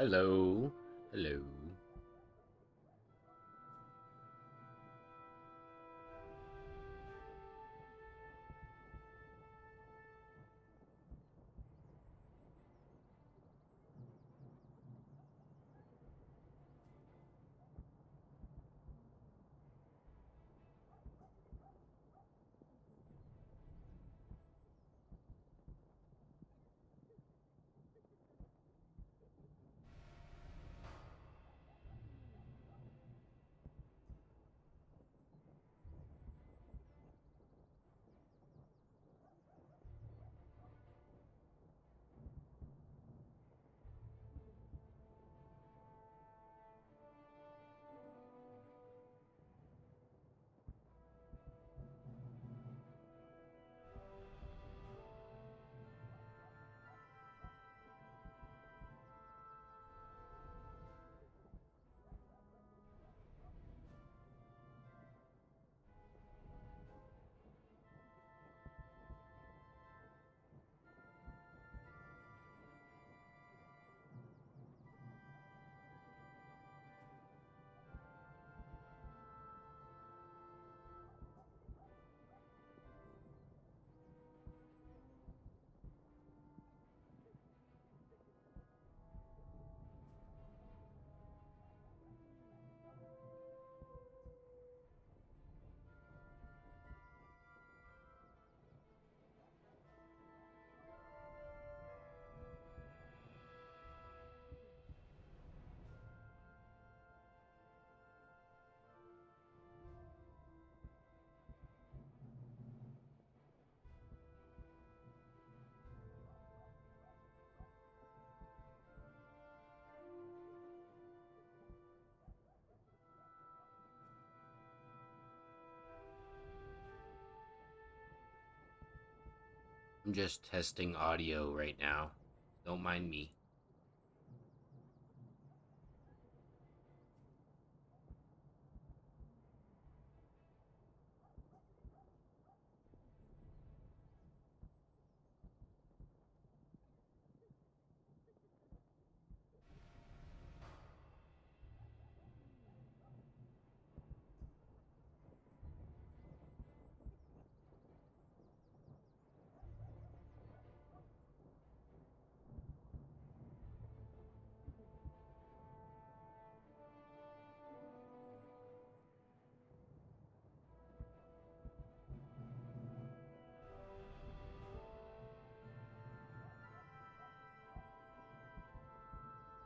Hello. Hello. I'm just testing audio right now. Don't mind me.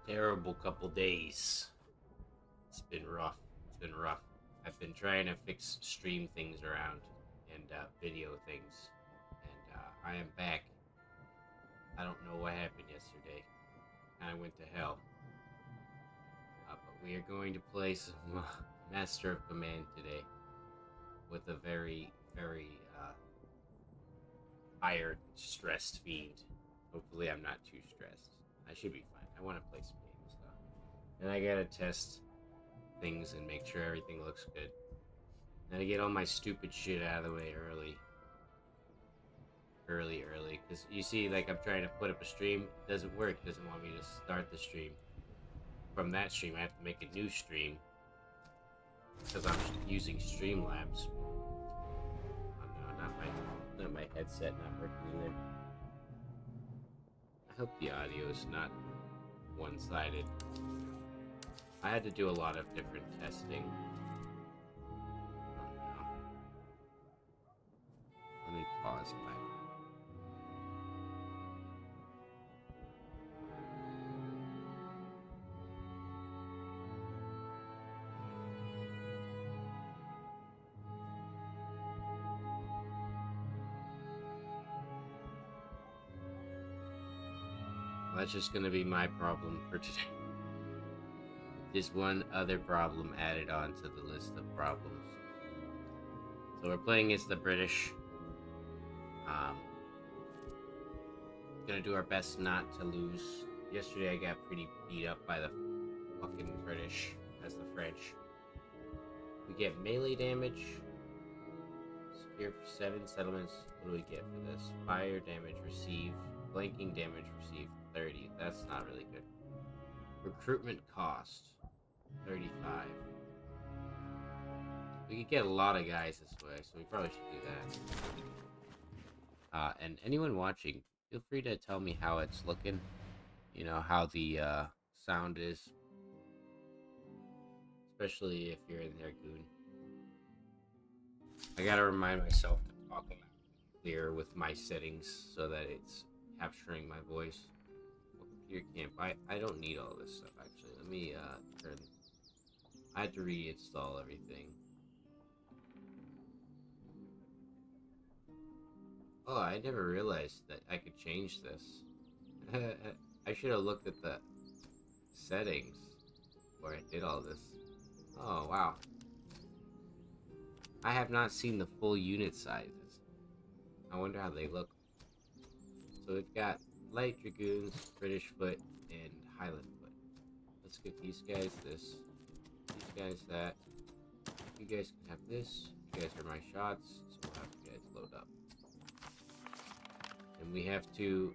Terrible couple days. It's been rough. It's been rough. I've been trying to fix stream things around and video things. And I am back. I don't know what happened yesterday. I went to hell. But we are going to play some Master of Command today with a very, very tired, stressed Fiend. Hopefully, I'm not too stressed. I should be fine. I want to play some games though, and I gotta test things and make sure everything looks good. And I get all my stupid shit out of the way early, because you see, like, I'm trying to put up a stream. It doesn't work. It doesn't want me to start the stream. From that stream, I have to make a new stream because I'm using Streamlabs. Oh no, not my headset not working either. I hope the audio is not one-sided. I had to do a lot of different testing. Oh no. Let me pause my... That's just gonna be my problem for today. Just one other problem added on to the list of problems. So we're playing against the British. Gonna do our best not to lose. Yesterday I got pretty beat up by the fucking British as the French. We get melee damage. Secure for 7 settlements. What do we get for this? Fire damage received. Flanking damage received 30. That's not really good. Recruitment cost 35. We could get a lot of guys this way, so we probably should do that. And anyone watching, feel free to tell me how it's looking. You know, how the sound is. Especially if you're in there, Goon. I gotta remind myself to talk clear with my settings so that it's capturing my voice. Computer camp. I don't need all this stuff, actually. Let me turn... I had to reinstall everything. Oh, I never realized that I could change this. I should have looked at the settings before I did all this. Oh, wow. I have not seen the full unit sizes. I wonder how they look. So we've got Light Dragoons, British Foot, and Highland Foot. Let's give these guys this. These guys that. You guys can have this. You guys are my shots, so we'll have you guys load up. And we have to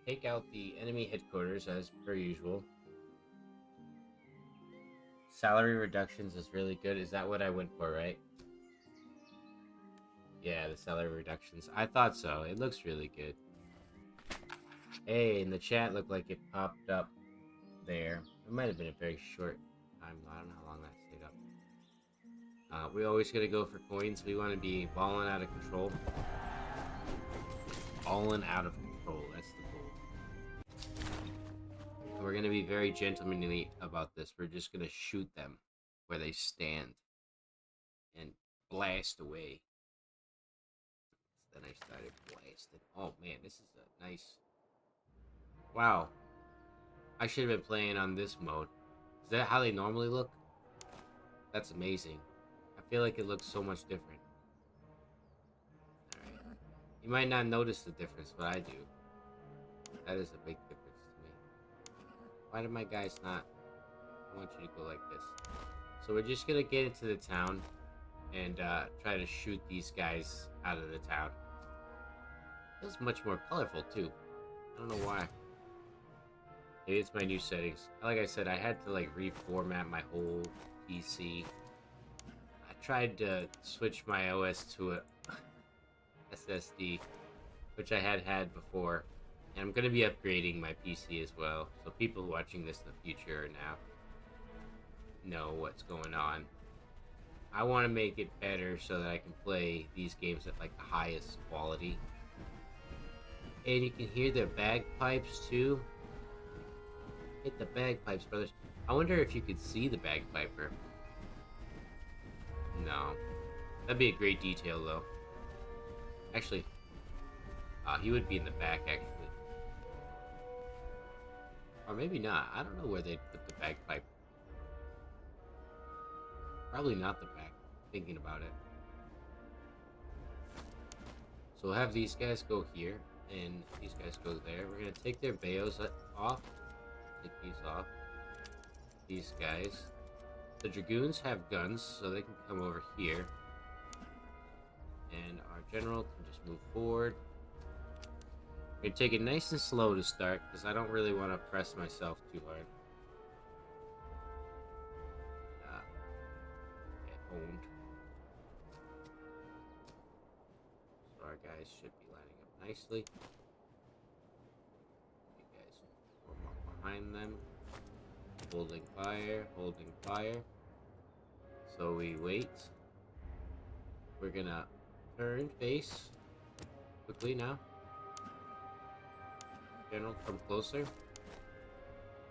take out the enemy headquarters as per usual. Salary reductions is really good. Is that what I went for, right? Yeah, the salary reductions. I thought so. It looks really good. Hey, in the chat looked like it popped up there. It might have been a very short time. I don't know how long that stayed up. We always gotta go for coins. We want to be balling out of control. Balling out of control. That's the goal. And we're gonna be very gentlemanly about this. We're just gonna shoot them where they stand and blast away. Then I started blasting. Oh man, this is a nice... Wow. I should have been playing on this mode. Is that how they normally look? That's amazing. I feel like it looks so much different. Alright. You might not notice the difference, but I do. That is a big difference to me. Why do my guys not... I want you to go like this. So we're just gonna get into the town and try to shoot these guys out of the town. It's much more colorful too. I don't know why. Maybe it's my new settings. Like I said, I had to like reformat my whole PC. I tried to switch my OS to a SSD, which I had before. And I'm gonna be upgrading my PC as well. So people watching this in the future now know what's going on. I want to make it better so that I can play these games at like the highest quality. And you can hear the bagpipes too. Hit the bagpipes, brothers. I wonder if you could see the bagpiper. No. That'd be a great detail though. Actually, he would be in the back actually. Or maybe not. I don't know where they'd put the bagpipe. Probably not the back, thinking about it. So we'll have these guys go here, and these guys go there. We're going to take their bayos off. Take these off. These guys. The Dragoons have guns, so they can come over here. And our general can just move forward. We're going to take it nice and slow to start, because I don't really want to press myself too hard. Owned. So our guys should be lining up nicely. You guys form up behind them. Holding fire, holding fire. So we wait. We're gonna turn face quickly now. General, come closer.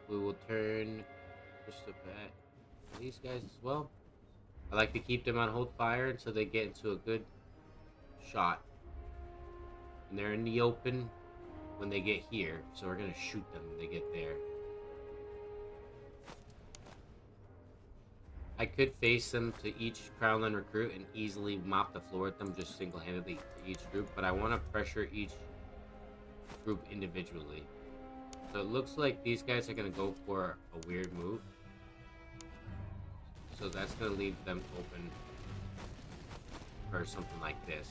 We will turn just a bit. These guys as well. I like to keep them on hold fire until they get into a good shot. And they're in the open when they get here, so we're going to shoot them when they get there. I could face them to each Crownland recruit and easily mop the floor with them just single-handedly to each group, but I want to pressure each group individually. So it looks like these guys are going to go for a weird move. So that's going to leave them open for something like this.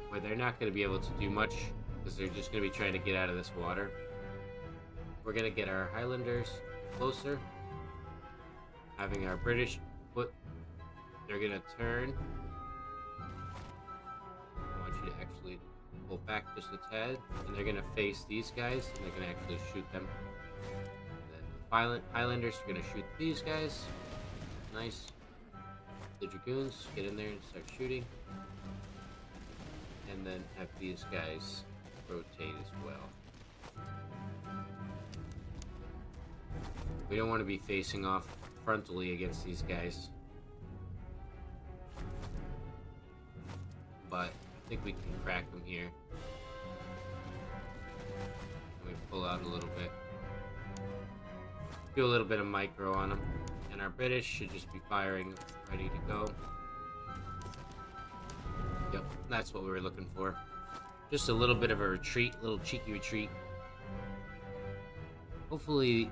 Where they're not going to be able to do much because they're just going to be trying to get out of this water. We're gonna get our Highlanders closer, having our British foot. They're gonna turn. I want you to actually pull back just a tad, and they're gonna face these guys, and they're gonna actually shoot them. And then the Highlanders are gonna shoot these guys. Nice. The Dragoons get in there and start shooting, and then have these guys rotate as well. We don't want to be facing off frontally against these guys, but I think we can crack them here. Let me pull out a little bit. Do a little bit of micro on them. And our British should just be firing, ready to go. Yep, that's what we were looking for. Just a little bit of a retreat, a little cheeky retreat. Hopefully,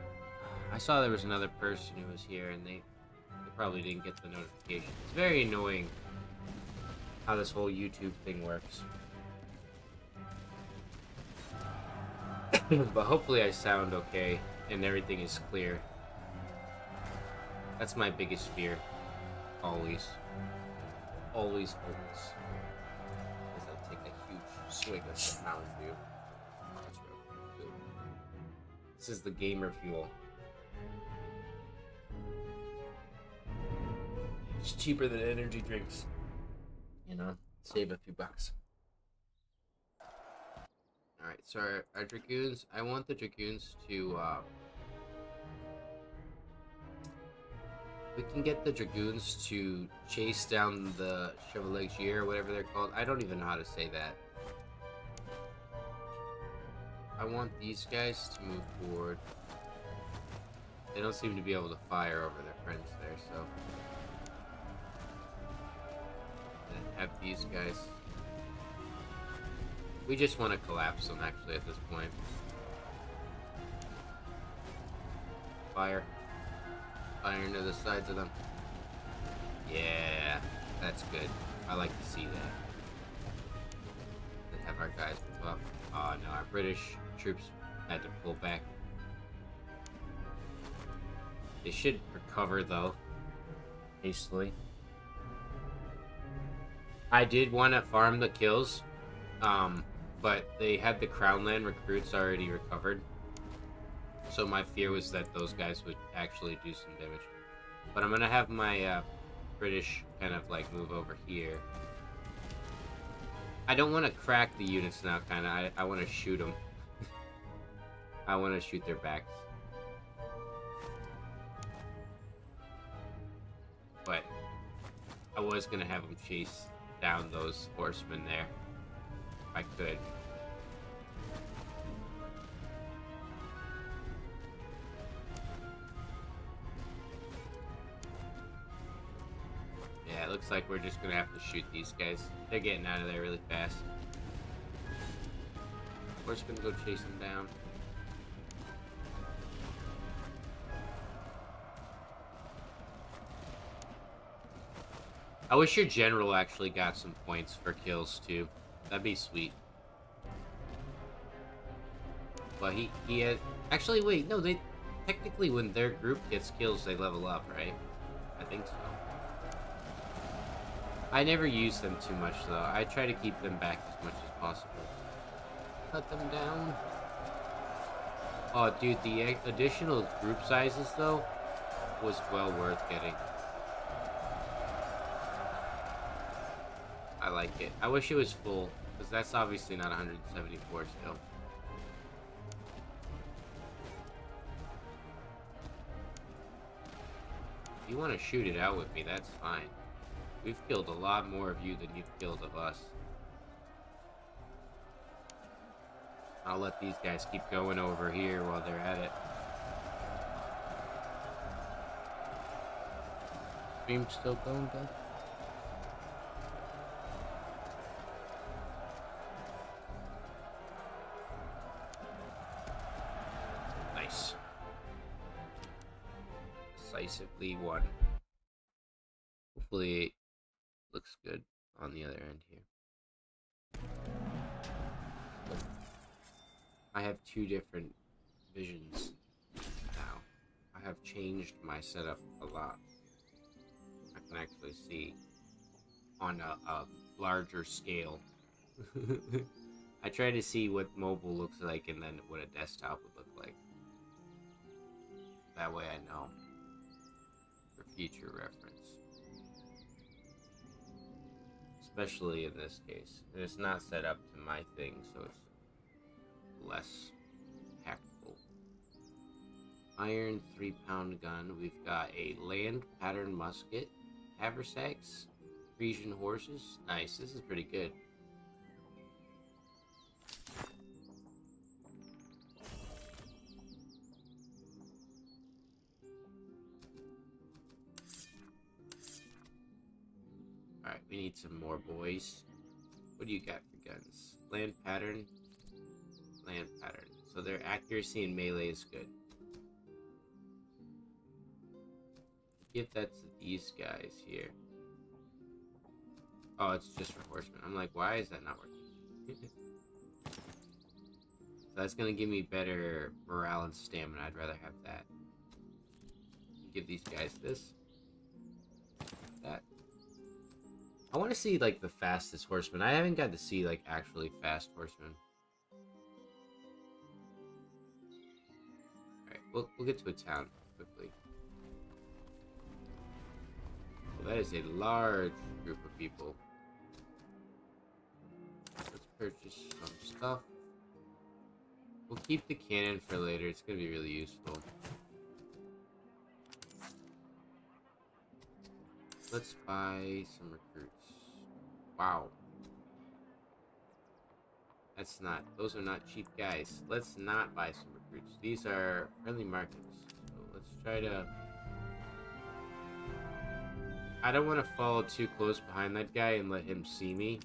I saw there was another person who was here and they probably didn't get the notification. It's very annoying how this whole YouTube thing works. But hopefully I sound okay and everything is clear. That's my biggest fear. Always. Always, always. As I take a huge swig of the Mountain Dew. That's real good. This is the gamer fuel. It's cheaper than energy drinks. You know, save a few bucks. Alright, so our Dragoons, I want the Dragoons to, we can get the Dragoons to chase down the Chevalier or whatever they're called. I don't even know how to say that. I want these guys to move forward. They don't seem to be able to fire over their friends there, so. And have these guys. We just want to collapse them actually at this point. Fire. Fire into the sides of them. Yeah, that's good. I like to see that. And have our guys move up. Oh no, our British troops had to pull back. They should recover though. Hastily. I did want to farm the kills. But they had the Crownland recruits already recovered. So my fear was that those guys would actually do some damage. But I'm gonna have my British kind of like move over here. I don't want to crack the units now, kind of. I want to shoot them. I want to shoot their backs. But I was gonna have them chase down those horsemen there. If I could. Yeah, it looks like we're just gonna have to shoot these guys. They're getting out of there really fast. We're just gonna go chase them down. I wish your general actually got some points for kills too. That'd be sweet. But he has... Actually, wait, no, they... Technically, when their group gets kills, they level up, right? I think so. I never use them too much, though. I try to keep them back as much as possible. Cut them down. Oh, dude, the additional group sizes, though, was well worth getting. I like it. I wish it was full, because that's obviously not 174 still. If you want to shoot it out with me, that's fine. We've killed a lot more of you than you've killed of us. I'll let these guys keep going over here while they're at it. Stream's still going, guys? Nice. Decisively won. Hopefully it looks good on the other end here. I have two different visions now. I have changed my setup a lot. I can actually see on a larger scale. I try to see what mobile looks like and then what a desktop would look like. That way I know for future reference. Especially in this case. And it's not set up to my thing, so it's less hackable. Iron 3-pound gun. We've got a land pattern musket, haversacks, Frisian horses. Nice, this is pretty good. Alright, we need some more boys. What do you got for guns? Land pattern. Land pattern. So their accuracy and melee is good. Give that to these guys here. Oh, it's just for horsemen. I'm like, why is that not working? So that's gonna give me better morale and stamina. I'd rather have that. Give these guys this. That. I want to see, like, the fastest horseman. I haven't got to see, like, actually fast horsemen. Alright, we'll get to a town quickly. Well, that is a large group of people. Let's purchase some stuff. We'll keep the cannon for later. It's going to be really useful. Let's buy some recruits. Wow. That's not... Those are not cheap guys. Let's not buy some recruits. These are friendly markets. So let's try to... I don't want to follow too close behind that guy and let him see me.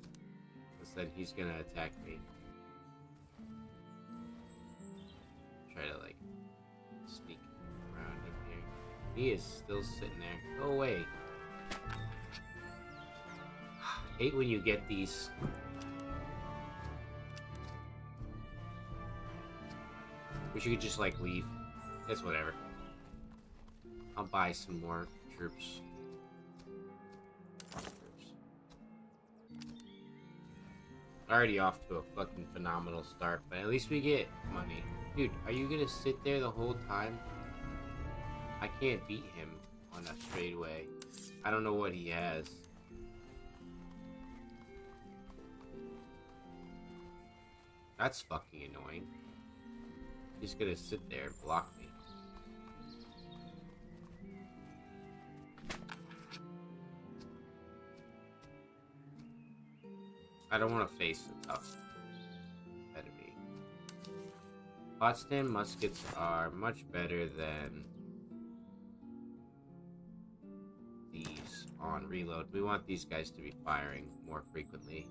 Because then he's going to attack me. Try to, like, sneak around in here. He is still sitting there. Go away. Hate when you get these. Wish you could just, like, leave. It's whatever. I'll buy some more troops. Already off to a fucking phenomenal start, but at least we get money. Dude, are you gonna sit there the whole time? I can't beat him on a straightaway. I don't know what he has. That's fucking annoying. He's gonna sit there and block me. I don't want to face a tough enemy. Potsdam muskets are much better than these on reload. We want these guys to be firing more frequently.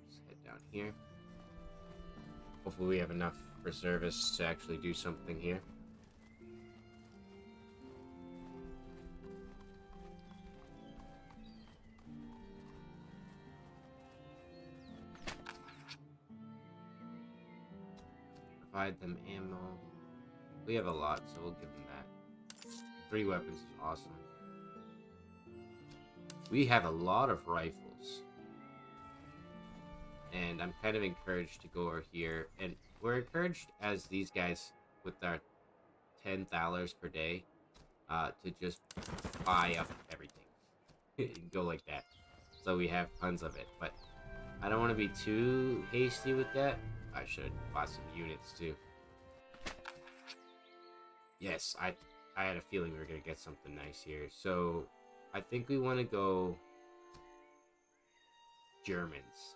Let's head down here. Hopefully we have enough reservists to actually do something here. Provide them ammo. We have a lot, so we'll give them that. 3 weapons is awesome. We have a lot of rifles. And I'm kind of encouraged to go over here. And we're encouraged as these guys with our $10 per day to just buy up everything. Go like that. So we have tons of it. But I don't want to be too hasty with that. I should have bought some units too. Yes, I had a feeling we were going to get something nice here. So I think we want to go Germans.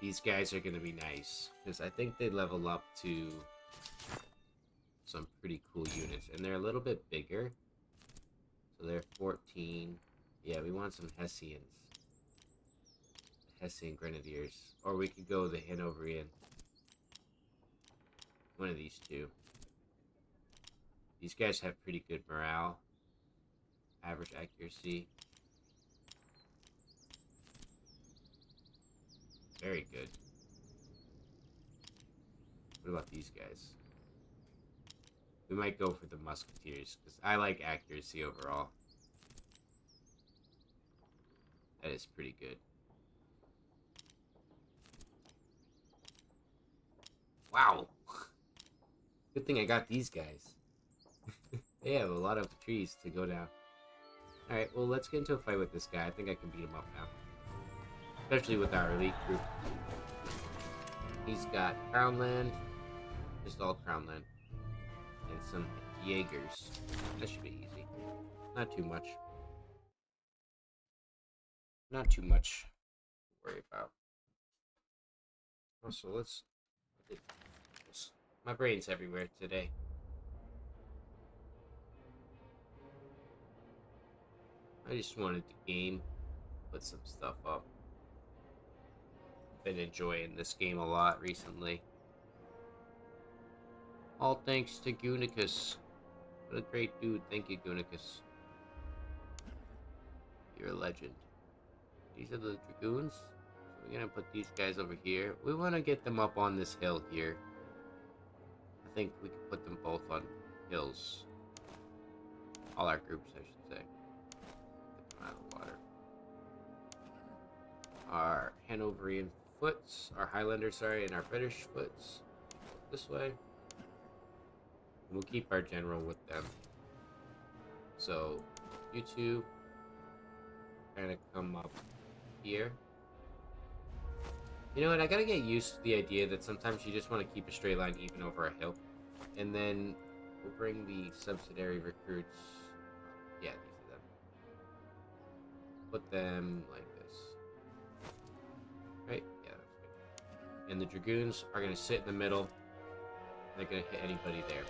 These guys are going to be nice. Because I think they level up to some pretty cool units. And they're a little bit bigger. So they're 14. Yeah, we want some Hessians. Hessian Grenadiers. Or we could go the Hanoverian. One of these two. These guys have pretty good morale. Average accuracy. Very good. What about these guys? We might go for the musketeers, because I like accuracy overall. That is pretty good. Wow! Good thing I got these guys. They have a lot of trees to go down. Alright, well, let's get into a fight with this guy. I think I can beat him up now. Especially with our elite group. He's got Crown Land. Just all Crown Land. And some Jaegers. That should be easy. Not too much. Not too much to worry about. Also, let's... My brain's everywhere today. I just wanted to game, put some stuff up. Been enjoying this game a lot recently. All thanks to Gunicus. What a great dude. Thank you, Gunicus. You're a legend. These are the Dragoons. So we're gonna put these guys over here. We want to get them up on this hill here. I think we can put them both on hills. All our groups, I should say. Get them out of the water. Our Hanoverian foots, our Highlanders, sorry, and our British foots. This way. And we'll keep our general with them. So, you two kind of come up here. You know what, I gotta get used to the idea that sometimes you just want to keep a straight line even over a hill. And then we'll bring the subsidiary recruits. Yeah, these are them. Put them like this. Right? Yeah, that's good. And the Dragoons are gonna sit in the middle. They're gonna hit anybody there.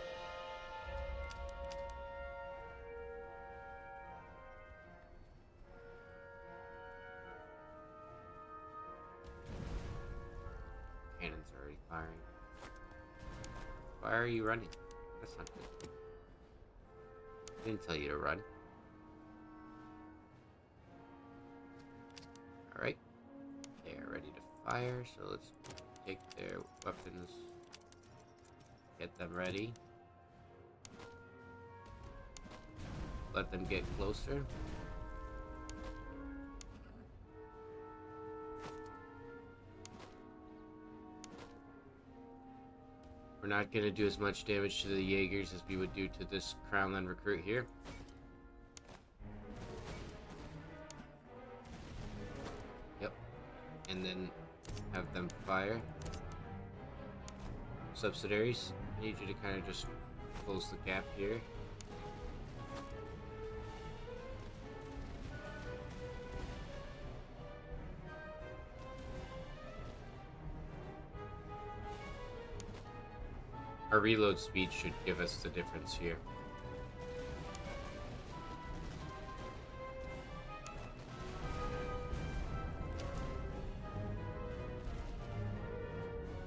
Cannons are already firing. Why are you running? That's not good. I didn't tell you to run. Alright. They are ready to fire, so let's take their weapons. Get them ready. Let them get closer. We're not going to do as much damage to the Jaegers as we would do to this Crownland recruit here. Yep. And then have them fire. Subsidiaries, I need you to kind of just close the gap here. Our reload speed should give us the difference here.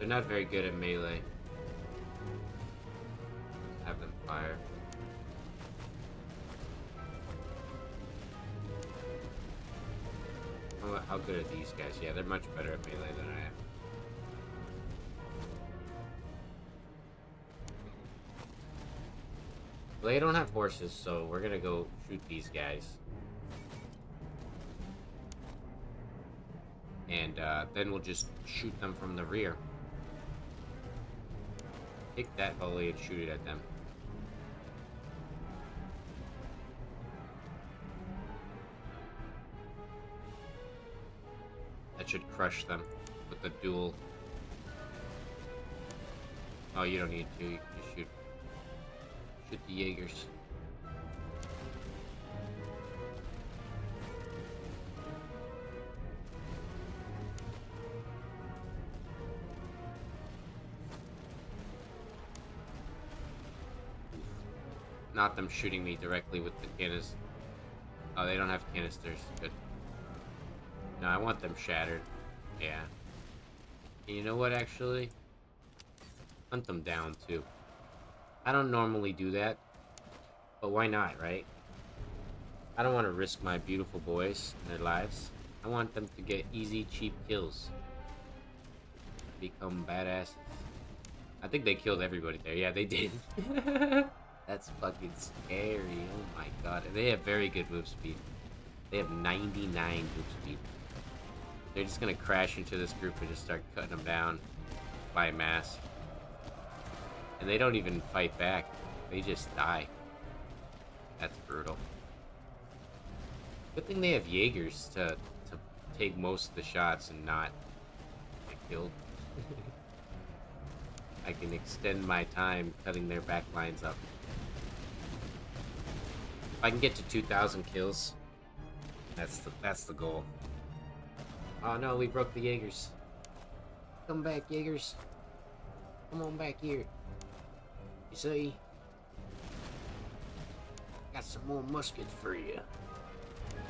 They're not very good at melee. Have them fire. How good are these guys? Yeah, they're much better at melee than I am. They don't have horses, so we're gonna go shoot these guys. And then we'll just shoot them from the rear. Take that volley and shoot it at them. That should crush them with the dual. Oh, you don't need to. You can just shoot. Shoot the Jaegers. Not them shooting me directly with the canisters. Oh, they don't have canisters. Good. No, I want them shattered. Yeah. And you know what, actually? Hunt them down, too. I don't normally do that, but why not, right? I don't want to risk my beautiful boys and their lives. I want them to get easy, cheap kills. Become badasses. I think they killed everybody there. Yeah, they did. That's fucking scary. Oh my god. And they have very good move speed. They have 99 move speed. They're just gonna crash into this group and just start cutting them down by mass. And they don't even fight back. They just die. That's brutal. Good thing they have Jaegers to take most of the shots and not get killed. I can extend my time cutting their back lines up. If I can get to 2,000 kills, that's the goal. Oh no, we broke the Jaegers. Come back, Jaegers. Come on back here. You see? Got some more muskets for you.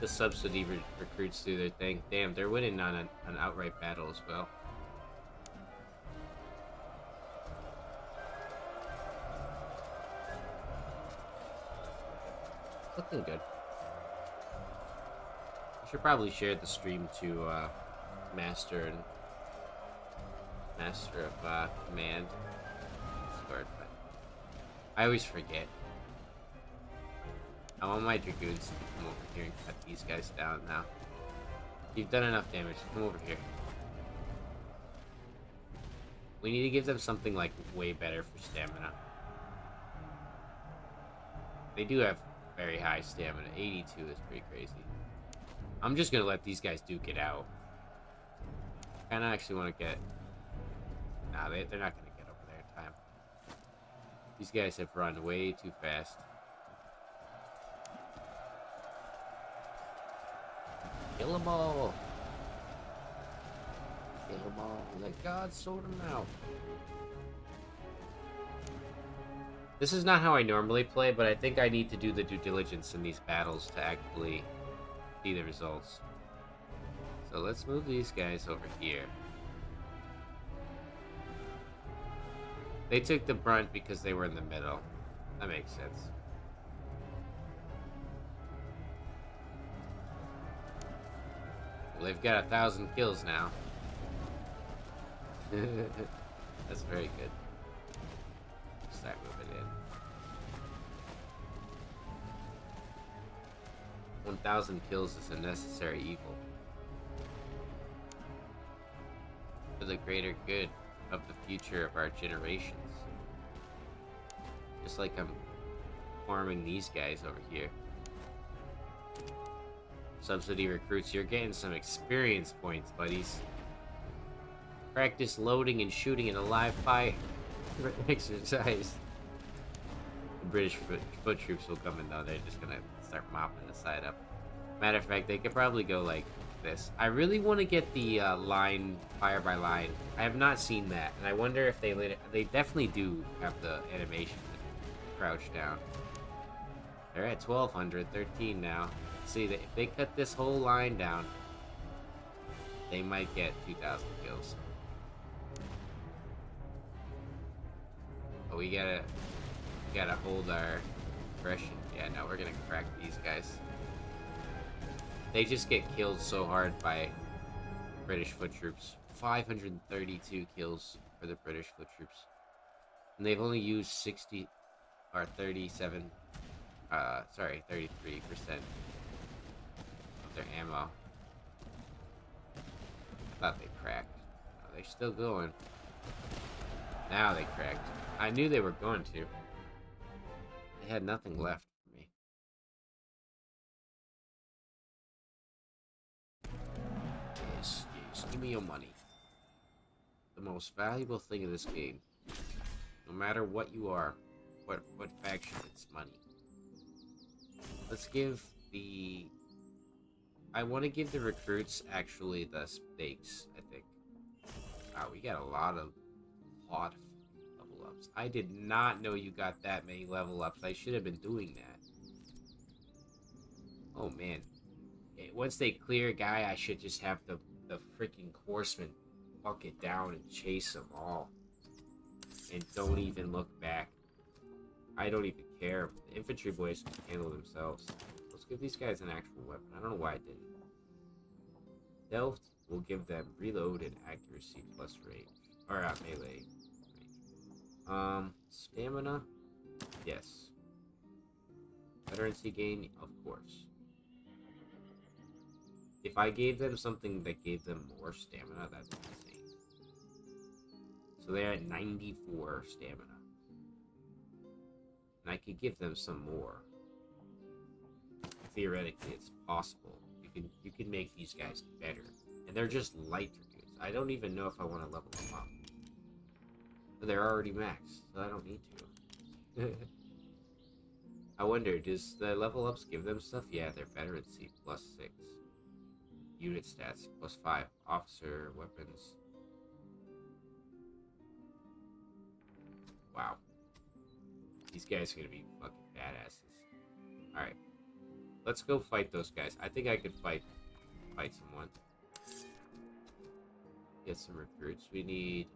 The subsidy recruits do their thing. Damn, they're winning on an outright battle as well. Looking good. I should probably share the stream to Master of Command Discord, but I always forget. I want my Dragoons to come over here and cut these guys down now. You've done enough damage. Come over here. We need to give them something like way better for stamina. They do have very high stamina. 82 is pretty crazy. I'm just gonna let these guys duke it out. I kinda actually want to get... Nah, they're not gonna get over there in time. These guys have run way too fast. Kill them all! Kill them all. Let God sort them out. This is not how I normally play, but I think I need to do the due diligence in these battles to actually see the results. So let's move these guys over here. They took the brunt because they were in the middle. That makes sense. Well, they've got 1,000 kills now. That's very good. Start moving in. 1,000 kills is a necessary evil. For the greater good of the future of our generations. Just like I'm farming these guys over here. Subsidy recruits, you're getting some experience points, buddies. Practice loading and shooting in a live fire exercise. The British foot troops will come in though. They're just gonna start mopping the side up. Matter of fact, they could probably go like this. I really want to get the line, fire by line. I have not seen that, and I wonder if they definitely do have the animation to crouch down. They're at 1,200, 13 now. See, if they cut this whole line down, they might get 2,000 kills. But we gotta hold our aggression. Yeah, no, we're gonna crack these guys. They just get killed so hard by British foot troops. 532 kills for the British foot troops. And they've only used 60 or 37 sorry, 33% of their ammo. I thought they cracked. No, they're still going. Now they cracked. I knew they were going to. They had nothing left for me. Yes, give me your money. The most valuable thing in this game. No matter what you are, what faction, it's money. Let's give the... I want to give the recruits actually the stakes, I think. Wow, we got a lot of level ups. I did not know you got that many level ups. I should have been doing that. Oh man. Once they clear a guy, I should just have the freaking horsemen bucket down and chase them all. And don't even look back. I don't even care. The infantry boys can handle themselves. Let's give these guys an actual weapon. I don't know why I didn't. Stealth will give them reload and accuracy plus range. Or melee range. Stamina? Yes. Veterancy gain? Of course. If I gave them something that gave them more stamina, that'd be insane. So they're at 94 stamina. And I could give them some more. Theoretically, it's possible. You can make these guys better. And they're just light recruits. I don't even know if I want to level them up. But they're already maxed, so I don't need to. I wonder, does the level ups give them stuff? Yeah, they're veterancy +6. Unit stats +5. Officer, weapons. Wow. These guys are gonna be fucking badasses. Alright. Let's go fight those guys. I think I could fight someone. Get some recruits. We need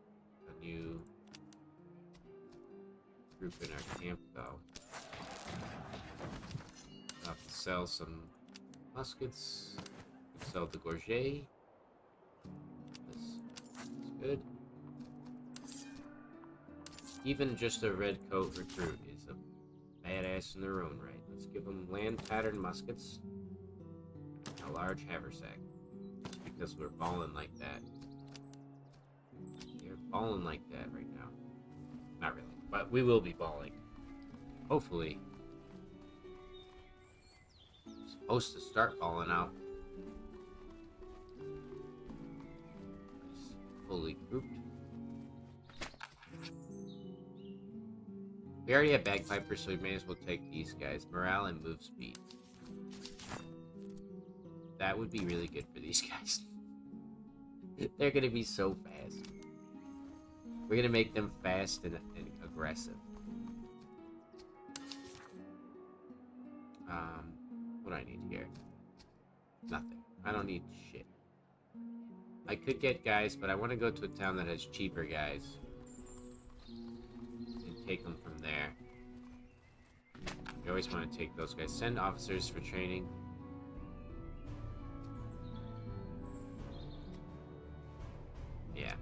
a new group in our camp, though. I'll have to sell some muskets. Sell the gorget. That's good. Even just a red coat recruit is a badass in their own right. Let's give them land pattern muskets. A large haversack. Just because we're balling like that. You're balling like that right now. Not really, but we will be balling. Hopefully. Supposed to start balling out. Fully grouped. We already have bagpipers, so we may as well take these guys. Morale and move speed. That would be really good for these guys. They're gonna be so fast. We're gonna make them fast and aggressive. What do I need here? Nothing. I don't need shit. I could get guys, but I want to go to a town that has cheaper guys. And take them from there. You always want to take those guys. Send officers for training. Yeah.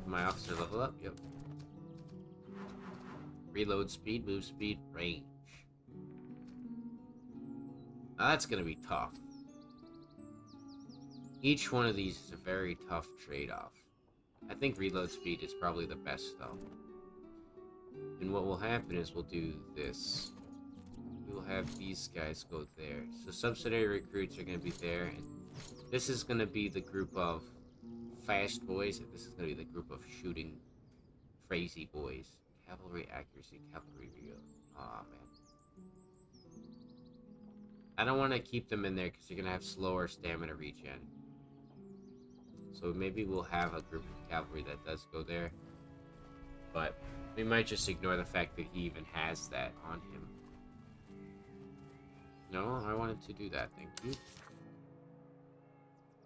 My officer level up? Yep. Reload speed, move speed, range. Now that's going to be tough. Each one of these is a very tough trade-off. I think reload speed is probably the best, though. And what will happen is we'll do this. We will have these guys go there. So subsidiary recruits are going to be there. And this is going to be the group of fast boys. And this is going to be the group of shooting crazy boys. Cavalry accuracy, cavalry reload. Aw, man. I don't want to keep them in there because you're going to have slower stamina regen. So maybe we'll have a group of cavalry that does go there. But we might just ignore the fact that he even has that on him. No, I wanted to do that, thank you.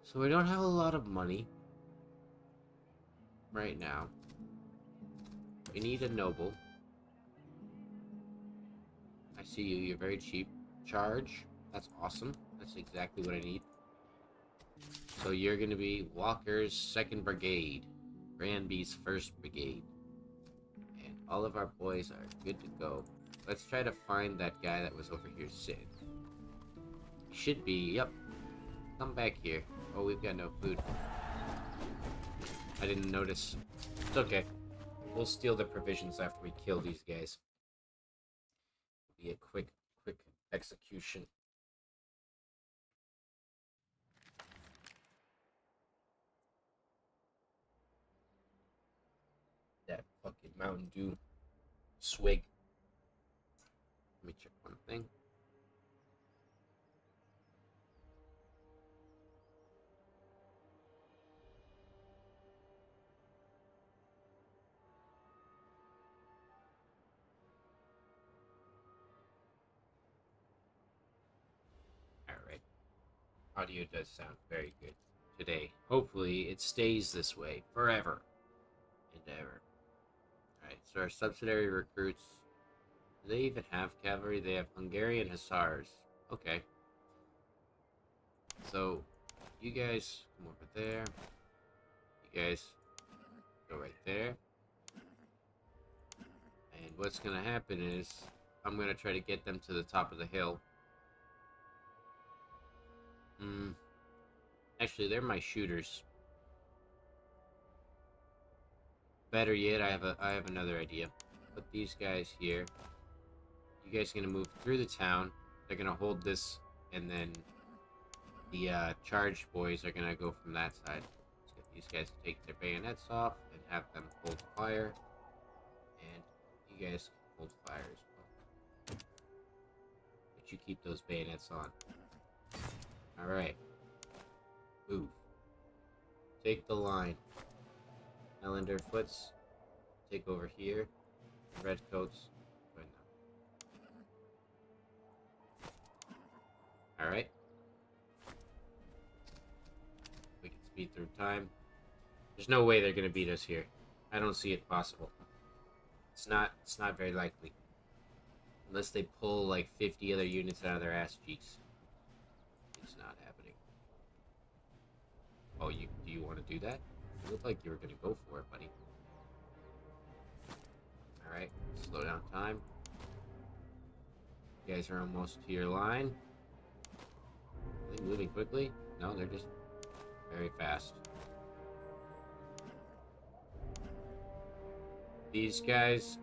So we don't have a lot of money right now. We need a noble. I see you, you're very cheap. Charge, that's awesome. That's exactly what I need. So you're going to be Walker's 2nd Brigade, Granby's 1st Brigade. And all of our boys are good to go. Let's try to find that guy that was over here sitting. Should be, yep. Come back here. Oh, we've got no food. I didn't notice. It's okay. We'll steal the provisions after we kill these guys. It'll be a quick execution. That fucking Mountain Dew swig. Let me check one thing. Alright. Audio does sound very good today. Hopefully it stays this way forever and ever. Alright, so our subsidiary recruits. Do they even have cavalry? They have Hungarian Hussars. Okay. So, you guys come over there. You guys go right there. what's gonna happen is I'm gonna try to get them to the top of the hill. Actually, they're my shooters. Better yet, I have another idea. Put these guys here. You guys are gonna move through the town. They're gonna hold this, and then the charge boys are gonna go from that side. Let's get these guys to take their bayonets off and have them hold fire. And you guys can hold fire as well. But you keep those bayonets on. Alright. Move. Take the line. Ellender Foots. Take over here. Redcoats. Join them. Alright. We can speed through time. There's no way they're gonna beat us here. I don't see it possible. It's not very likely. Unless they pull like 50 other units out of their ass cheeks. It's not happening. Oh, do you want to do that? You look like you were gonna go for it, buddy. Alright, slow down time. You guys are almost to your line. Are they moving quickly? No, they're just very fast. These guys,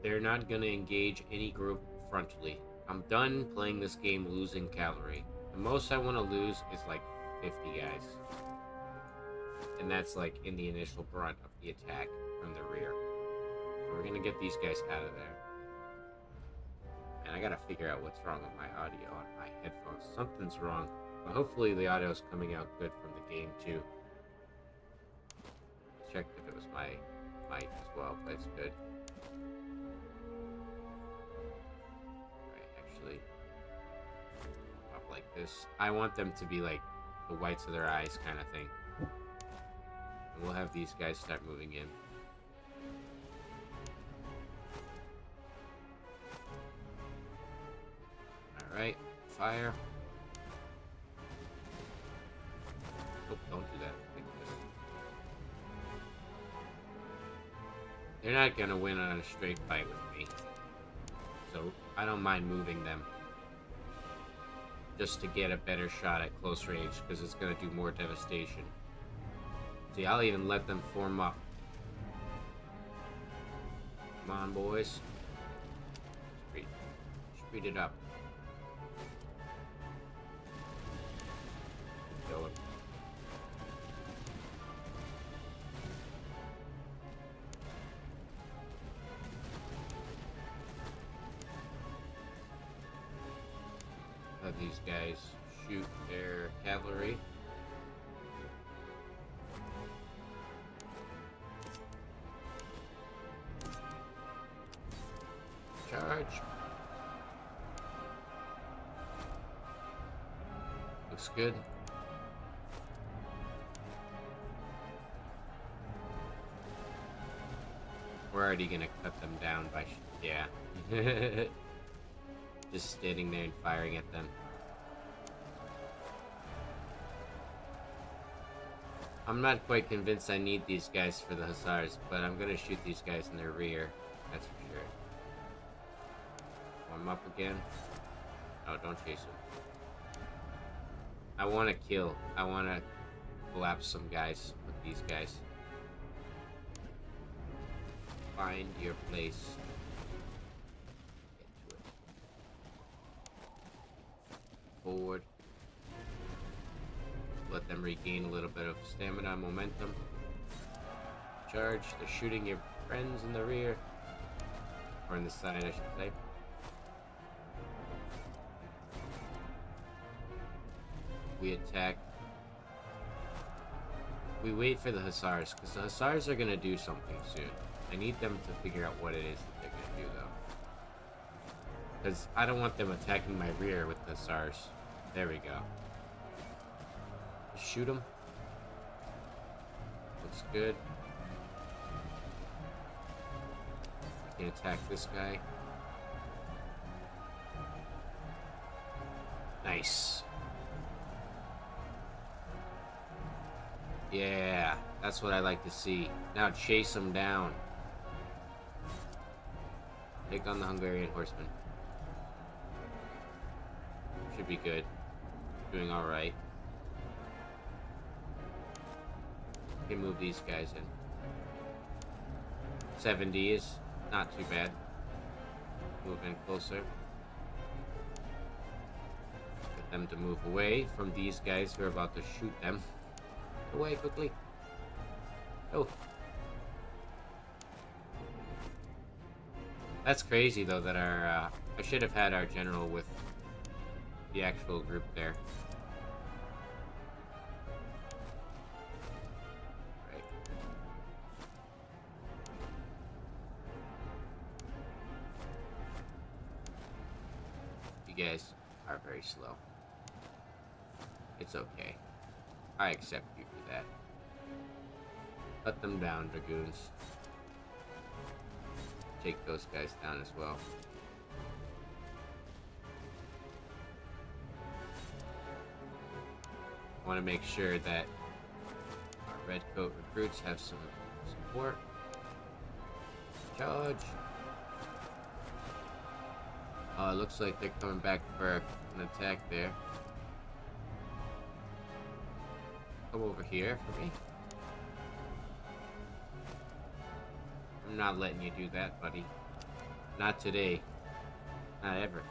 they're not gonna engage any group frontally. I'm done playing this game losing cavalry. The most I want to lose is like 50 guys. And that's like in the initial brunt of the attack from the rear. So we're gonna get these guys out of there. And I gotta figure out what's wrong with my audio on my headphones. Something's wrong. But hopefully the audio's coming out good from the game too. Checked if it was my mic as well, but it's good. Alright, actually up like this. I want them to be like the whites of their eyes kind of thing. And we'll have these guys start moving in. Alright, fire. Oh, don't do that. They're not gonna win on a straight fight with me. So, I don't mind moving them. Just to get a better shot at close range, because it's gonna do more devastation. See, I'll even let them form up. Come on, boys. Speed it up. Keep going. Let these guys shoot their cavalry. Charge. Looks good. We're already gonna cut them down by yeah. Just standing there and firing at them. I'm not quite convinced I need these guys for the hussars, but I'm gonna shoot these guys in their rear. That's for sure. Warm up again. Oh, don't chase them. I want to kill. I want to collapse some guys with these guys. Find your place. Get to it. Forward. Let them regain a little bit of stamina, momentum. Charge. They're shooting your friends in the rear. Or in the side, I should say. We attack. We wait for the hussars, because the hussars are going to do something soon. I need them to figure out what it is that they're going to do, though. Because I don't want them attacking my rear with the hussars. There we go. Just shoot them. Looks good. I can attack this guy. Nice. Yeah, that's what I like to see. Now chase them down. Take on the Hungarian horsemen. Should be good. Doing alright. Can move these guys in. 70 is not too bad. Move in closer. Get them to move away from these guys who are about to shoot them. Away quickly. Oh. That's crazy though that our I should have had our general with the actual group there. Right. You guys are very slow. It's okay. I accept you for that. Let them down, dragoons. Take those guys down as well. I want to make sure that our red coat recruits have some support. Charge! It looks like they're coming back for an attack there. Come over here for me. I'm not letting you do that, buddy. Not today. Not ever.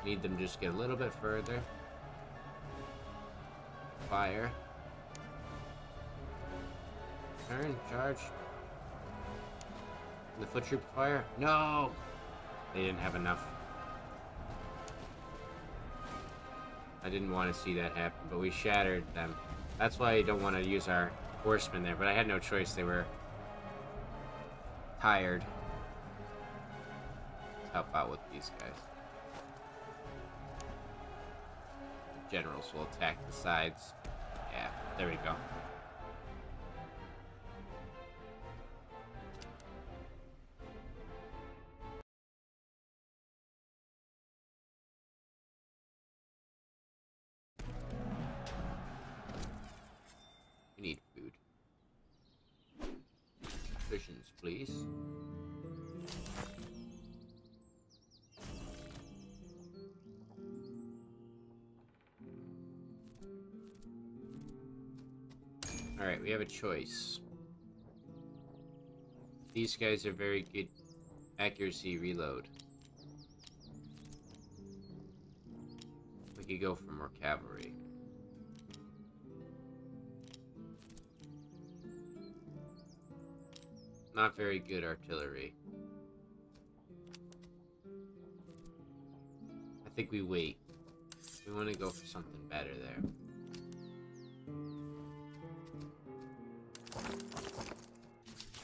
Need them to just get a little bit further. Fire. Turn, charge. The foot troop fire. No! They didn't have enough. I didn't want to see that happen, but we shattered them. That's why I don't want to use our horsemen there, but I had no choice. They were tired. Let's help out with these guys. The generals will attack the sides. Yeah, there we go. We need food. Provisions, please. Alright, we have a choice. These guys are very good accuracy reload. We could go for more cavalry. Not very good artillery. I think we wait. We want to go for something better there.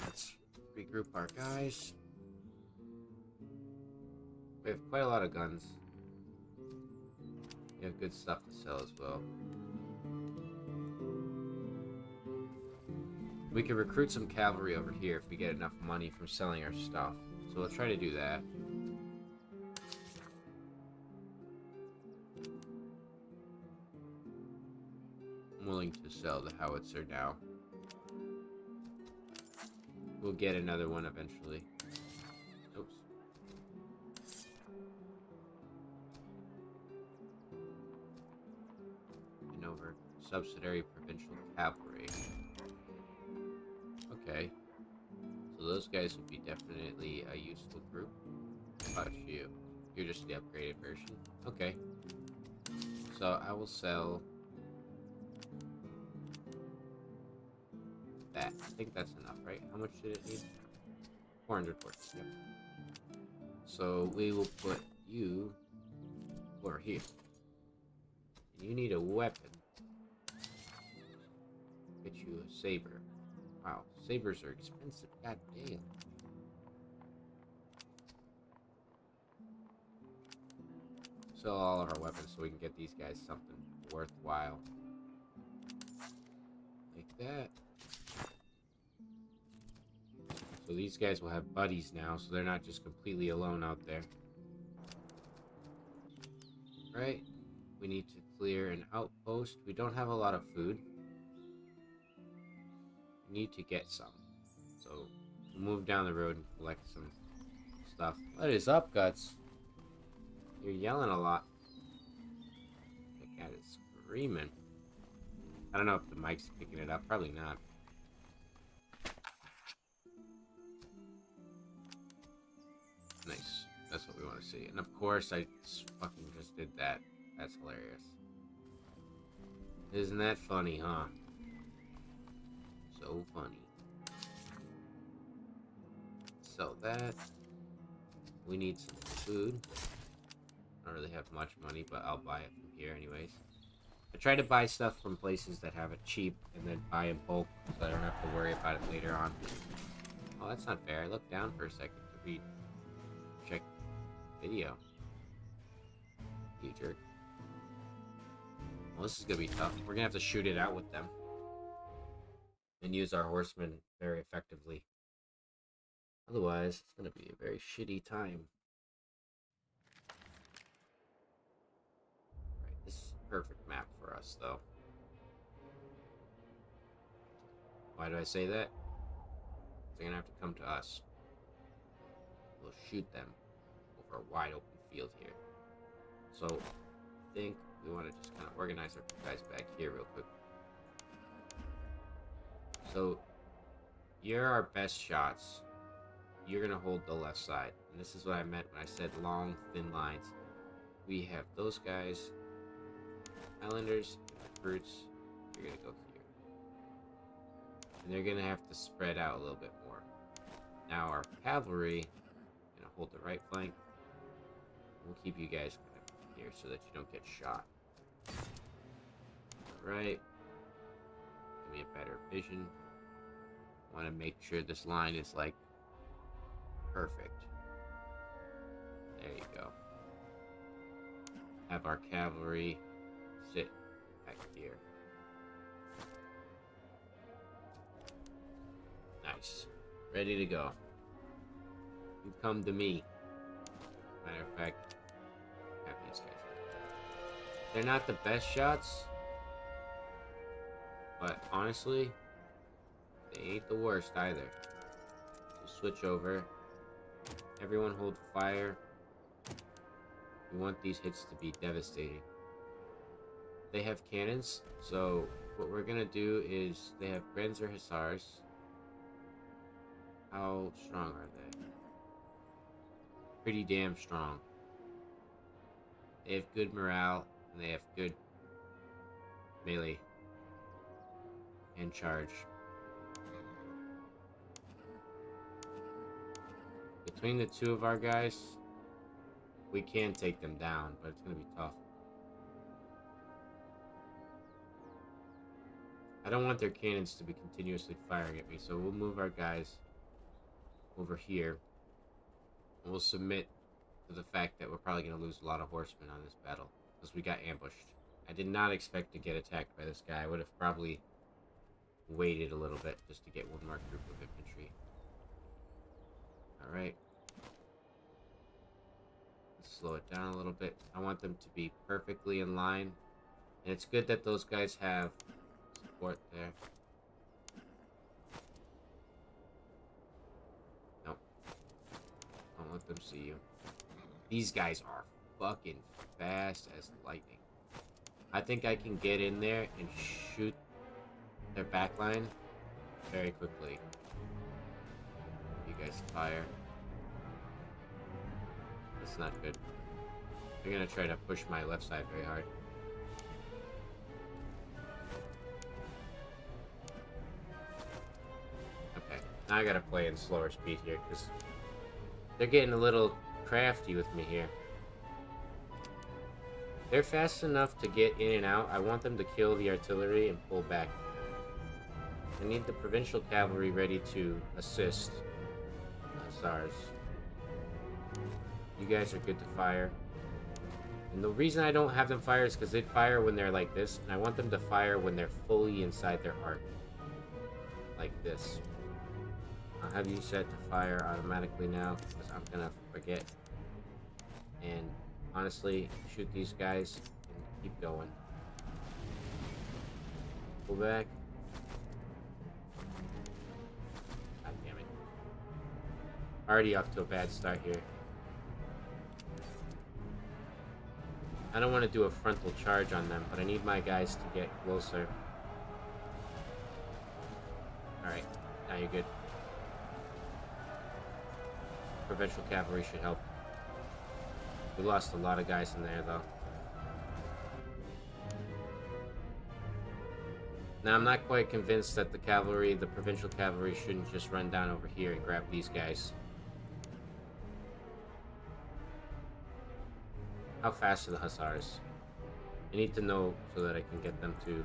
Let's regroup our guys. We have quite a lot of guns. We have good stuff to sell as well. We can recruit some cavalry over here if we get enough money from selling our stuff. So we'll try to do that. I'm willing to sell the howitzer now. We'll get another one eventually. Oops. And over subsidiary provincial cavalry. Okay. So those guys would be definitely a useful group. How about you? You're just the upgraded version. Okay. So I will sell that. I think that's enough, right? How much did it need? 400 ports. Yep. So we will put you over here. You need a weapon. Get you a saber. Wow, sabers are expensive. God damn. Sell all of our weapons so we can get these guys something worthwhile. Like that. So these guys will have buddies now, so they're not just completely alone out there. Right? We need to clear an outpost. We don't have a lot of food. We need to get some. So we'll move down the road and collect some stuff. What is up, Guts? You're yelling a lot. The cat is screaming. I don't know if the mic's picking it up. Probably not. Nice. That's what we want to see. And of course, I fucking just did that. That's hilarious. Isn't that funny, huh? So funny. So that. We need some food. I don't really have much money, but I'll buy it from here anyways. I try to buy stuff from places that have it cheap and then buy in bulk so I don't have to worry about it later on. Oh, that's not fair. I looked down for a second to read. Check video. You jerk. Well, this is gonna be tough. We're gonna have to shoot it out with them. And use our horsemen very effectively. Otherwise, it's gonna be a very shitty time. Right, this is a perfect map for us, though. Why do I say that? They're gonna have to come to us. We'll shoot them over a wide open field here. So, I think we want to just kind of organize our guys back here real quick. So, you're our best shots. You're going to hold the left side. And this is what I meant when I said long, thin lines. We have those guys, Islanders, recruits. You're going to go here. And they're going to have to spread out a little bit more. Now, our cavalry is going to hold the right flank. We'll keep you guys kind of here so that you don't get shot. Alright. Give me a better vision. Want to make sure this line is like perfect. There you go. Have our cavalry sit back here. Nice. Ready to go. You come to me. Matter of fact, have these guys. They're not the best shots, but honestly, they ain't the worst either. So switch over. Everyone hold fire. We want these hits to be devastating. They have cannons, so what we're gonna do is they have Grenzer Hussars. How strong are they? Pretty damn strong. They have good morale, and they have good melee and charge. Between the two of our guys, we can take them down, but it's going to be tough. I don't want their cannons to be continuously firing at me, so we'll move our guys over here. And we'll submit to the fact that we're probably going to lose a lot of horsemen on this battle, because we got ambushed. I did not expect to get attacked by this guy. I would have probably waited a little bit just to get one more group of infantry. Alright. Let's slow it down a little bit. I want them to be perfectly in line. And it's good that those guys have support there. Nope. Don't let them see you. These guys are fucking fast as lightning. I think I can get in there and shoot their backline very quickly. You guys fire. That's not good. They're gonna try to push my left side very hard. Okay, now I gotta play in slower speed here because they're getting a little crafty with me here. They're fast enough to get in and out. I want them to kill the artillery and pull back. I need the provincial cavalry ready to assist. Hussars. You guys are good to fire. And the reason I don't have them fire is because they fire when they're like this, and I want them to fire when they're fully inside their arc. Like this. I'll have you set to fire automatically now, because I'm gonna forget. And honestly, shoot these guys and keep going. Pull back. God damn it. Already off to a bad start here. I don't want to do a frontal charge on them, but I need my guys to get closer. Alright, now you're good. Provincial cavalry should help. We lost a lot of guys in there, though. Now, I'm not quite convinced that the provincial cavalry, shouldn't just run down over here and grab these guys. How fast are the hussars? I need to know so that I can get them to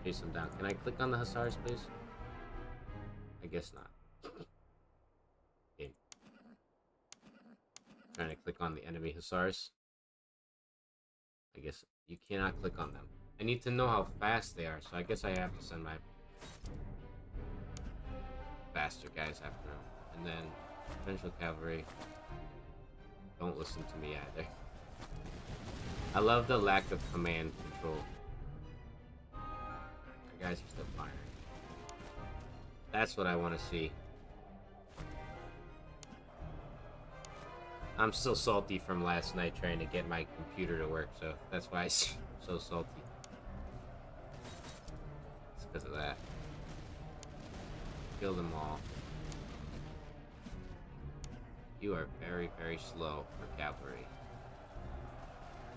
chase them down. Can I click on the hussars, please? I guess not. Okay. Trying to click on the enemy hussars. I guess you cannot click on them. I need to know how fast they are, so I guess I have to send my faster guys after them. And then provincial cavalry. Don't listen to me either. I love the lack of command control. The guys are still firing. That's what I want to see. I'm still salty from last night trying to get my computer to work, so that's why I'm so salty. It's because of that. Kill them all. You are very, very slow for cavalry.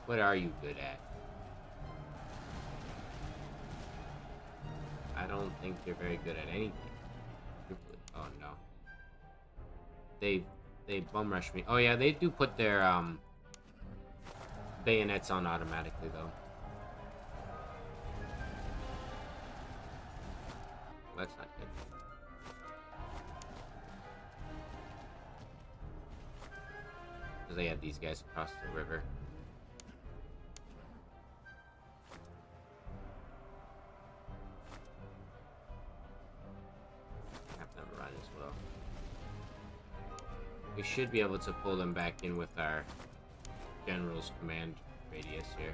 What are you good at? I don't think you're very good at anything. Oh no. They bum rush me. Oh yeah, they do put their bayonets on automatically though. That's not good. Because they have these guys across the river. We should be able to pull them back in with our general's command radius here.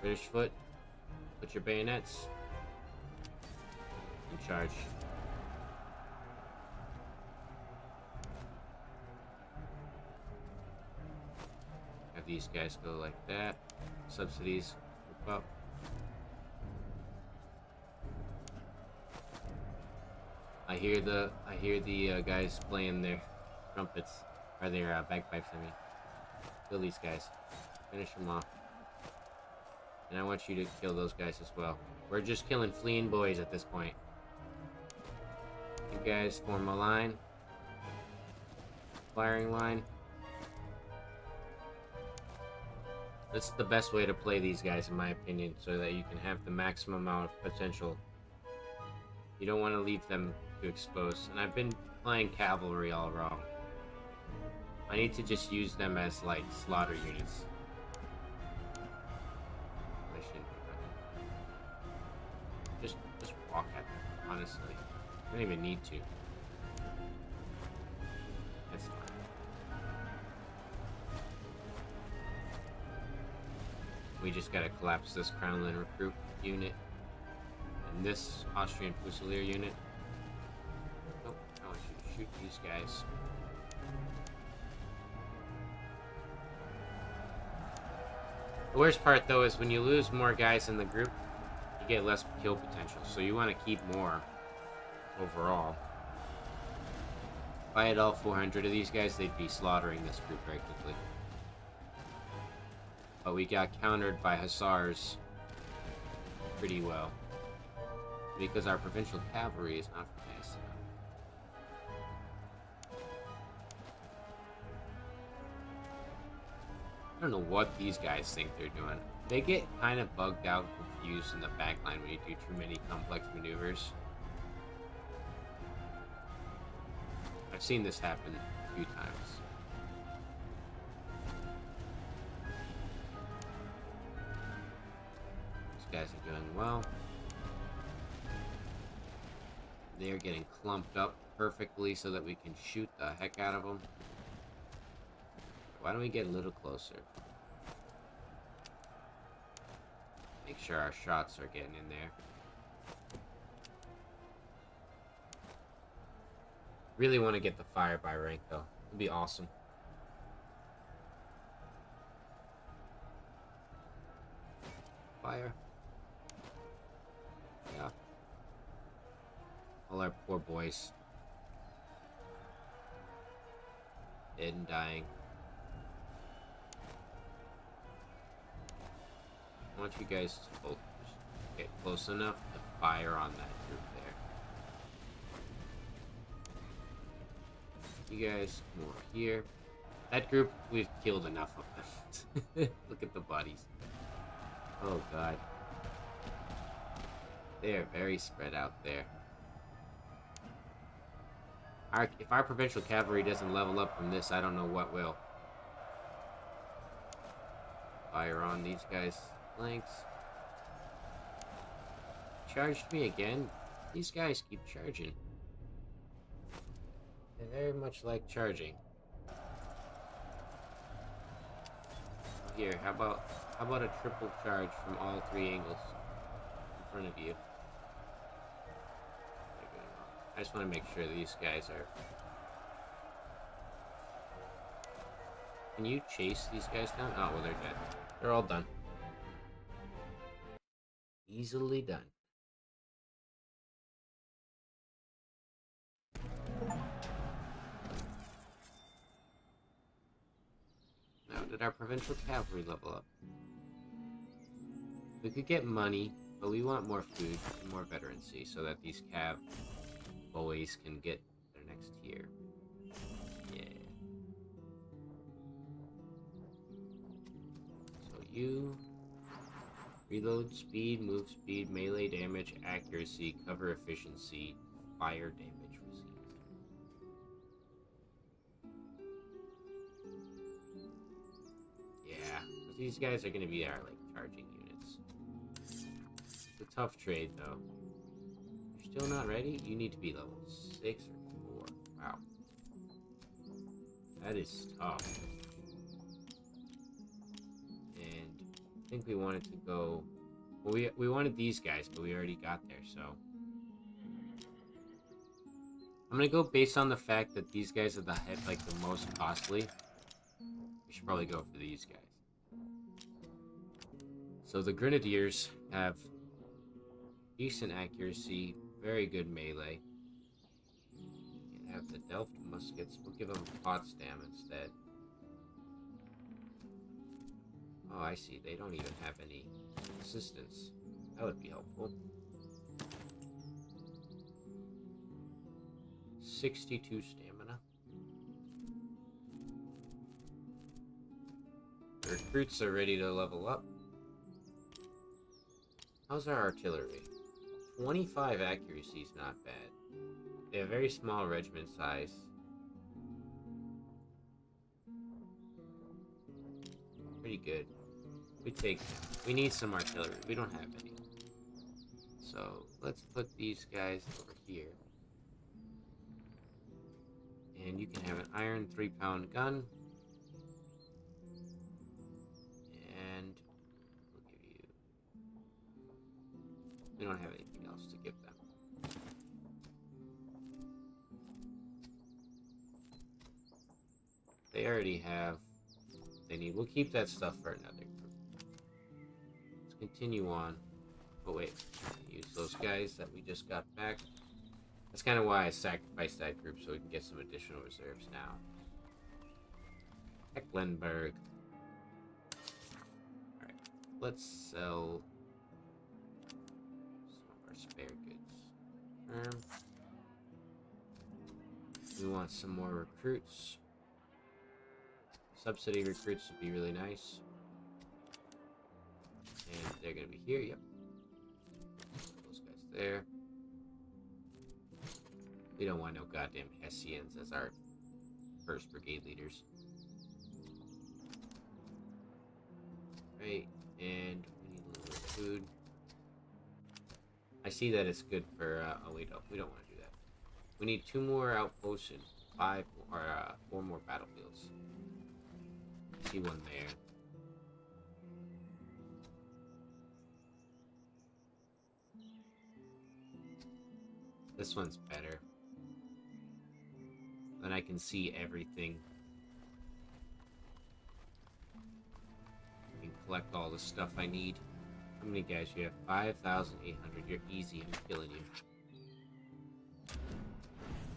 British foot, put your bayonets and charge. Have these guys go like that. Subsidies, move up. I hear the guys playing their trumpets, or their bagpipes, I mean. Kill these guys. Finish them off. And I want you to kill those guys as well. We're just killing fleeing boys at this point. You guys form a line. Firing line. That's the best way to play these guys, in my opinion, so that you can have the maximum amount of potential. You don't want to leave them to expose. And I've been playing cavalry all wrong. I need to just use them as like slaughter units. I shouldn't be. Just walk at them, honestly. I don't even need to. That's fine. We just gotta collapse this Crownland recruit unit. And this Austrian Fusilier unit. Oh, I want you to shoot these guys. The worst part, though, is when you lose more guys in the group, you get less kill potential. So you want to keep more overall. If I had all 400 of these guys, they'd be slaughtering this group very quickly. But we got countered by hussars pretty well. Because our provincial cavalry is not fast enough. I don't know what these guys think they're doing. They get kind of bugged out, confused in the backline when you do too many complex maneuvers. I've seen this happen a few times. These guys are doing well. They are getting clumped up perfectly so that we can shoot the heck out of them. Why don't we get a little closer? Make sure our shots are getting in there. Really want to get the fire by rank though. It'd be awesome. Fire. Yeah. All our poor boys. Dead and dying. I want you guys to both get close enough to fire on that group there. You guys come over here. That group, we've killed enough of them. Look at the bodies. Oh god. They are very spread out there. If our provincial cavalry doesn't level up from this, I don't know what will. Fire on these guys' flanks. Charged me again. These guys keep charging. They very much like charging. Here, how about a triple charge from all three angles in front of you? I just want to make sure these guys are... Can you chase these guys down? Oh, well, they're dead. They're all done. Easily done. Now, did our provincial cavalry level up? We could get money, but we want more food and more veterancy so that these cav boys can get their next tier. Yeah. So you... Reload speed, move speed, melee damage, accuracy, cover efficiency, fire damage received. Yeah, because these guys are going to be our, like, charging units. It's a tough trade, though. You're still not ready? You need to be level 6 or 4. Wow. That is tough. I think we wanted to go... Well, we wanted these guys, but we already got there, so... I'm gonna go based on the fact that these guys are the most costly. We should probably go for these guys. So the Grenadiers have decent accuracy, very good melee. And have the Delft muskets. We'll give them Potsdam instead. Oh, I see. They don't even have any assistance. That would be helpful. 62 stamina. The recruits are ready to level up. How's our artillery? 25 accuracy is not bad. They have very small regiment size. Pretty good. We need some artillery. We don't have any. So let's put these guys over here. And you can have an iron 3-pound gun. And we'll give you... We don't have anything else to give them. They already have... They need... We'll keep that stuff for another group. Let's continue on. Oh wait, use those guys that we just got back. That's kind of why I sacrificed that group, so we can get some additional reserves now. Hecklenburg. Alright, let's sell some of our spare goods. We want some more recruits. Subsidy recruits would be really nice. And they're gonna be here, yep. Those guys there. We don't want no goddamn Hessians as our first brigade leaders. Right, and we need a little bit of food. I see that it's good for, oh wait, no, we don't want to do that. We need 2 more outposts and 4 more battlefields. See one there. This one's better. Then I can see everything. I can collect all the stuff I need. How many guys you have? 5,800. You're easy. I'm killing you.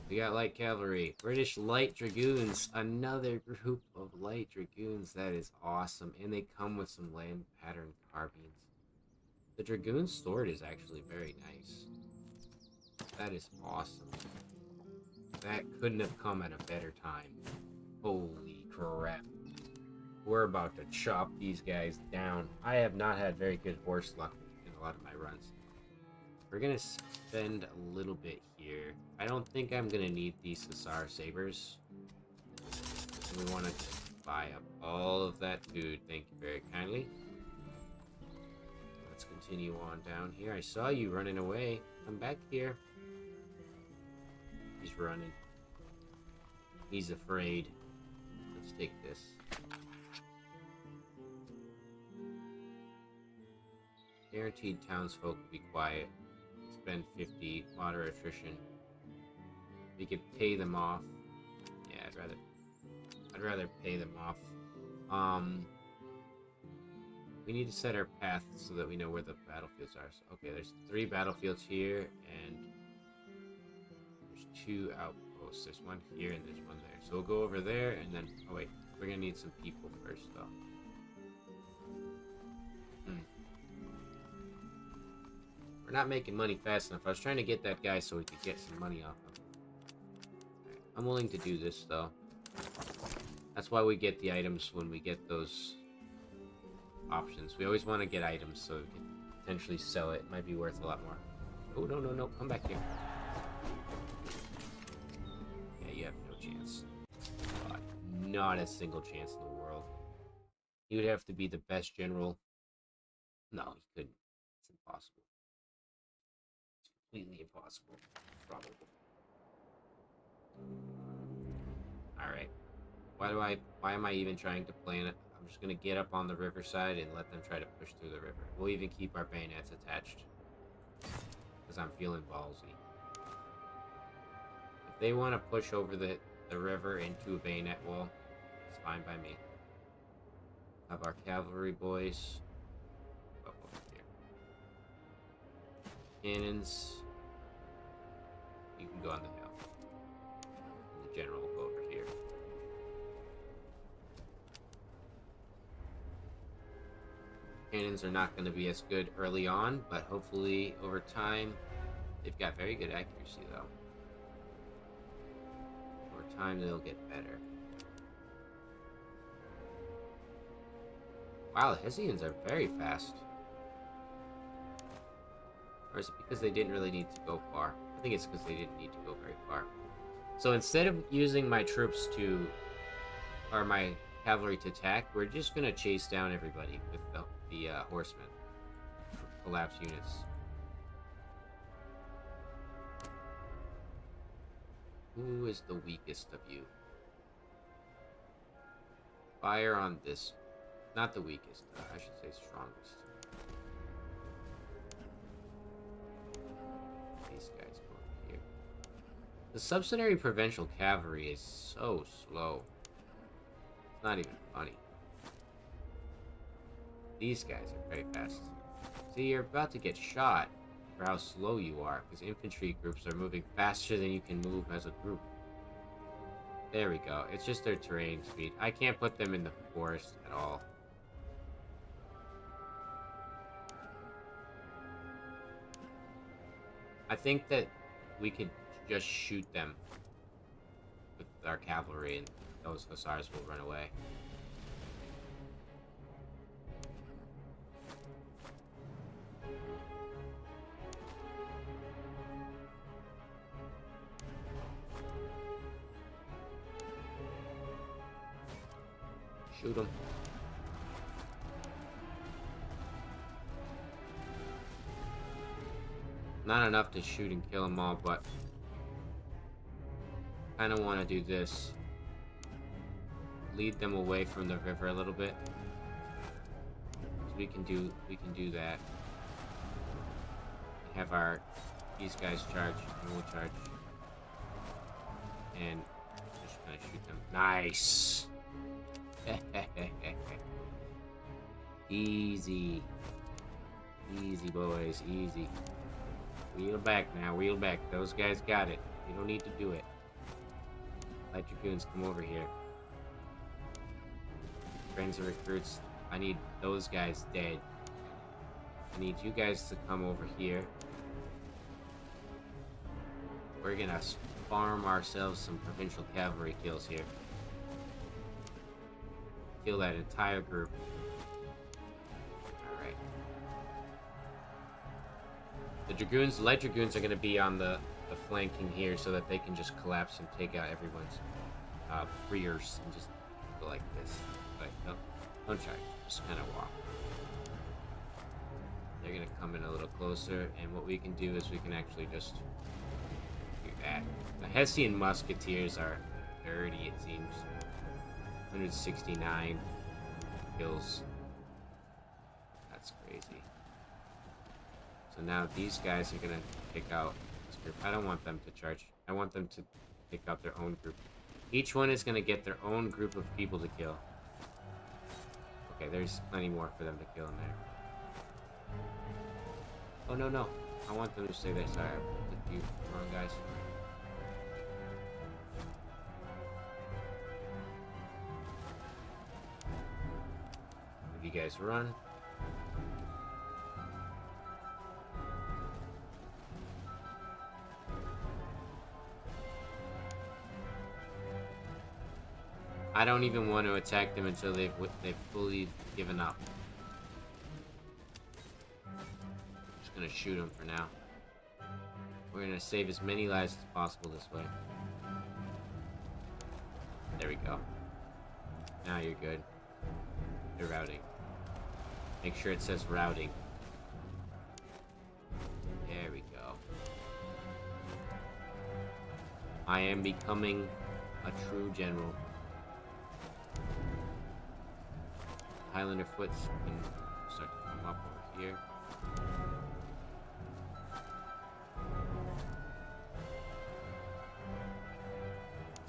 We got light cavalry. British light dragoons. Another group of light dragoons. That is awesome. And they come with some land pattern carbines. The dragoon sword is actually very nice. That is awesome. That couldn't have come at a better time. Holy crap. We're about to chop these guys down. I have not had very good horse luck in a lot of my runs. We're gonna spend a little bit here. I don't think I'm gonna need these Hussar sabers. We want to buy up all of that food. Thank you very kindly. Let's continue on down here. I saw you running away. Come back here. He's running. He's afraid. Let's take this. Guaranteed townsfolk will be quiet. Spend 50. Moderate attrition. We could pay them off. Yeah, I'd rather pay them off. We need to set our path so that we know where the battlefields are. So, okay, there's 3 battlefields here, and there's 2 outposts. There's one here and there's one there. So we'll go over there, and then... Oh wait, we're gonna need some people first, though. We're not making money fast enough. I was trying to get that guy so we could get some money off him. Right. I'm willing to do this, though. That's why we get the items when we get those options. We always want to get items so we can potentially sell it. It might be worth a lot more. Oh, no, no, no. Come back here. Yeah, you have no chance. God, not a single chance in the world. He would have to be the best general. No, he couldn't. It's impossible. Completely impossible. Probably. Alright. Why am I even trying to plan it? I'm just gonna get up on the riverside and let them try to push through the river. We'll even keep our bayonets attached. Because I'm feeling ballsy. If they want to push over the river into a bayonet wall, it's fine by me. Have our cavalry boys go over here. Cannons. You can go on the hill. And the general will go over here. Cannons are not going to be as good early on, but hopefully over time, they've got very good accuracy though. Over time they'll get better. Wow, the Hessians are very fast. Or is it because they didn't really need to go far? I think it's because they didn't need to go very far. So instead of using my troops to... or my cavalry to attack, we're just going to chase down everybody with the horsemen. Collapse units. Who is the weakest of you? Fire on this. Not the weakest. I should say strongest. These guys go over here. The subsidiary provincial cavalry is so slow. It's not even funny. These guys are very fast. See, you're about to get shot for how slow you are, because infantry groups are moving faster than you can move as a group. There we go. It's just their terrain speed. I can't put them in the forest at all. I think that we could just shoot them with our cavalry and those hussars will run away. Shoot them. Not enough to shoot and kill them all, but kind of want to do this. Lead them away from the river a little bit. So we can do that. Have our these guys charge, and we'll charge. And just gonna shoot them. Nice. Easy. Easy, boys. Easy. Wheel back now. Wheel back. Those guys got it. You don't need to do it. Light Dragoons, come over here. Friends and recruits, I need those guys dead. I need you guys to come over here. We're gonna farm ourselves some provincial cavalry kills here. Kill that entire group. Alright. The Dragoons, the Light Dragoons are gonna be on the flanking here so that they can just collapse and take out everyone's rears and just go like this. But no, don't try. Just kind of walk. They're gonna come in a little closer, and what we can do is we can actually just do that. The Hessian Musketeers are dirty, it seems. 169 kills. That's crazy. So now these guys are gonna pick out this group. I don't want them to charge. I want them to pick out their own group. Each one is gonna get their own group of people to kill. Okay, there's plenty more for them to kill in there. Oh, no, no. I want them to stay there. Sorry, I picked you wrong, guys. If you guys run. I don't even want to attack them until they've fully given up. Just gonna shoot them for now. We're gonna save as many lives as possible this way. There we go. Now you're good. You're routing. Make sure it says routing. There we go. I am becoming a true general. Highlander Foots can start to come up over here.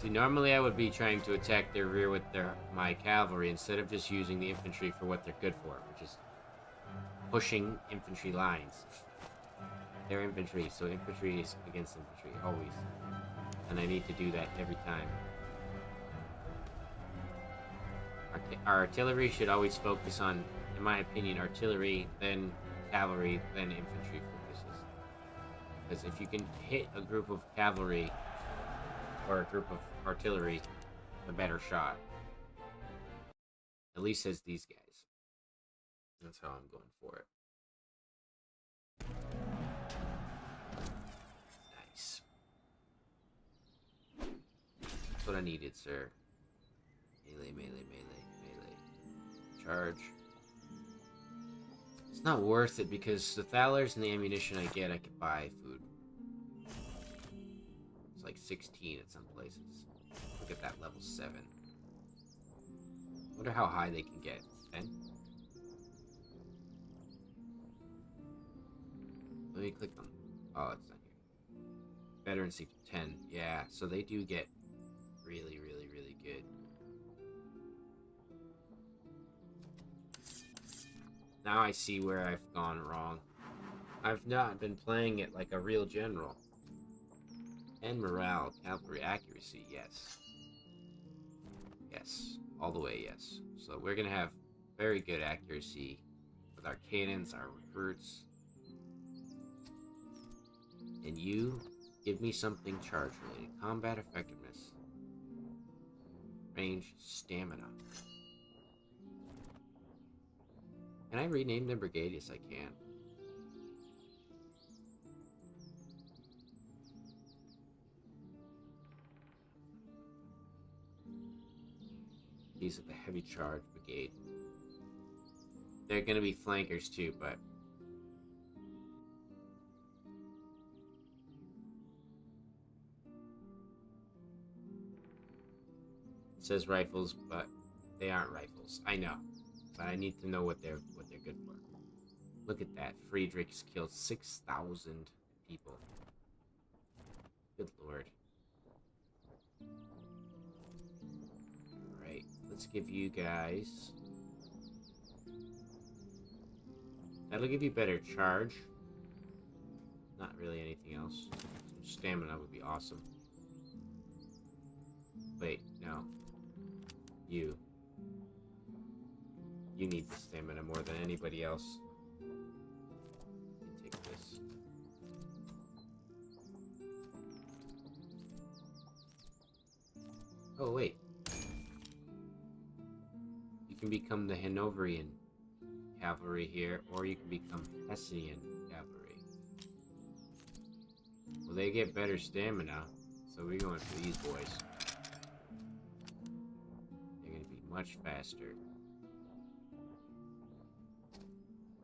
See, normally I would be trying to attack their rear with my cavalry instead of just using the infantry for what they're good for, which is pushing infantry lines. They're infantry, so infantry is against infantry, always. And I need to do that every time. Our artillery should always focus on, in my opinion, artillery, then cavalry, then infantry focuses. Because if you can hit a group of cavalry or a group of artillery, a better shot. At least as these guys. That's how I'm going for it. Nice. That's what I needed, sir. Melee, melee, melee. Charge. It's not worth it because the thalers and the ammunition I get, I could buy food. It's like 16 at some places. Look at that, level 7. Wonder how high they can get. 10? Let me click on. Oh, it's not here. Veteran sector 10. Yeah, so they do get really, really, really good. Now I see where I've gone wrong. I've not been playing it like a real general. And morale, cavalry accuracy, yes. Yes, all the way yes. So we're gonna have very good accuracy with our cannons, our recruits. And you, give me something charge related. Combat effectiveness. Range, stamina. Can I rename the brigade? Yes, I can. These are the heavy charge brigade. They're gonna be flankers too, but it says rifles, but they aren't rifles. I know, but I need to know what they're good for. Look at that. Friedrich's killed 6,000 people. Good lord. Alright, let's give you guys... That'll give you better charge. Not really anything else. Some stamina would be awesome. Wait, no. You. You need the stamina more than anybody else. Take this. Oh, wait. You can become the Hanoverian cavalry here, or you can become Hessian cavalry. Well, they get better stamina, so we're going for these boys. They're going to be much faster.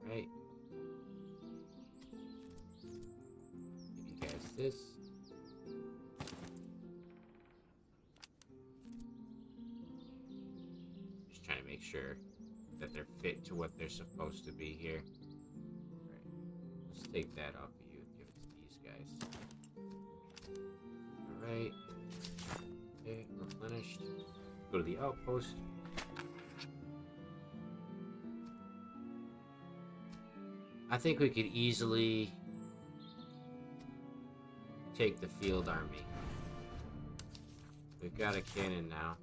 Right. Give you guys this. Just trying to make sure that they're fit to what they're supposed to be here. Right. Let's take that off of you and give it to these guys. Alright. Okay, replenished. Go to the outpost. I think we could easily take the field army. We've got a cannon now.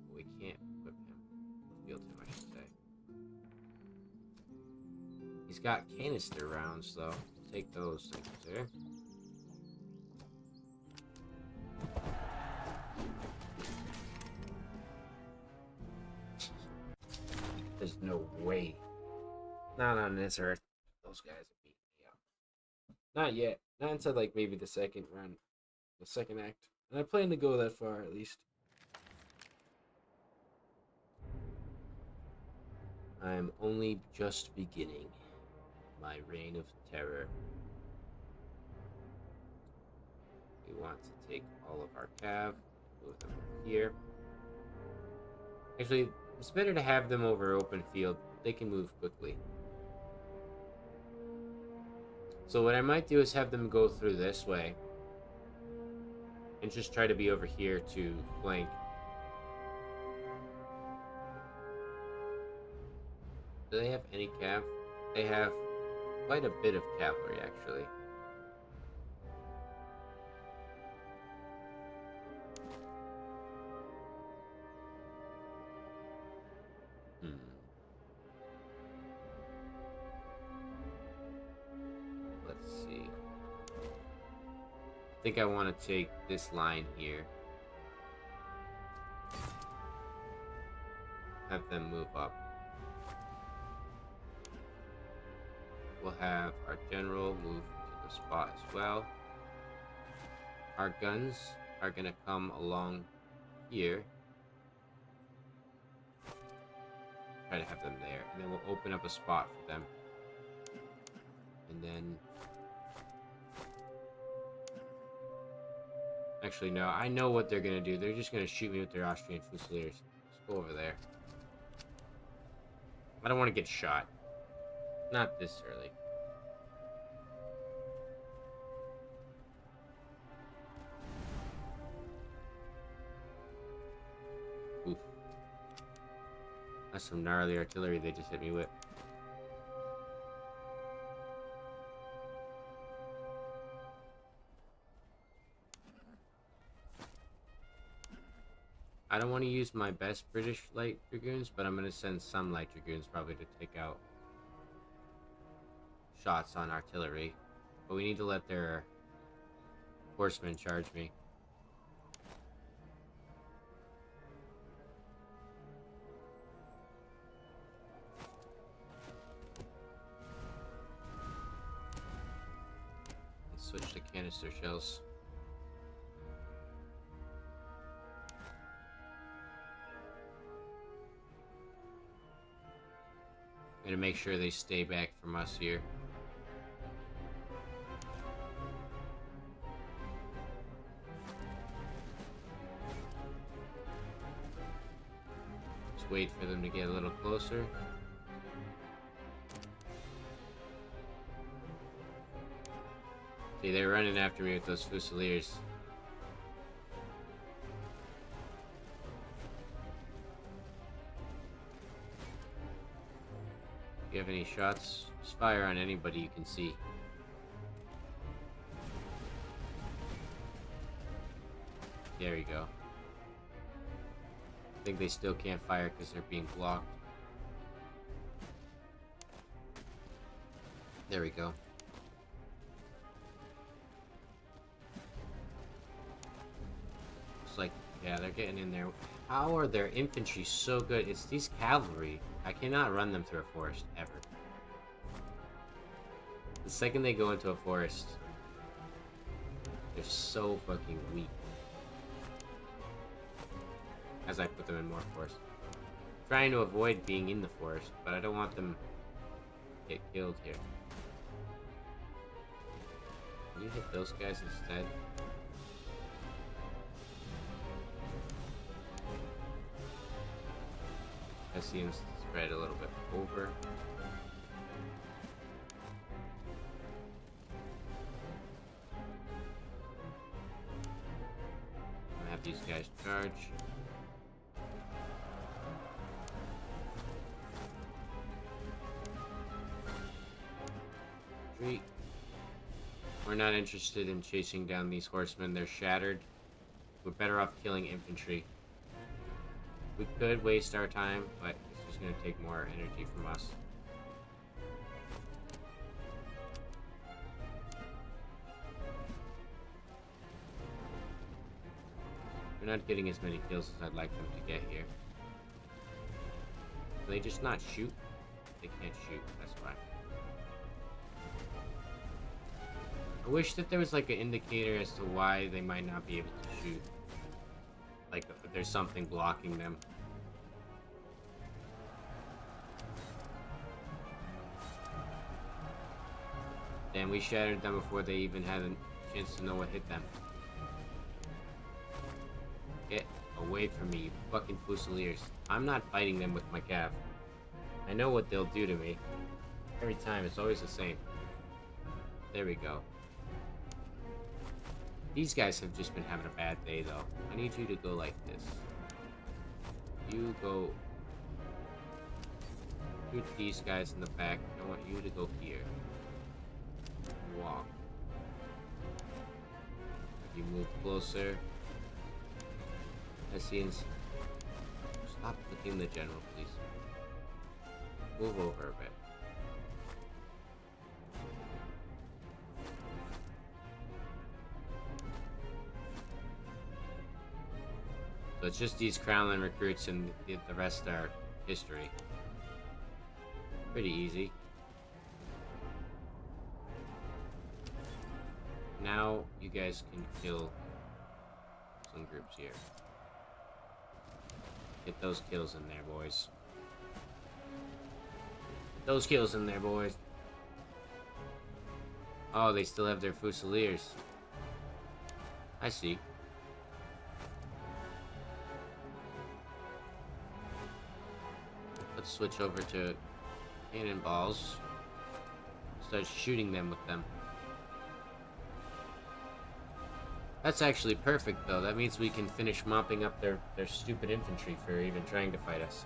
But we can't equip him. Field him, I should say. He's got canister rounds, though. Take those things there. There's no way. Not on this earth. Those guys are beating me up. Not yet. Not until like maybe the second run. The second act. And I plan to go that far at least. I'm only just beginning my reign of terror. We want to take all of our cav, move them over here. Actually, it's better to have them over open field. They can move quickly. So what I might do is have them go through this way. And just try to be over here to flank. Do they have any cav? They have quite a bit of cavalry, actually. Let's see. I think I want to take this line here. Have them move up. We'll have our general move to the spot as well. Our guns are going to come along here. Try to have them there. And then we'll open up a spot for them. And then... Actually, no. I know what they're going to do. They're just going to shoot me with their Austrian Fusiliers. Let's go over there. I don't want to get shot. Not this early. Oof. That's some gnarly artillery they just hit me with. I don't want to use my best British light dragoons, but I'm going to send some light dragoons probably to take out shots on artillery. But we need to let their horsemen charge me. Let's switch to canister shells. I'm gonna make sure they stay back from us here. Just wait for them to get a little closer. See, they're running after me with those Fusiliers. If you have any shots, just fire on anybody you can see. There you go. I think they still can't fire because they're being blocked. There we go. It's like, yeah, they're getting in there. How are their infantry so good? It's these cavalry. I cannot run them through a forest, ever. The second they go into a forest, they're so fucking weak. As I put them in more forest. Trying to avoid being in the forest, but I don't want them to get killed here. Can you hit those guys instead? I see him spread a little bit over. I have these guys charge. Retreat. We're not interested in chasing down these horsemen. They're shattered. We're better off killing infantry. We could waste our time, but it's just going to take more energy from us. We're not getting as many kills as I'd like them to get here. Can they just not shoot? They can't shoot, that's why. I wish that there was like an indicator as to why they might not be able to shoot. Like there's something blocking them. Damn, we shattered them before they even had a chance to know what hit them. Get away from me, you fucking Fusiliers. I'm not fighting them with my cav. I know what they'll do to me. Every time, it's always the same. There we go. These guys have just been having a bad day, though. I need you to go like this. You go... shoot these guys in the back. I want you to go here. Walk. You move closer. Hessians. Stop clicking the general, please. Move over a bit. So it's just these Crownland recruits and the rest are history. Pretty easy. Now you guys can kill some groups here. Get those kills in there, boys. Get those kills in there, boys. Oh, they still have their Fusiliers. I see. Let's switch over to cannonballs. Start shooting them with them. That's actually perfect, though. That means we can finish mopping up their stupid infantry for even trying to fight us.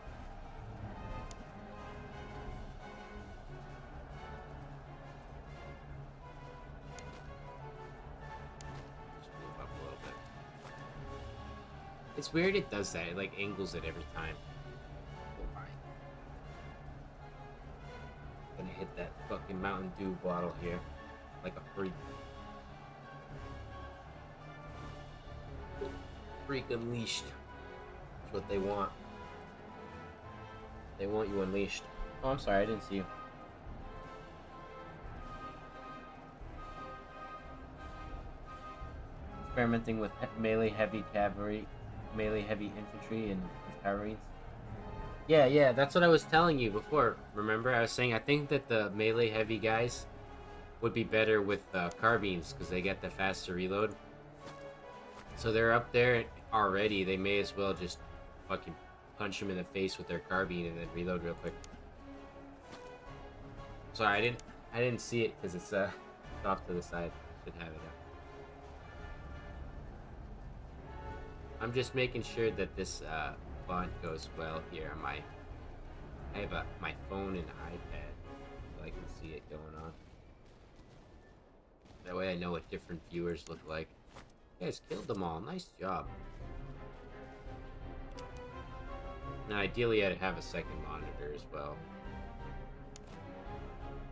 Just move up a little bit. It's weird it does that. It, like, angles it every time. Gonna hit that fucking Mountain Dew bottle here. Like a freak. Freak unleashed. That's what they want. They want you unleashed. Oh, I'm sorry, I didn't see you. Experimenting with melee heavy cavalry, melee heavy infantry, and cavalry. Yeah, that's what I was telling you before. Remember, I was saying I think that the melee heavy guys would be better with carbines because they get the faster reload. So they're up there already. They may as well just fucking punch them in the face with their carbine and then reload real quick. Sorry, I didn't see it because it's off to the side. Should have it up. I'm just making sure that this font goes well here on my. I have my phone and iPad, so I can see it going on. That way I know what different viewers look like. You guys killed them all. Nice job. Now, ideally, I'd have a second monitor as well.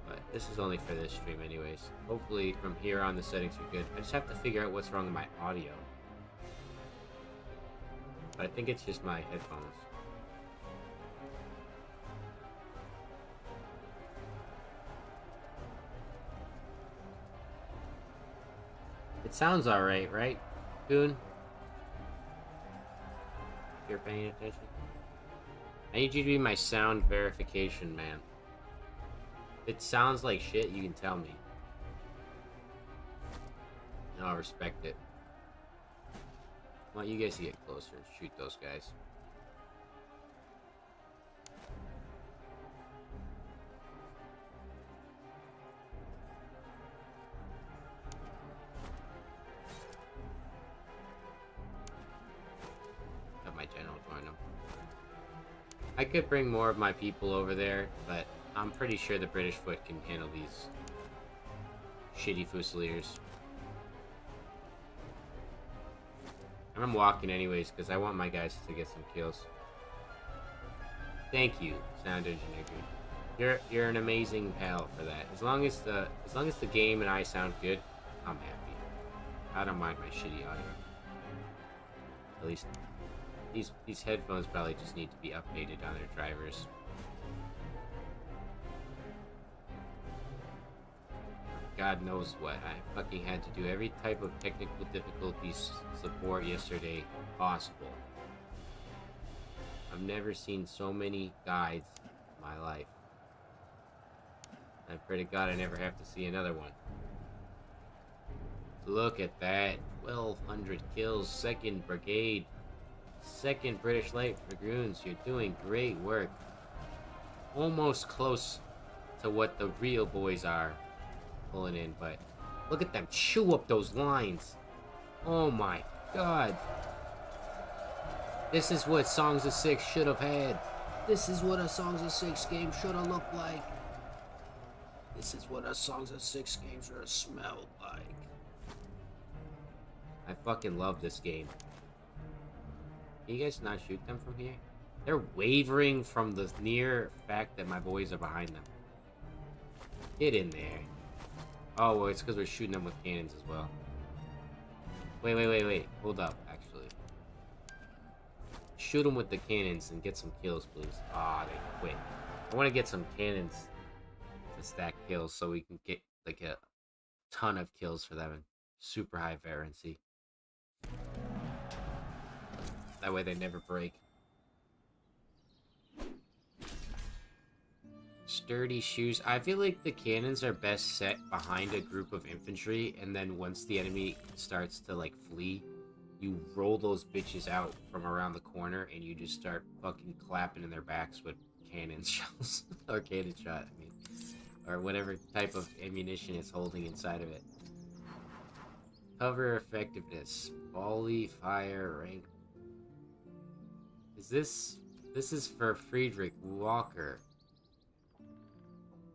But this is only for this stream anyways. Hopefully, from here on, the settings are good. I just have to figure out what's wrong with my audio. But I think it's just my headphones. It sounds alright, right, Goon? If you're paying attention. I need you to be my sound verification man. If it sounds like shit, you can tell me. And I'll respect it. I want you guys to get closer and shoot those guys. Have my general join them. I could bring more of my people over there, but I'm pretty sure the British foot can handle these shitty Fusiliers. I'm walking anyways because I want my guys to get some kills. Thank you, Sound Engineer Dude. You're an amazing pal for that. As long as the game and I sound good, I'm happy. I don't mind my shitty audio. At least these headphones probably just need to be updated on their drivers. God knows what. I fucking had to do every type of technical difficulties support yesterday possible. I've never seen so many guides in my life. I pray to God I never have to see another one. Look at that. 1,200 kills. 2nd Brigade. 2nd British Light Dragoons. You're doing great work. Almost close to what the real boys are pulling in, but look at them chew up those lines. Oh my God. This is what Songs of Six should have had. This is what a Songs of Six game should have looked like. This is what a Songs of Six game should have smelled like. I fucking love this game. Can you guys not shoot them from here? They're wavering from the near fact that my boys are behind them. Get in there. Oh, well, it's because we're shooting them with cannons as well. Wait. Hold up, actually. Shoot them with the cannons and get some kills, please. Ah, they quit. I want to get some cannons to stack kills so we can get, like, a ton of kills for them and super high variancy. That way they never break. Sturdy shoes. I feel like the cannons are best set behind a group of infantry, and then once the enemy starts to like flee, you roll those bitches out from around the corner and you just start fucking clapping in their backs with cannon shells. Or cannon shot, I mean. Or whatever type of ammunition it's holding inside of it. Cover effectiveness. Volley fire rank. This is for Friedrich Walker.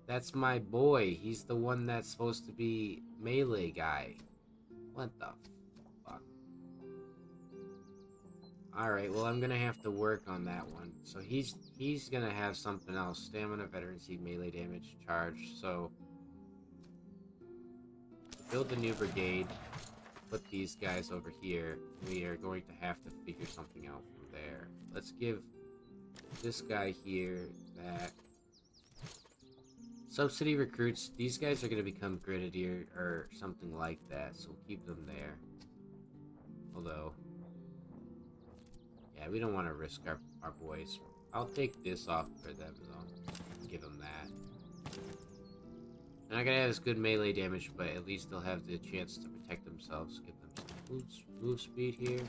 That's my boy. He's the one that's supposed to be melee guy. What the fuck? Alright, well I'm gonna have to work on that one. So he's gonna have something else. Stamina, veterancy, melee damage, charge. So build a new brigade. Put these guys over here. We are going to have to figure something out from there. Let's give this guy here that. Subsidy recruits, these guys are going to become grenadier or something like that, so we'll keep them there. Although, yeah, we don't want to risk our boys. I'll take this off for them, though. Give them that. They're not going to have as good melee damage, but at least they'll have the chance to protect themselves. Give them some move speed here.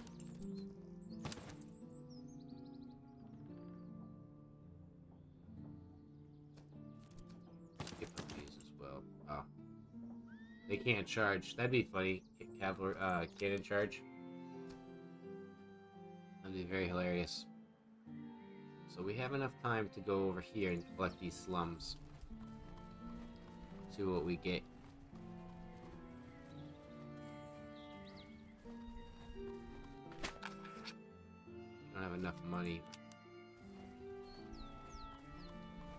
They can't charge. That'd be funny. Cavalry, cannon charge. That'd be very hilarious. So we have enough time to go over here and collect these slums. See what we get. Don't have enough money.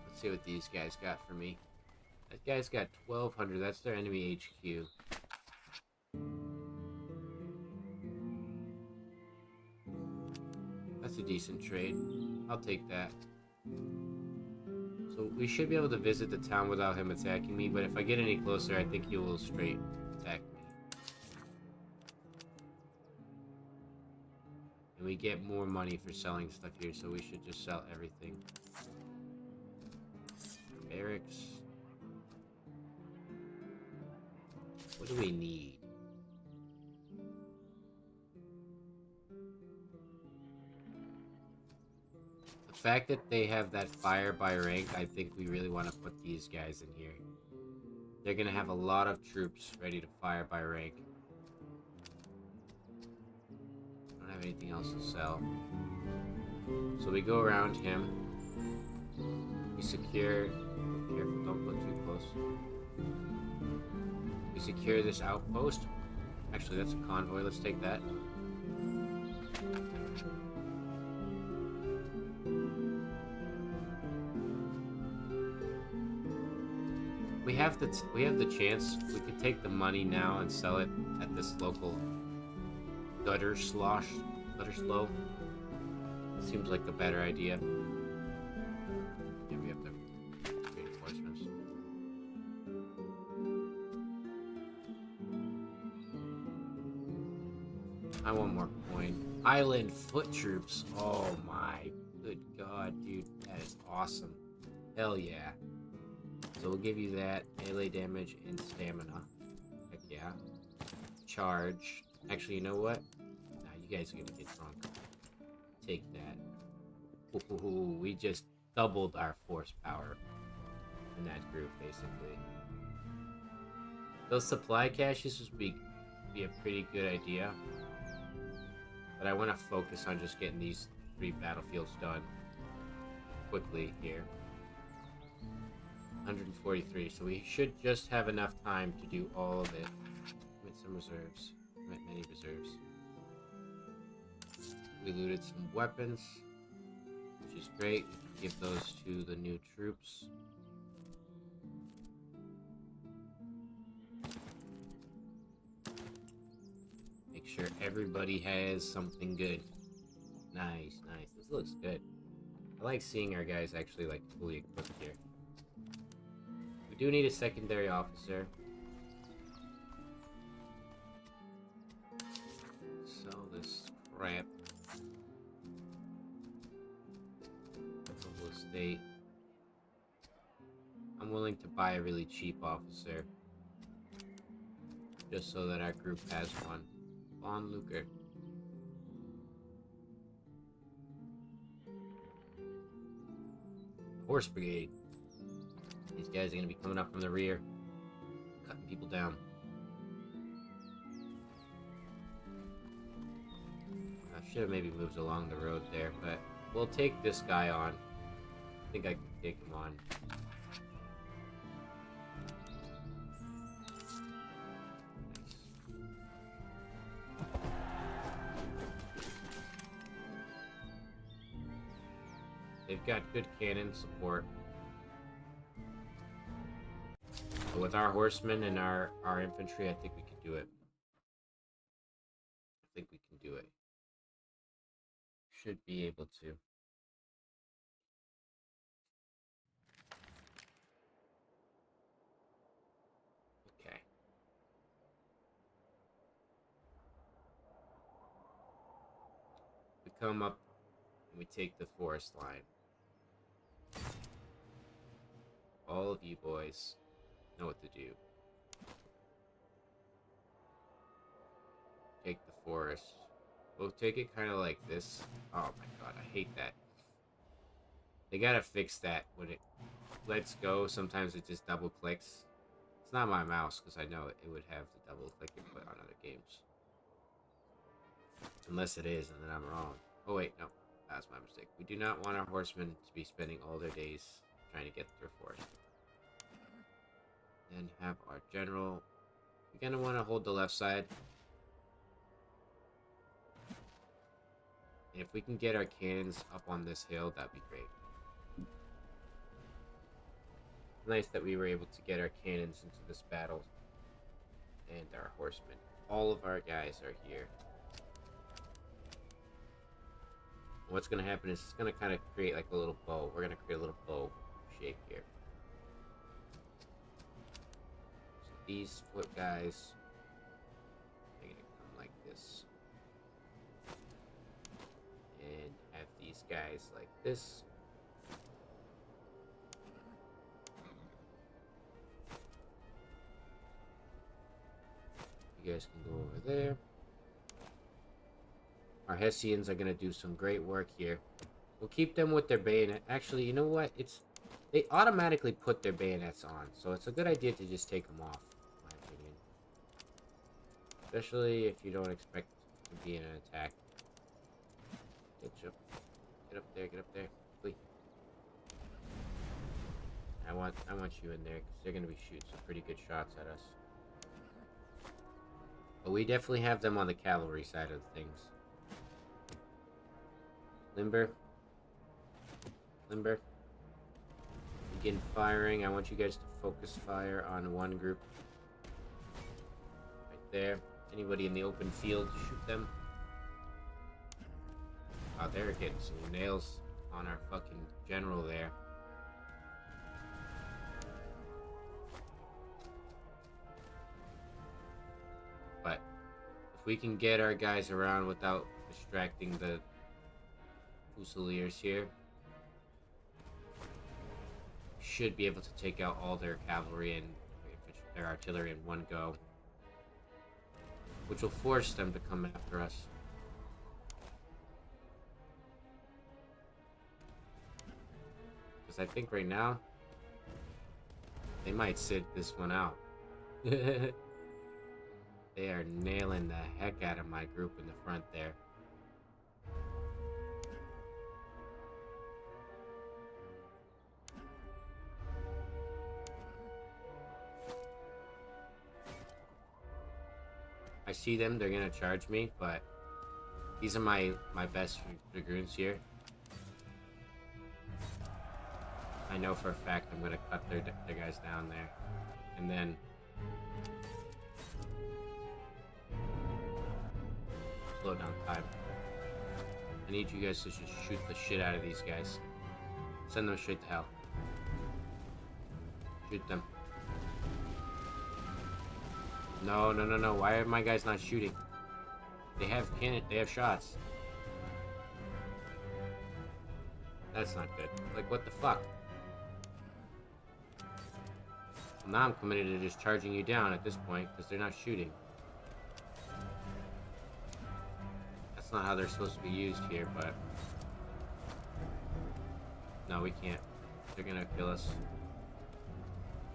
Let's see what these guys got for me. That guy's got 1,200. That's their enemy HQ. That's a decent trade. I'll take that. So we should be able to visit the town without him attacking me, but if I get any closer, I think he will straight attack me. And we get more money for selling stuff here, so we should just sell everything. Barracks. What do we need? The fact that they have that fire by rank, I think we really want to put these guys in here. They're going to have a lot of troops ready to fire by rank. Don't have anything else to sell. So we go around him. We secure... Be careful, don't go too close. We secure this outpost. Actually, that's a convoy. Let's take that. We have the chance. We could take the money now and sell it at this local gutter slow. Seems like a better idea. Yeah, we have to reinforcements. I want more coin. Island foot troops. Oh my good god, dude. That is awesome. Hell yeah. So we'll give you that. Melee damage and stamina. Heck yeah. Charge. Actually, you know what? Nah, you guys are gonna get drunk. Take that. Ooh, we just doubled our force power in that group, basically. Those supply caches would be a pretty good idea. But I want to focus on just getting these 3 battlefields done quickly here. 143, so we should just have enough time to do all of it. Commit some reserves. Commit many reserves. We looted some weapons, which is great. We can give those to the new troops. Make sure everybody has something good. Nice, nice. This looks good. I like seeing our guys actually like fully equipped here. We do need a secondary officer. Sell this crap. Local estate. I'm willing to buy a really cheap officer. Just so that our group has one. Von Luker. Horse Brigade. These guys are going to be coming up from the rear. Cutting people down. I should have maybe moved along the road there, but we'll take this guy on. I think I can take him on. They've got good cannon support. So with our horsemen and our infantry, I think we can do it. I think we can do it. Should be able to. Okay. We come up and we take the forest line. All of you boys know what to do. Take the forest. We'll take it kind of like this. Oh my god, I hate that. They gotta fix that when it lets go. Sometimes it just double clicks. It's not my mouse, because I know it would have the double click input on other games. Unless it is, and then I'm wrong. Oh wait, no. That's my mistake. We do not want our horsemen to be spending all their days trying to get through forest. Then have our general. We're gonna want to hold the left side. And if we can get our cannons up on this hill, that'd be great. Nice that we were able to get our cannons into this battle. And our horsemen. All of our guys are here. What's going to happen is it's going to kind of create like a little bow. We're going to create a little bow shape here. So these foot guys, they're going to come like this. And have these guys like this. You guys can go over there. Our Hessians are going to do some great work here. We'll keep them with their bayonet. Actually, you know what? They automatically put their bayonets on, so it's a good idea to just take them off, in my opinion. Especially if you don't expect to be in an attack. Get up there, get up there. Please. I want you in there, because they're going to be shooting some pretty good shots at us. But we definitely have them on the cavalry side of things. Limber. Begin firing. I want you guys to focus fire on one group. Right there. Anybody in the open field, shoot them. Oh, they're getting some nails on our fucking general there. But if we can get our guys around without distracting the Fusiliers here, should be able to take out all their cavalry and their artillery in one go, which will force them to come after us. Because I think right now they might sit this one out. They are nailing the heck out of my group in the front there. I see them, they're gonna charge me, but these are my best dragoons here. I know for a fact I'm gonna cut their guys down there. And then slow down time. I need you guys to just shoot the shit out of these guys. Send them straight to hell. Shoot them. No. Why are my guys not shooting? They have shots. That's not good. Like, what the fuck? Well, now I'm committed to just charging you down at this point, because they're not shooting. That's not how they're supposed to be used here, but... No, we can't. They're gonna kill us.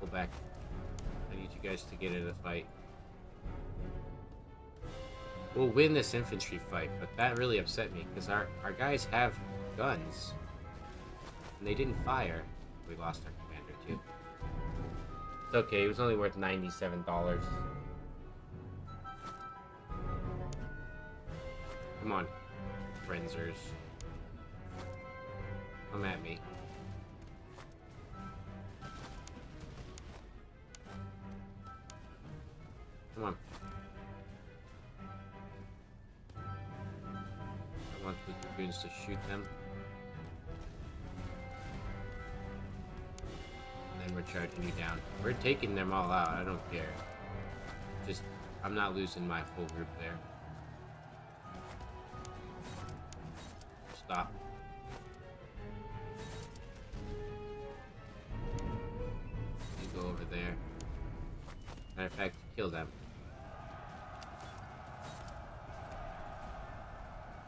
Pull back. I need you guys to get in a fight. We'll win this infantry fight, but that really upset me, because our guys have guns. And they didn't fire. We lost our commander, too. It's okay, he was only worth $97. Come on, Frenzers. Come at me. Come on. I want the dragoons to shoot them. And then we're charging you down. We're taking them all out, I don't care. Just, I'm not losing my full group there. Stop. You go over there. Matter of fact, kill them.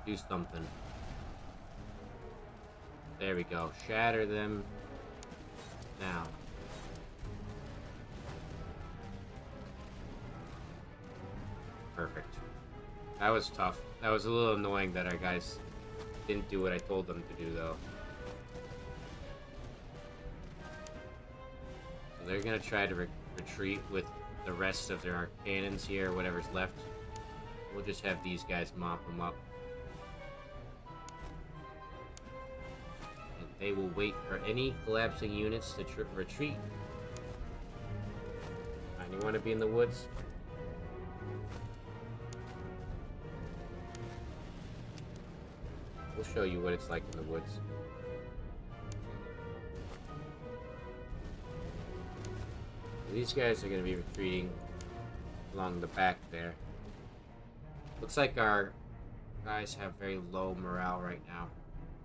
Do something. There we go. Shatter them. Now. Perfect. That was tough. That was a little annoying that our guys didn't do what I told them to do, though. So they're gonna try to retreat with the rest of their cannons here, whatever's left. We'll just have these guys mop them up. And they will wait for any collapsing units to retreat. You want to be in the woods? We'll show you what it's like in the woods. These guys are going to be retreating along the back there. Looks like our guys have very low morale right now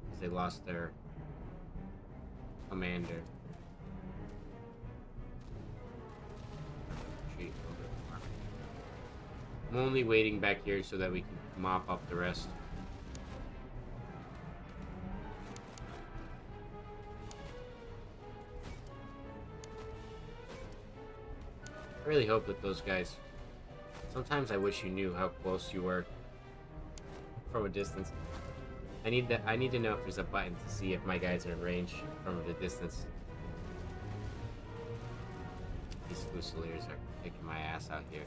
because they lost their commander. I'm only waiting back here so that we can mop up the rest. I really hope that those guys... Sometimes I wish you knew how close you were from a distance. I need to know if there's a button to see if my guys are in range from the distance. These Fusiliers are kicking my ass out here.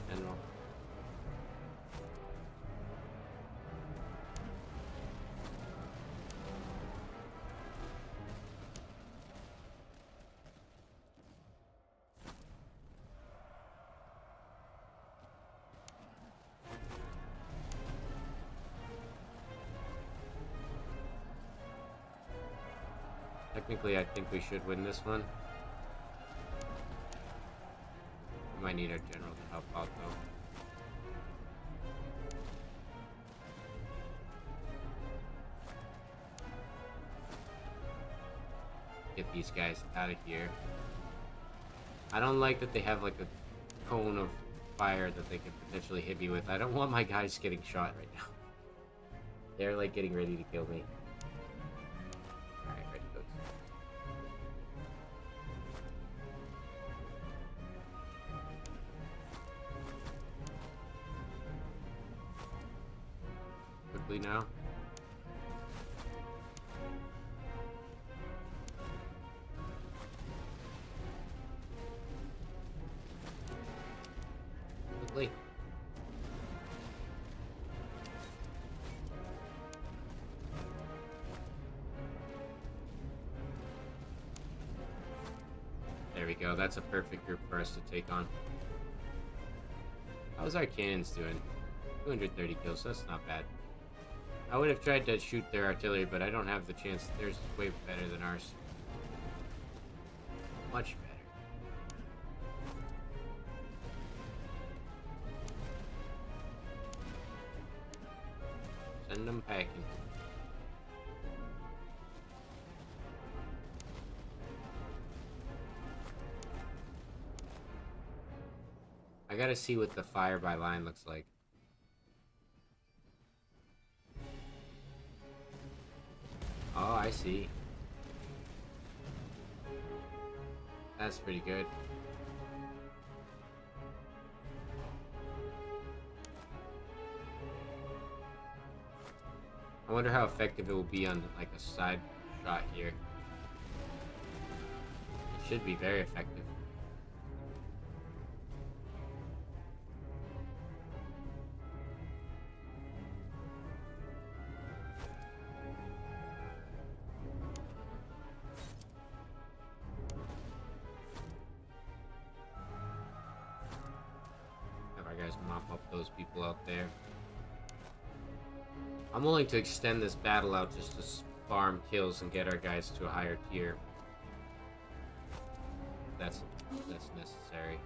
General. Technically, I think we should win this one. We might need our general to help out, though. Get these guys out of here. I don't like that they have like a cone of fire that they could potentially hit me with. I don't want my guys getting shot right now. They're like getting ready to kill me. Alright, ready to go. Quickly now. Quickly. There we go. That's a perfect group for us to take on. How's our cannons doing? 230 kills. That's not bad. I would have tried to shoot their artillery, but I don't have the chance. Theirs is way better than ours. Much better. Send them packing. I gotta see what the fire by line looks like. Oh, I see. That's pretty good. I wonder how effective it will be on like a side shot here. It should be very effective. Guys, mop up those people out there. I'm willing to extend this battle out just to farm kills and get our guys to a higher tier. That's necessary.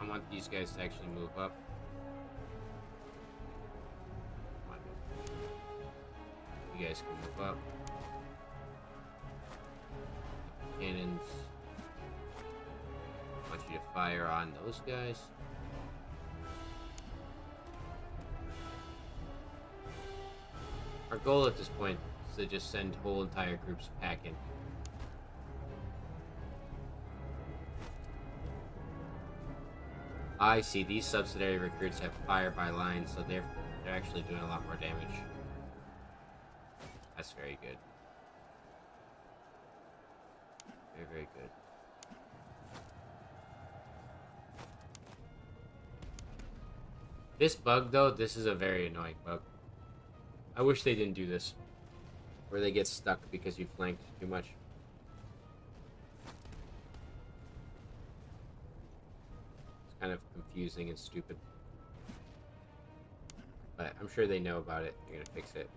I want these guys to actually move up. Come on. You guys can move up. Cannons. fire on those guys. Our goal at this point is to just send whole entire groups packing. I see, these subsidiary recruits have fire by line, so they're actually doing a lot more damage. That's very good. Very, very good. This bug, though, this is a very annoying bug. I wish they didn't do this. Where they get stuck because you flanked too much. It's kind of confusing and stupid. But I'm sure they know about it. They're gonna fix it.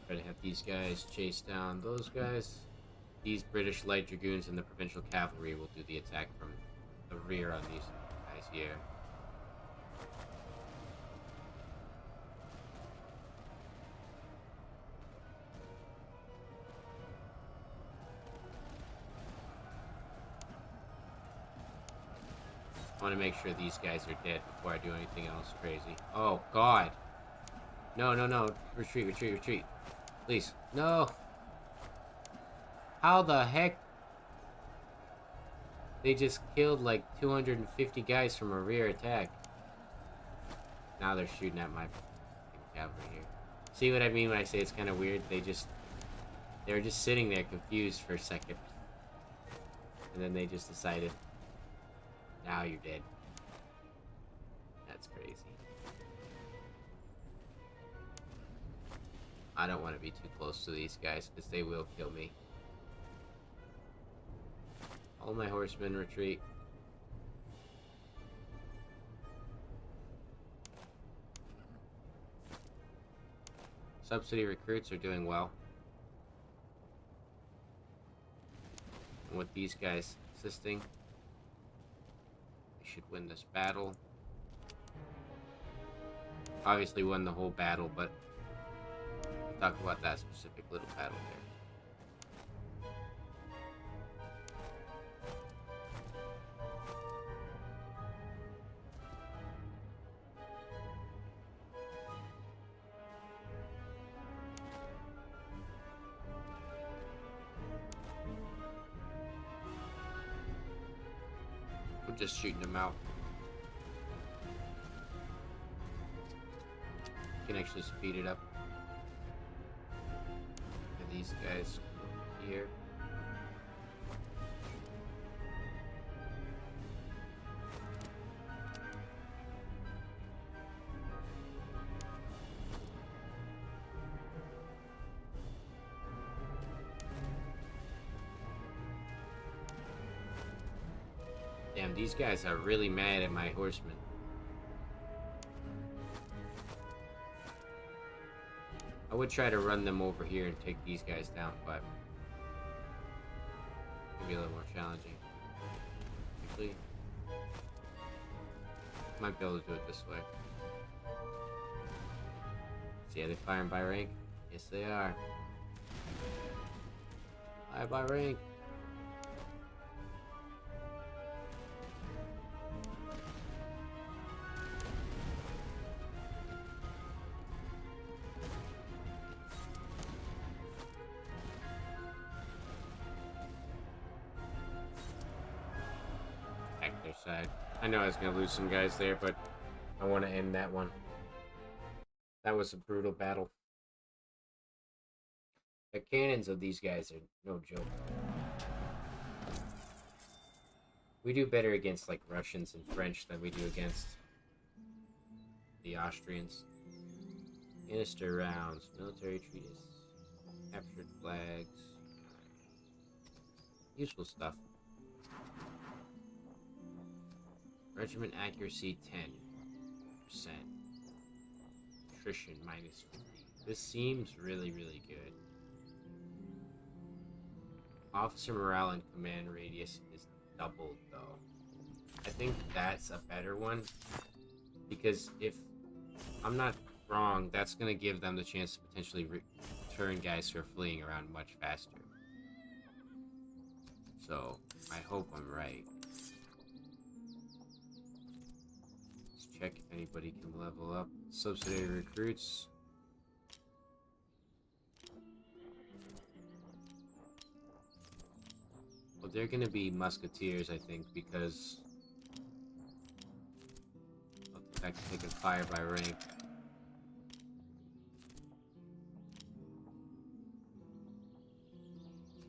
Try to have these guys chase down those guys. These British light dragoons and the provincial cavalry will do the attack from the rear on these guys here. I want to make sure these guys are dead before I do anything else crazy. Oh, God. No, no, no. Retreat, retreat, retreat. Please. No. How the heck? They just killed like 250 guys from a rear attack. Now they're shooting at my cavalry here. See what I mean when I say it's kind of weird? They were just sitting there confused for a second. And then they just decided, now you're dead. That's crazy. I don't want to be too close to these guys because they will kill me. All my horsemen retreat. Subsidy recruits are doing well. And with these guys assisting, we should win this battle. Obviously won the whole battle, but we'll talk about that specific little battle there. Just shooting them out. You can actually speed it up. And these guys here. Damn, these guys are really mad at my horsemen. I would try to run them over here and take these guys down, but it's gonna be a little more challenging. Actually, might be able to do it this way. See, are they firing by rank? Yes, they are. Fire by rank. Their side. I know I was going to lose some guys there, but I want to end that one. That was a brutal battle. The cannons of these guys are no joke. We do better against like Russians and French than we do against the Austrians. Minister rounds, military treatise, captured flags, useful stuff. Regiment accuracy 10%. Attrition minus 50. This seems really, really good. Officer morale and command radius is doubled though. I think that's a better one. Because if I'm not wrong, that's going to give them the chance to potentially turn guys who are fleeing around much faster. So, I hope I'm right. Let's check if anybody can level up. Subsidiary recruits. Well, they're going to be musketeers, I think, because of the fact that they can fire by rank.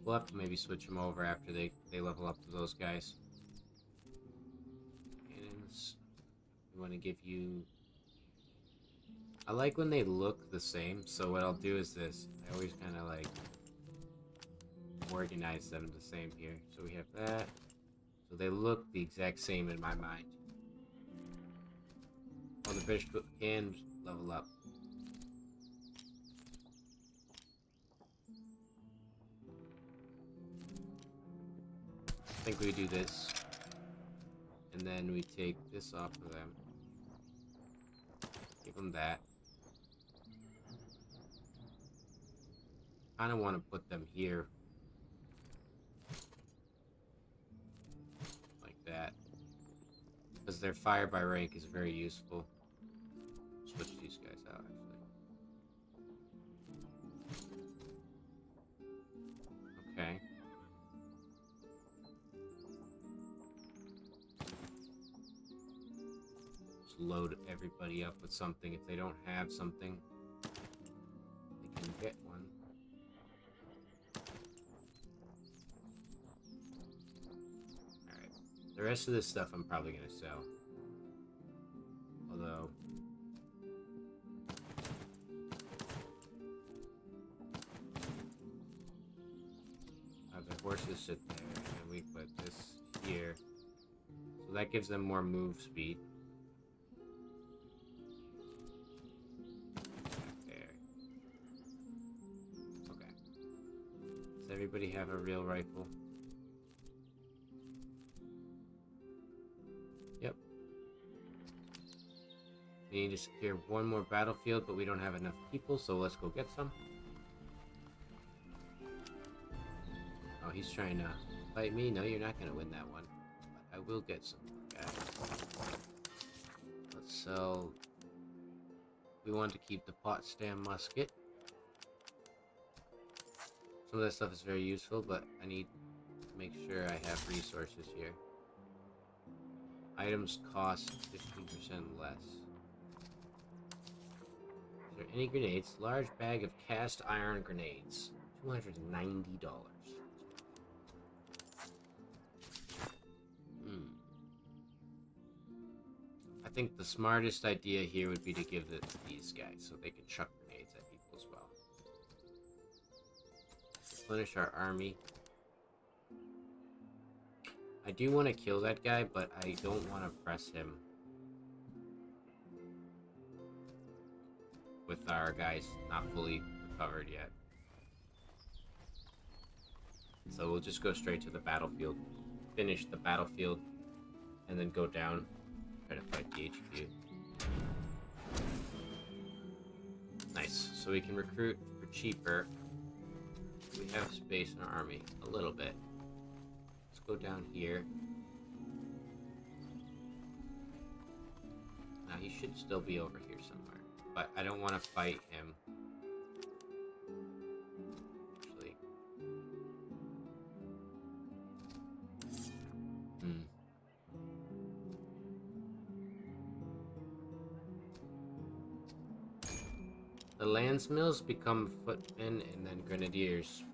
We'll have to maybe switch them over after they level up to those guys. Cannons. We want to give you... I like when they look the same, so what I'll do is this. I always kind of like organize them the same here. So we have that. So they look the exact same in my mind. Oh, the British can level up. I think we do this. And then we take this off of them. Give them that. Kind of want to put them here. Like that. Because their fire by rank is very useful. Switch these guys out, actually. Okay. Just load everybody up with something. If they don't have something, they can get one. Alright. The rest of this stuff I'm probably going to sell. Although... the horses sit there, and we put this here. So that gives them more move speed. Back there. Okay. Does everybody have a real rifle? Yep. We need to secure one more battlefield, but we don't have enough people, so let's go get some. Oh, he's trying to fight me? No, you're not going to win that one. But I will get some guys. Let's sell... We want to keep the Potsdam musket. Some of that stuff is very useful, but I need to make sure I have resources here. Items cost 15% less. Is there any grenades? Large bag of cast iron grenades. $290. I think the smartest idea here would be to give it to these guys so they can chuck grenades at people as well. Replenish our army. I do want to kill that guy, but I don't want to press him with our guys not fully recovered yet. So we'll just go straight to the battlefield, finish the battlefield, and then go down. Try to fight the HQ. Nice. So we can recruit for cheaper. We have space in our army. A little bit. Let's go down here. Now he should still be over here somewhere. But I don't want to fight him. Actually. The lance mills become footmen and then grenadiers.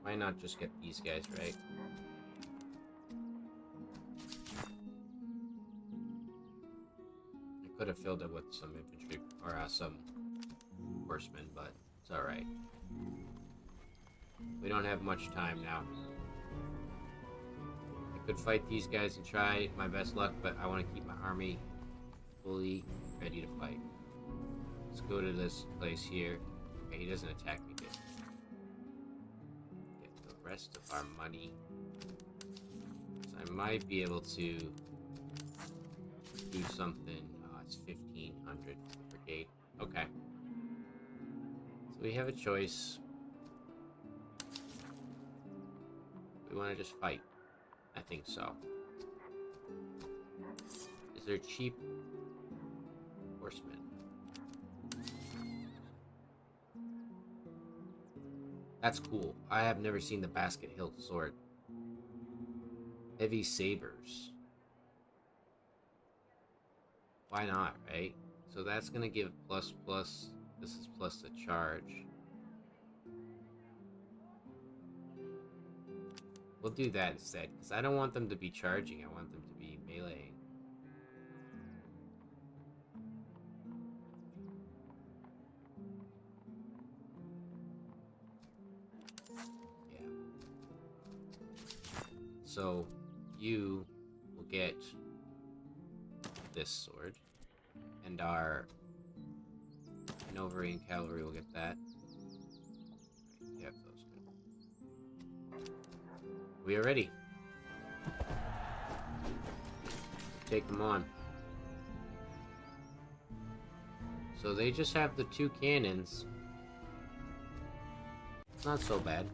Why not just get these guys, right? I could have filled it with some infantry or some horsemen, but it's alright. We don't have much time now. I could fight these guys and try my best luck, but I want to keep my army fully ready to fight. Let's go to this place here. Okay, he doesn't attack me yet. Get the rest of our money. So I might be able to do something. It's 1,500 for the gate. Okay. So we have a choice. We want to just fight. I think so. Is there cheap horsemen? That's cool. I have never seen the basket hilt sword. Heavy sabers. Why not, right? So that's gonna give plus plus. This is plus the charge. We'll do that instead, because I don't want them to be charging. I want them to be meleeing. Yeah. So you will get this sword, and our Novarian cavalry will get that. We have those good. We are ready. Take them on. So they just have the 2 cannons. It's not so bad.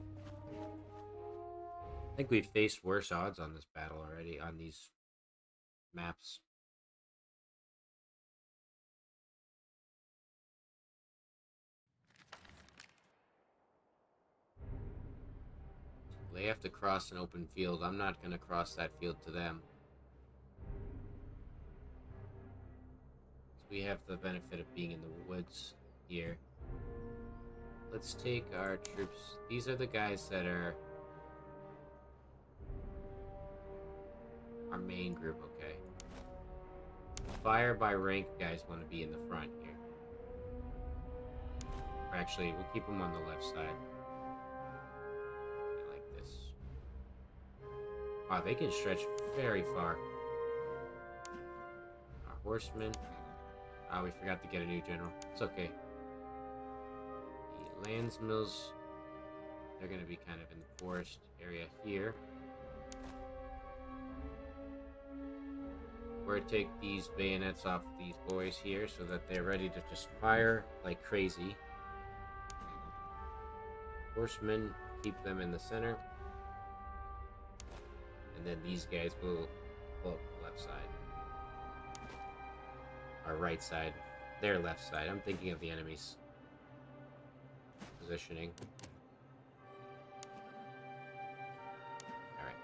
I think we've faced worse odds on this battle already, on these maps. They have to cross an open field. I'm not going to cross that field to them. So we have the benefit of being in the woods here. Let's take our troops. These are the guys that are our main group, okay. Fire by rank guys want to be in the front here. Or actually, we'll keep them on the left side. Like this. Wow, they can stretch very far. Our horsemen. Ah, we forgot to get a new general. It's okay. The lands mills, they're going to be kind of in the forest area here. We're going to take these bayonets off these boys here so that they're ready to just fire like crazy. Horsemen, keep them in the center. And then these guys will pull up the left side. Our right side. Their left side. I'm thinking of the enemy's positioning. Alright.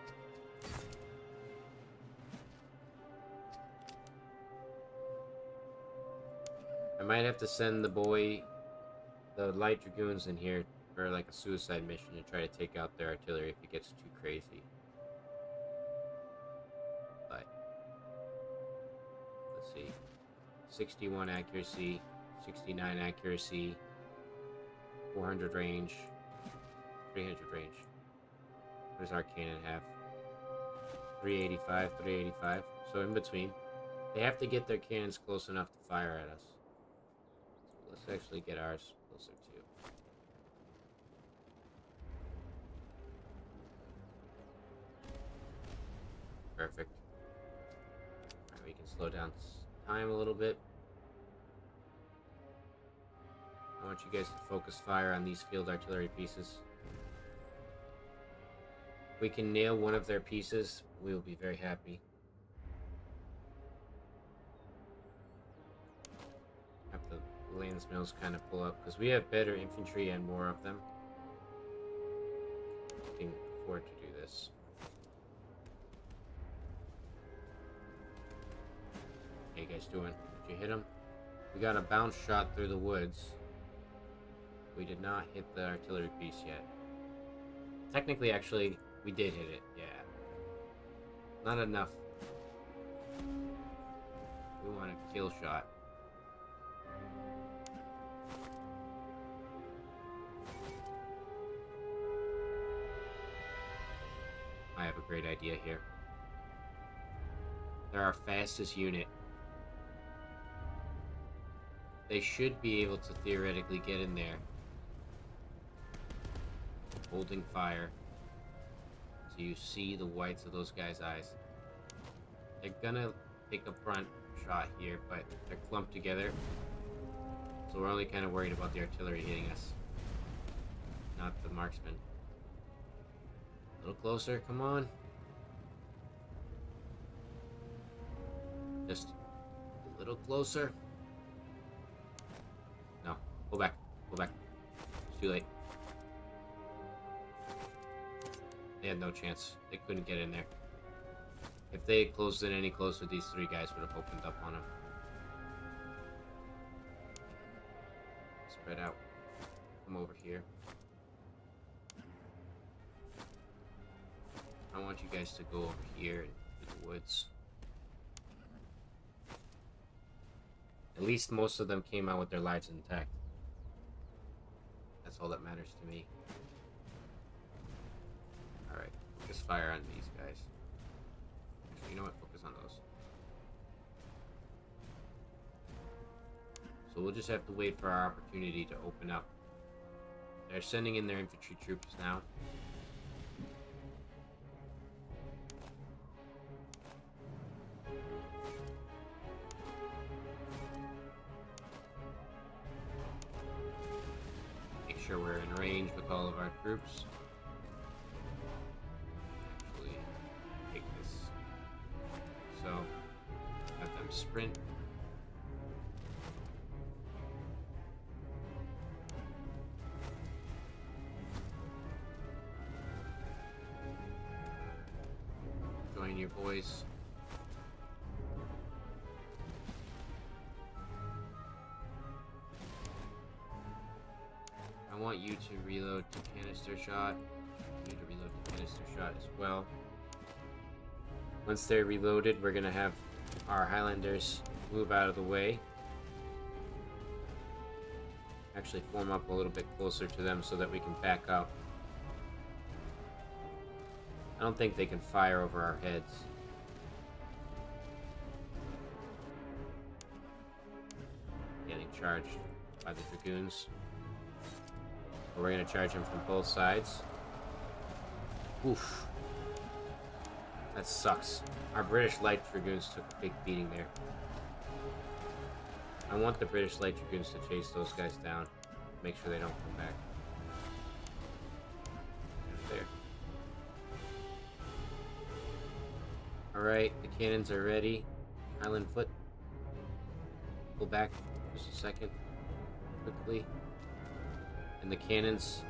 I might have to send the light dragoons in here for like a suicide mission to try to take out their artillery if it gets too crazy. But let's see. 61 accuracy, 69 accuracy, 400 range, 300 range. What does our cannon have? 385, 385. So in between. They have to get their cannons close enough to fire at us. So let's actually get ours closer too. Perfect. Alright, we can slow down time a little bit. I want you guys to focus fire on these field artillery pieces. If we can nail one of their pieces, we will be very happy. Have the lance mills kind of pull up because we have better infantry and more of them. We can afford to do this. How you guys doing? Did you hit him? We got a bounce shot through the woods. We did not hit the artillery piece yet. Technically, actually, we did hit it. Yeah. Not enough. We want a kill shot. I have a great idea here. They're our fastest unit. They should be able to theoretically get in there. Holding fire. So you see the whites of those guys' eyes. They're gonna take a front shot here, but they're clumped together. So we're only kind of worried about the artillery hitting us, not the marksmen. A little closer, come on. Just a little closer. No, go back, go back. It's too late. They had no chance. They couldn't get in there. If they had closed in any closer, these three guys would have opened up on them. Spread out. Come over here. I want you guys to go over here into the woods. At least most of them came out with their lives intact. That's all that matters to me. Alright, focus fire on these guys. Actually, you know what? Focus on those. So we'll just have to wait for our opportunity to open up. They're sending in their infantry troops now. Make sure we're in range with all of our troops. Actually, take this. So, have them sprint. Join your boys. I want you to reload to canister shot. You need to reload to canister shot as well. Once they're reloaded, we're gonna have our Highlanders move out of the way. Actually form up a little bit closer to them so that we can back up. I don't think they can fire over our heads. Getting charged by the dragoons. But we're gonna charge them from both sides. Oof. That sucks. Our British light dragoons took a big beating there. I want the British light dragoons to chase those guys down. Make sure they don't come back. There. Alright, the cannons are ready. Highland foot. Pull back just a second. Quickly. And the cannons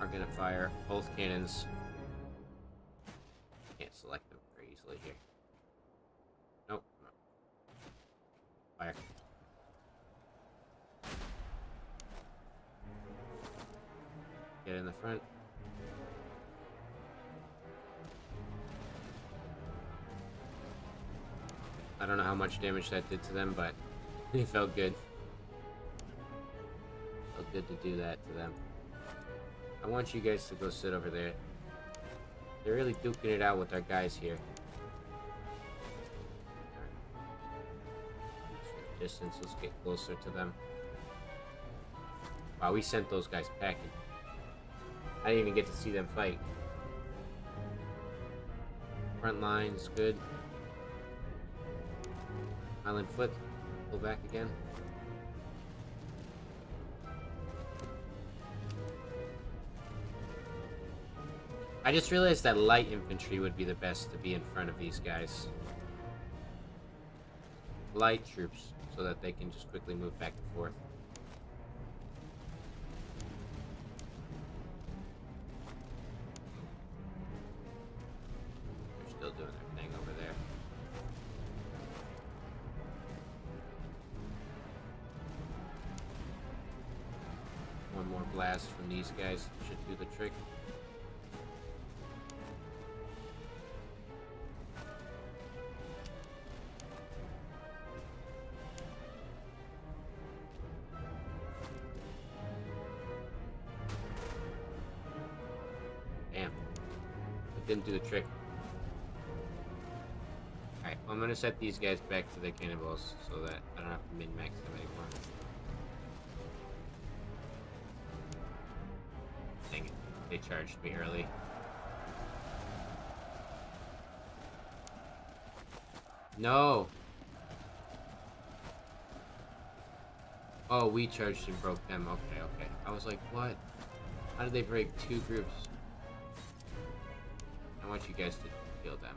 are gonna fire. Both cannons. Can't select them very easily here. Nope. No. Fire. Get in the front. I don't know how much damage that did to them, but it felt good. Felt good to do that to them. I want you guys to go sit over there. They're really duking it out with our guys here. Distance, let's get closer to them. Wow, we sent those guys packing. I didn't even get to see them fight. Front line is good. Highland foot, pull back again. I just realized that light infantry would be the best to be in front of these guys. Light troops, so that they can just quickly move back and forth. They're still doing their thing over there. One more blast from these guys should do the trick. Damn. It didn't do the trick. Alright, well, I'm gonna set these guys back to their cannonballs so that I don't have to min-max them anymore. Dang it. They charged me early. No! Oh, we charged and broke them. Okay, okay. I was like, what? How did they break two groups? I want you guys to kill them.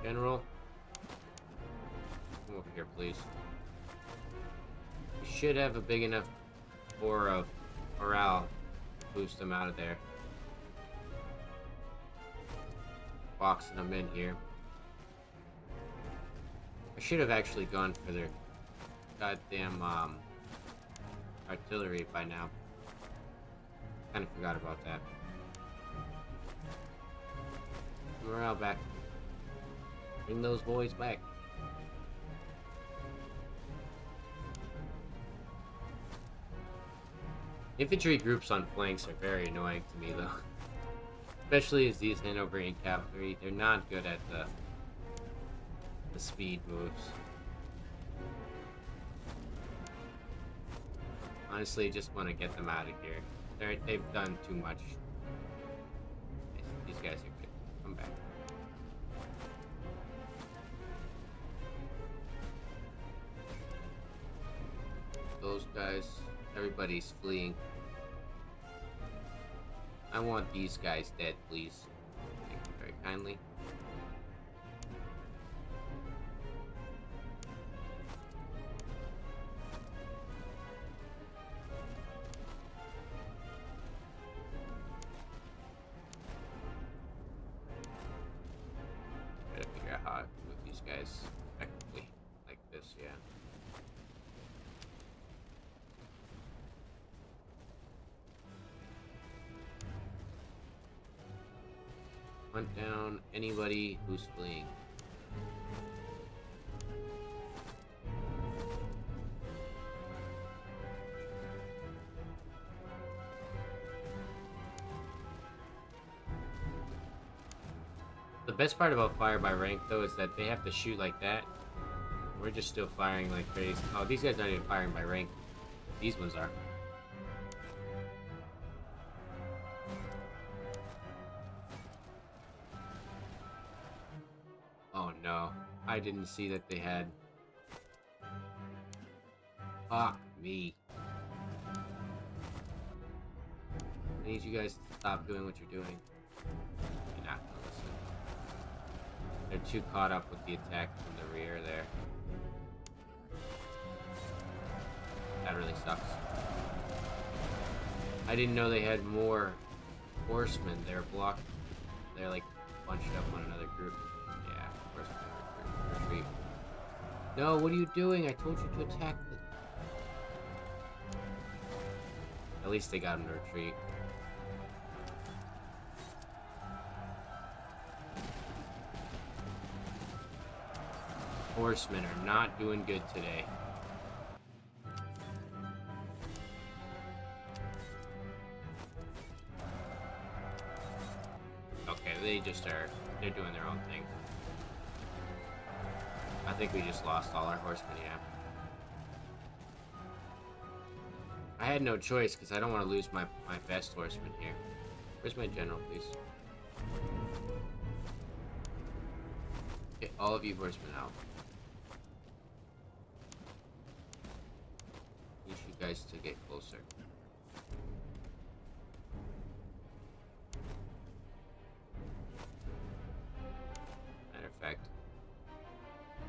General, come over here, please. You should have a big enough aura of morale to boost them out of there. Boxing them in here. I should have actually gone for their goddamn artillery by now. Kind of forgot about that. Morale back. Bring those boys back. Infantry groups on flanks are very annoying to me, though. Especially as these Hanoverian cavalry, they're not good at the speed moves. Honestly, just want to get them out of here. They've done too much. These guys are good. Come back. Those guys, everybody's fleeing. I want these guys dead, please. Thank you very kindly. Gotta figure out how to move these guys effectively. Like this, yeah. Hunt down anybody who's fleeing. The best part about fire by rank, though, is that they have to shoot like that. We're just still firing like crazy. Oh, these guys aren't even firing by rank. These ones are. Oh no, I didn't see that they had. Fuck me. I need you guys to stop doing what you're doing. You're not gonna listen. They're too caught up with the attack from the rear there. That really sucks. I didn't know they had more horsemen. They're blocked. They're like bunched up on another group. Yeah, of course. Retreat. No, what are you doing? I told you to attack the... At least they got him to retreat. Horsemen are not doing good today. Okay, they just are... They're doing their own thing. I think we just lost all our horsemen, yeah. I had no choice because I don't want to lose my best horseman here. Where's my general, please? Get all of you horsemen out. Need you guys to get closer. Matter of fact,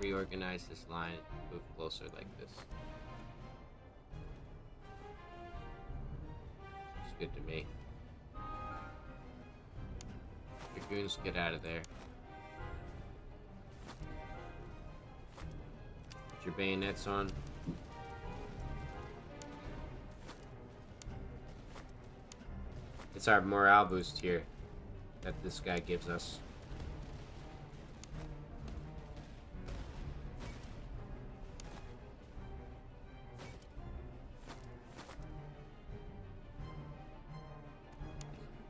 reorganize this line, move closer like this. It's good to me. Dragoons, get out of there. Put your bayonets on. It's our morale boost here that this guy gives us.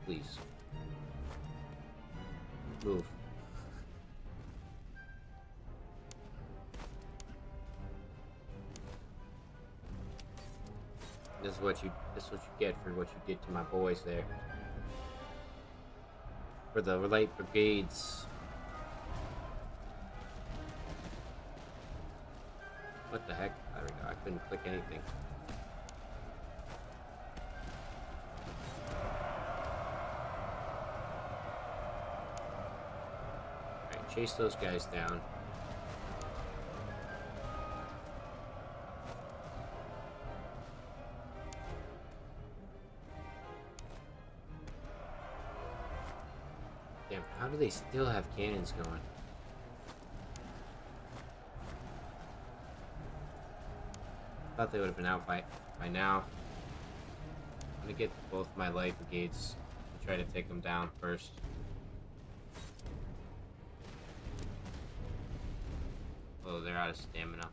Please. Move. This is what you get for what you did to my boys there. For the light brigades. What the heck? There we go. I couldn't click anything. Alright, chase those guys down. Damn, how do they still have cannons going? Thought they would have been out by now. I'm gonna get both my light brigades and try to take them down first. Oh, they're out of stamina.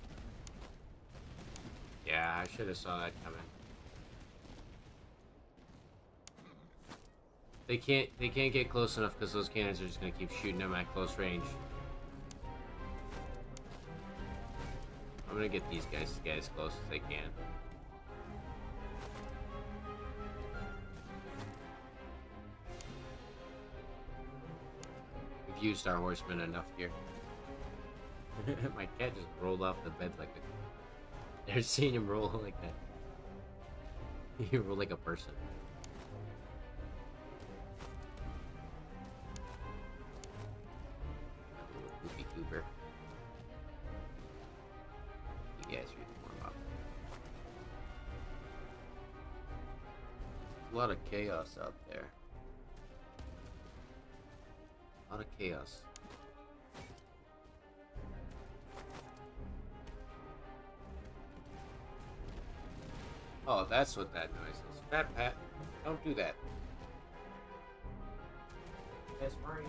Yeah, I should have saw that coming. They can't get close enough because those cannons are just gonna keep shooting them at close range. I'm gonna get these guys to get as close as they can. We've used our horsemen enough here. My cat just rolled off the bed like a... Never seen him roll like that. He rolled like a person. Goofy goober. You guys reform up. A lot of chaos out there. A lot of chaos. Oh, that's what that noise is. Fat Pat, don't do that. That's right.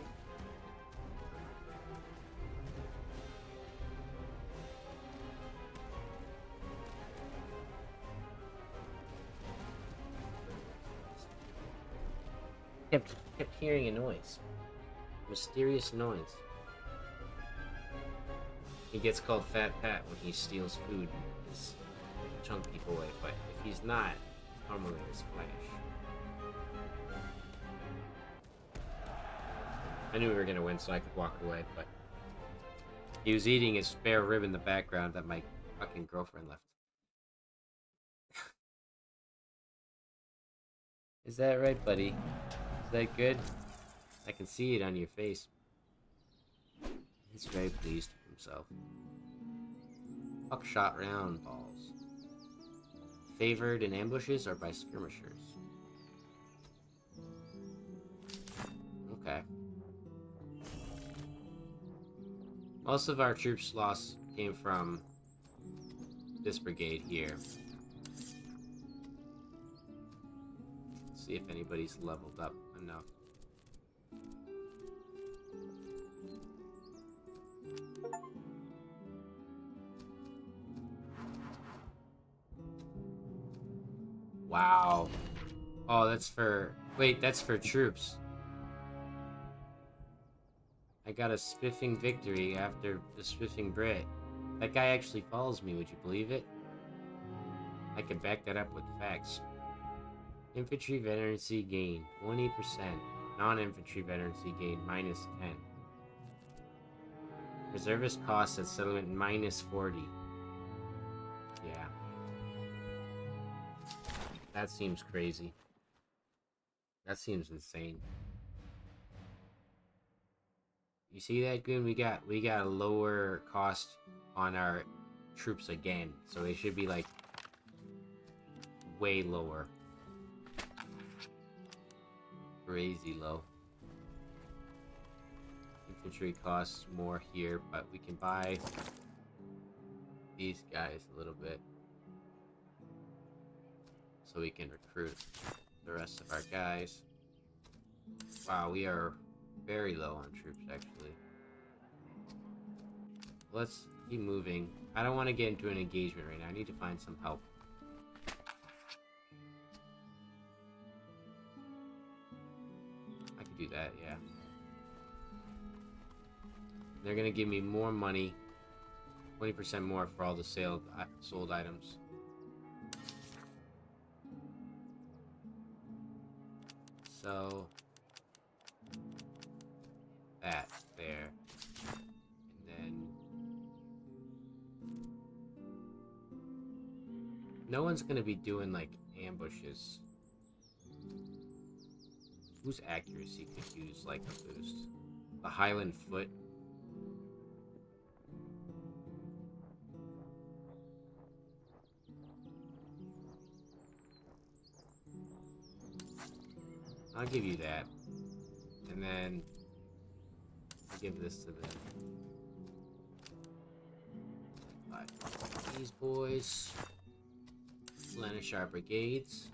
Kept hearing a noise. Mysterious noise. He gets called Fat Pat when he steals food and is chunk people away, but if he's not, he's normally his flash. I knew we were gonna win, so I could walk away, but he was eating a spare rib in the background that my fucking girlfriend left. Is that right, buddy? Is that good? I can see it on your face. He's very pleased with himself. Buckshot round balls. Favored in ambushes or by skirmishers? Okay. Most of our troops loss came from this brigade here. Let's see if anybody's leveled up enough. Wow. Oh, that's for... Wait, that's for troops. I got a spiffing victory after the spiffing Brit. That guy actually follows me, would you believe it? I could back that up with facts. Infantry veterancy gain, 20%. Non-infantry veterancy gain, -10. Reservist costs at settlement, -40. Yeah. That seems crazy. That seems insane. You see that, Goon? We got a lower cost on our troops again, so they should be like way lower. Crazy low. Infantry costs more here, but we can buy these guys a little bit so we can recruit the rest of our guys. Wow, we are very low on troops, actually. Let's keep moving. I don't want to get into an engagement right now. I need to find some help. I could do that, yeah. They're gonna give me more money. 20% more for all the sold items. So... that there. And then no one's gonna be doing like ambushes. Whose accuracy could use like a boost? The Highland Foot. I'll give you that. And then I'll give this to them. These boys. Replenish our brigades.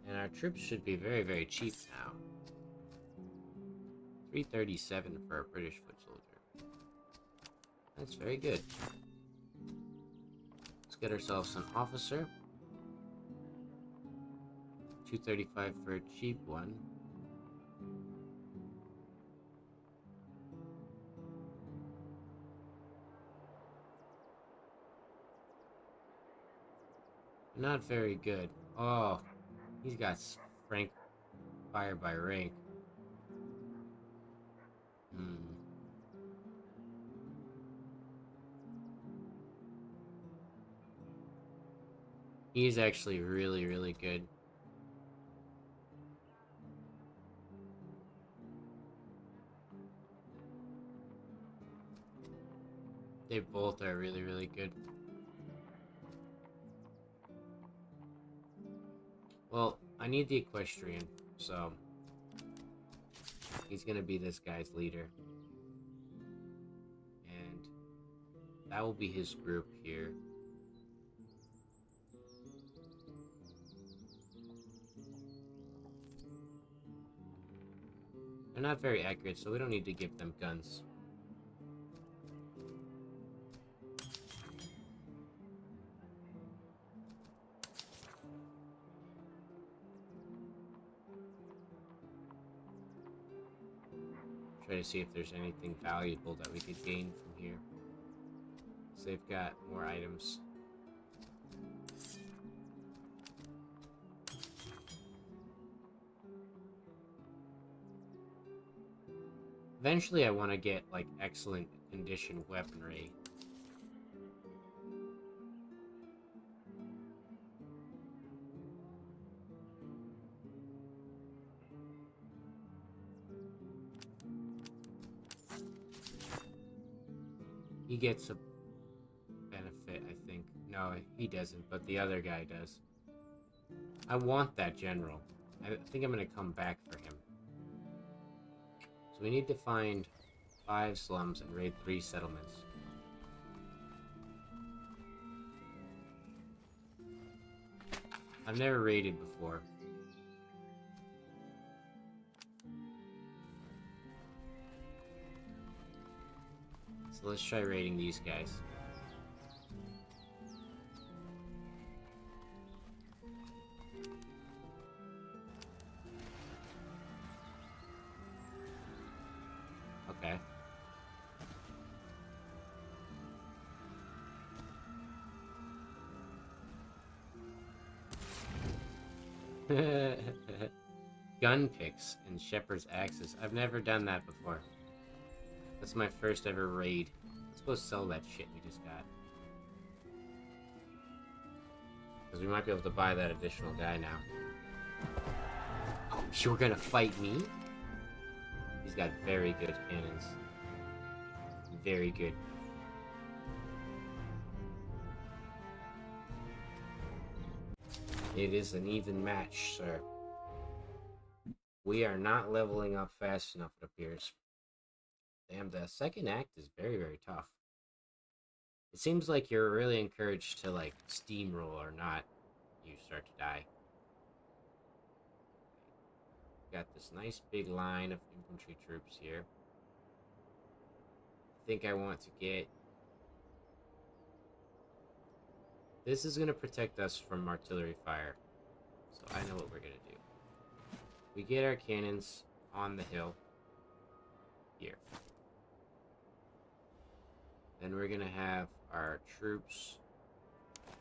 And our troops should be very, very cheap now. 337 for a British foot soldier. That's very good. Let's get ourselves an officer. 235 for a cheap one. Not very good. Oh, he's got rank fire by rank. He's actually really, really good. They both are really, really good. Well, I need the equestrian, so he's gonna be this guy's leader. And that will be his group here. They're not very accurate, so we don't need to give them guns. Try to see if there's anything valuable that we could gain from here. So they've got more items. Eventually I want to get like excellent condition weaponry. He gets a benefit, I think. No, he doesn't, but the other guy does. I want that general. I think I'm going to come back for him. So we need to find 5 slums and raid 3 settlements. I've never raided before. So let's try raiding these guys. Okay. Gun picks and shepherd's axes. I've never done that before. That's my first ever raid. Let's go sell that shit we just got. Because we might be able to buy that additional guy now. Oh, you're gonna fight me? He's got very good cannons. Very good. It is an even match, sir. We are not leveling up fast enough, it appears. Damn, the second act is very, very tough. It seems like you're really encouraged to, like, steamroll or not. You start to die. Got this nice big line of infantry troops here. I think I want to get... This is going to protect us from artillery fire. So I know what we're going to do. We get our cannons on the hill. Here. Then we're going to have our troops.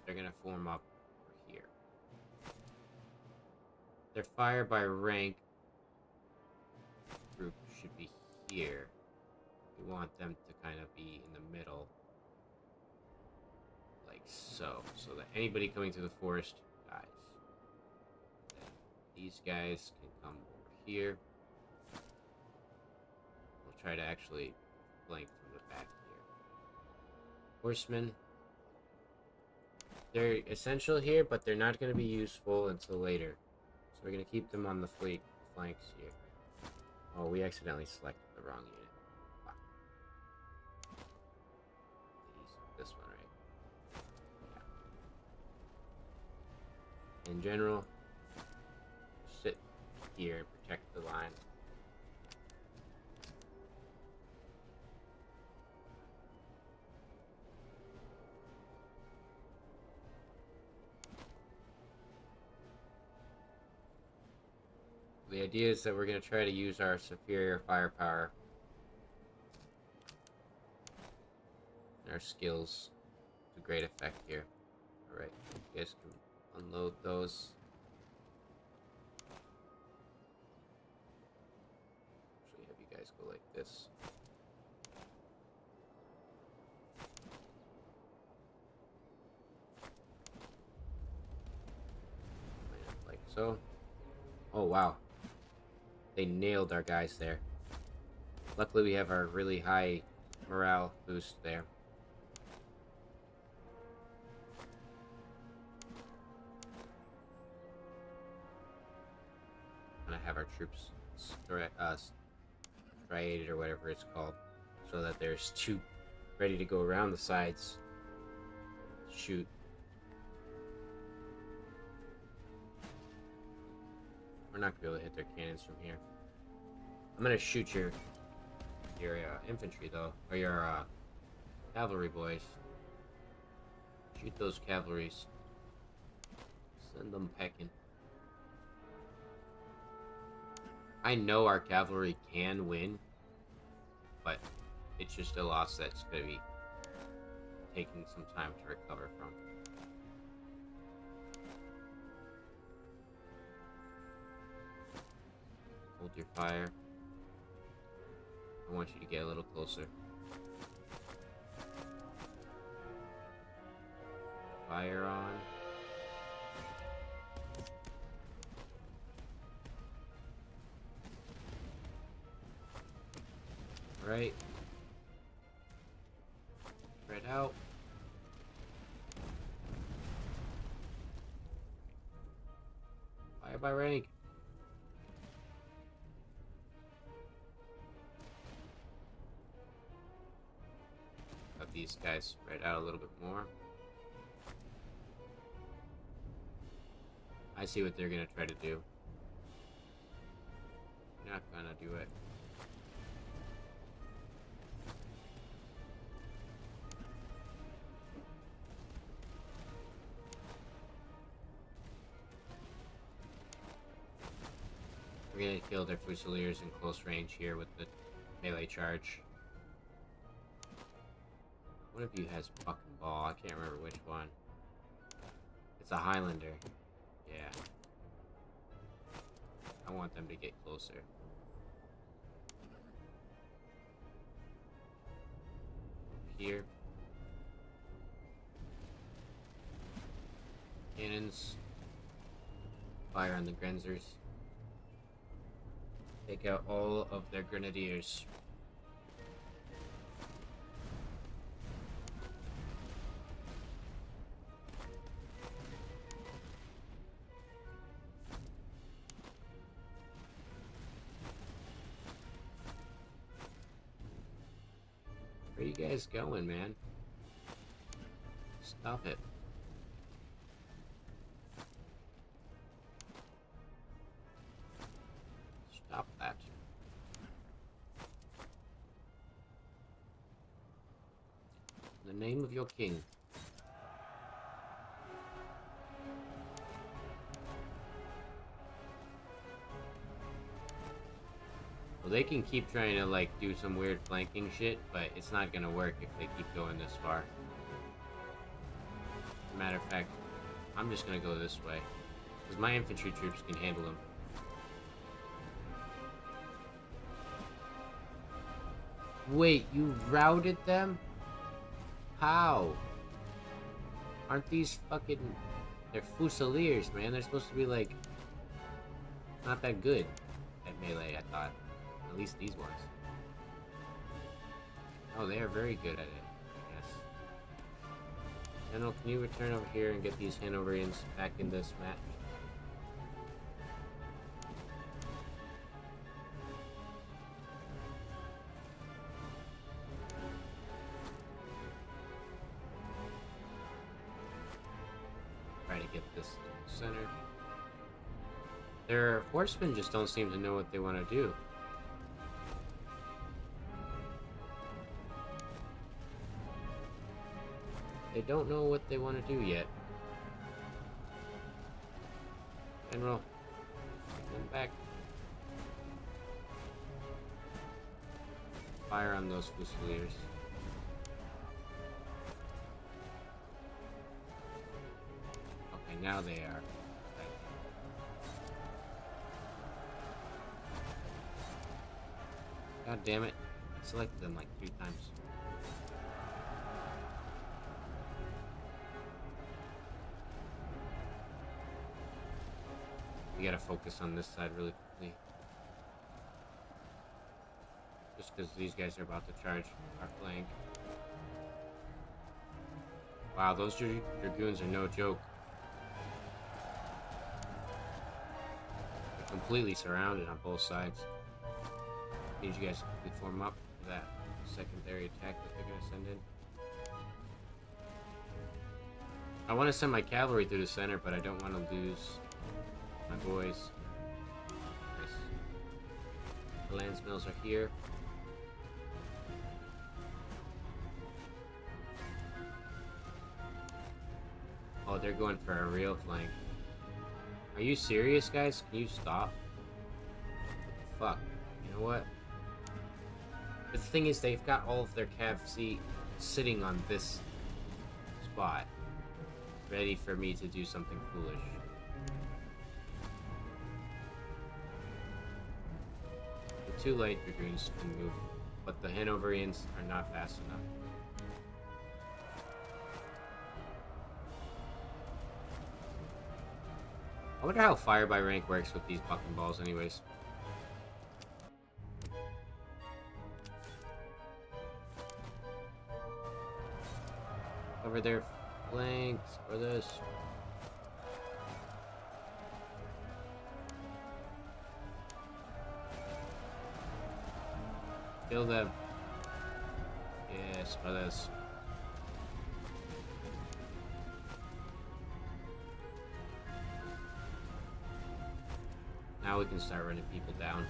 They're going to form up here. Their fire by rank group should be here. We want them to kind of be in the middle. Like so that anybody coming through the forest dies. These guys can come over here. We'll try to actually flank from the back here. Horsemen. They're essential here, but they're not going to be useful until later. So we're going to keep them on the flanks here. Oh, we accidentally selected the wrong unit. Wow. This one, right? Yeah. In general, sit here and protect the line. The idea is that we're going to try to use our superior firepower and our skills to great effect here. Alright, you guys can unload those. Actually, have you guys go like this. Like so. Oh, wow. They nailed our guys there. Luckily, we have our really high morale boost there. And I have our troops striated or whatever it's called, so that there's two ready to go around the sides. Shoot. We're not gonna be able to hit their cannons from here. I'm gonna shoot your infantry though, or your cavalry boys. Shoot those cavalries. Send them pecking. I know our cavalry can win, but it's just a loss that's gonna be taking some time to recover from. Hold your fire. I want you to get a little closer. Fire on. Right. Spread out. Fire by rank. These guys spread out a little bit more. I see what they're gonna try to do. You're not gonna do it. We're gonna kill their Fusiliers in close range here with the melee charge. One of you has fucking ball. I can't remember which one. It's a Highlander. Yeah. I want them to get closer. Here. Cannons. Fire on the Grenzers. Take out all of their grenadiers. Where are you guys going, man? Stop it. Stop that. In the name of your king. Well, they can keep trying to, like, do some weird flanking shit, but it's not gonna work if they keep going this far. As a matter of fact, I'm just gonna go this way. Because my infantry troops can handle them. Wait, you routed them? How? Aren't these fucking... They're Fusiliers, man. They're supposed to be, like... Not that good at melee, I thought. At least these ones. Oh, they are very good at it, I guess. General, can you return over here and get these Hanoverians back in this match? Try to get this to the center. Their horsemen just don't seem to know what they want to do. They don't know what they want to do yet. General, come back. Fire on those Fusiliers. Okay, now they are. God damn it. I selected them like 3 times. We gotta focus on this side really quickly. Just because these guys are about to charge our flank. Wow, those dragoons are no joke. They're completely surrounded on both sides. Need you guys to quickly form up for that secondary attack that they're gonna send in. I want to send my cavalry through the center, but I don't want to lose my boys. Nice. The lance mills are here. Oh, they're going for a real flank. Are you serious, guys? Can you stop? What the fuck? You know what? The thing is, they've got all of their cav sitting on this spot, ready for me to do something foolish. The 2 light dragoons can move, but the Hanoverians are not fast enough. I wonder how fire by rank works with these fucking balls anyways. Cover their flanks for this. Kill them. Yes, brothers. Now we can start running people down.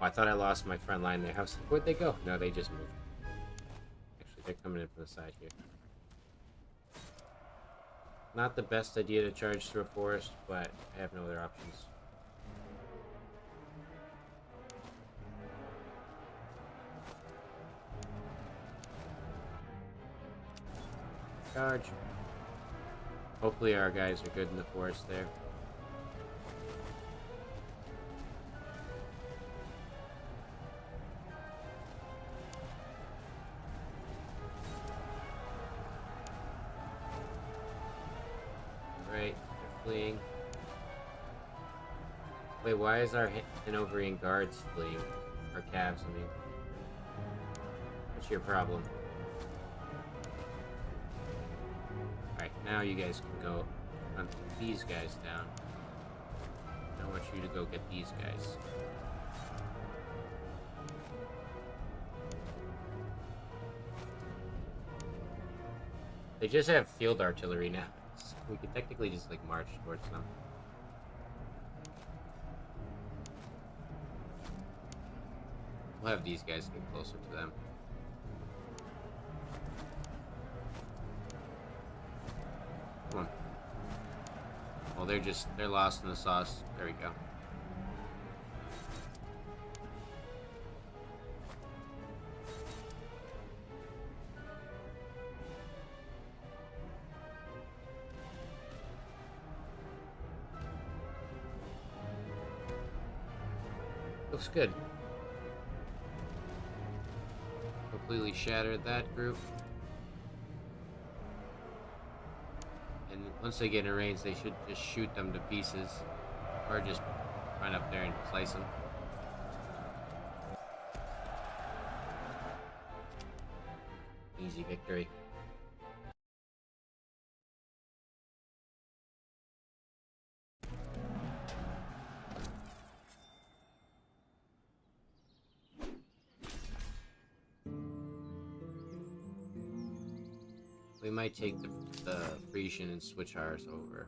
Oh, I thought I lost my front line there. Where'd they go? No, they just moved. Actually, they're coming in from the side here. Not the best idea to charge through a forest, but I have no other options. Charge. Hopefully our guys are good in the forest there. Right, they're fleeing. Wait, why is our Hanoverian guards fleeing? Our calves, I mean. What's your problem? Alright, now you guys can go hunt these guys down. I want you to go get these guys. They just have field artillery now. We could technically just like march towards them. We'll have these guys get closer to them. Come on. Well, they're lost in the sauce. There we go. Looks good. Completely shattered that group. Once they get in range, they should just shoot them to pieces. Or just run up there and slice them. Easy victory. We might take the Frisian and switch ours over.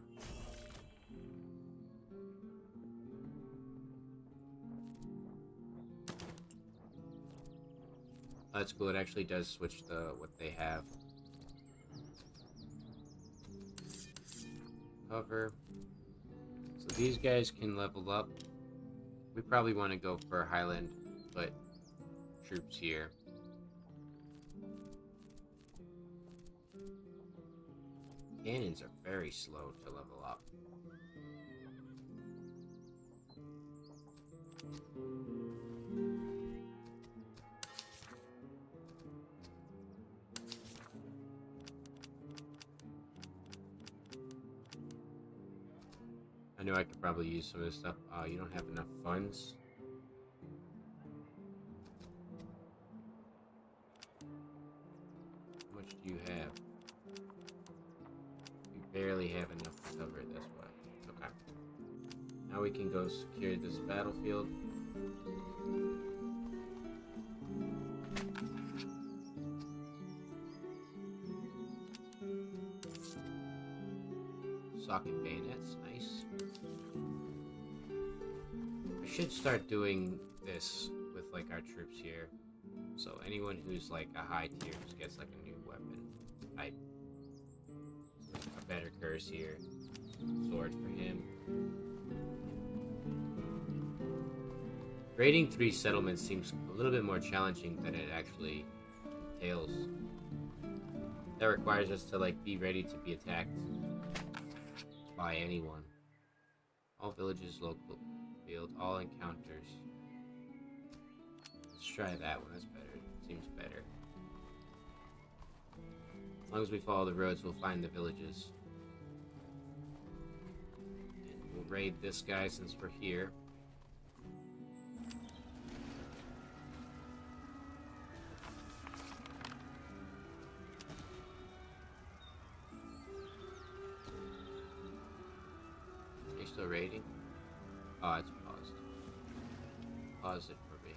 Oh, that's cool. It actually does switch what they have. Cover. So these guys can level up. We probably want to go for Highland, but troops here. Cannons are very slow to level up. I know I could probably use some of this stuff. You don't have enough funds. How much do you have? You barely have enough to cover it this way. Okay. Now we can go secure this battlefield. Socket bayonets, nice. I should start doing this with like our troops here. So anyone who's like a high tier just gets like a new weapon type. A better curse here. Sword for him. Raiding 3 settlements seems a little bit more challenging than it actually entails. That requires us to like be ready to be attacked by anyone. All villages, local field, all encounters. Let's try that one, that's better. Seems better. As long as we follow the roads, we'll find the villages. And we'll raid this guy since we're here. Are you still raiding? Oh, it's paused. Pause it for me.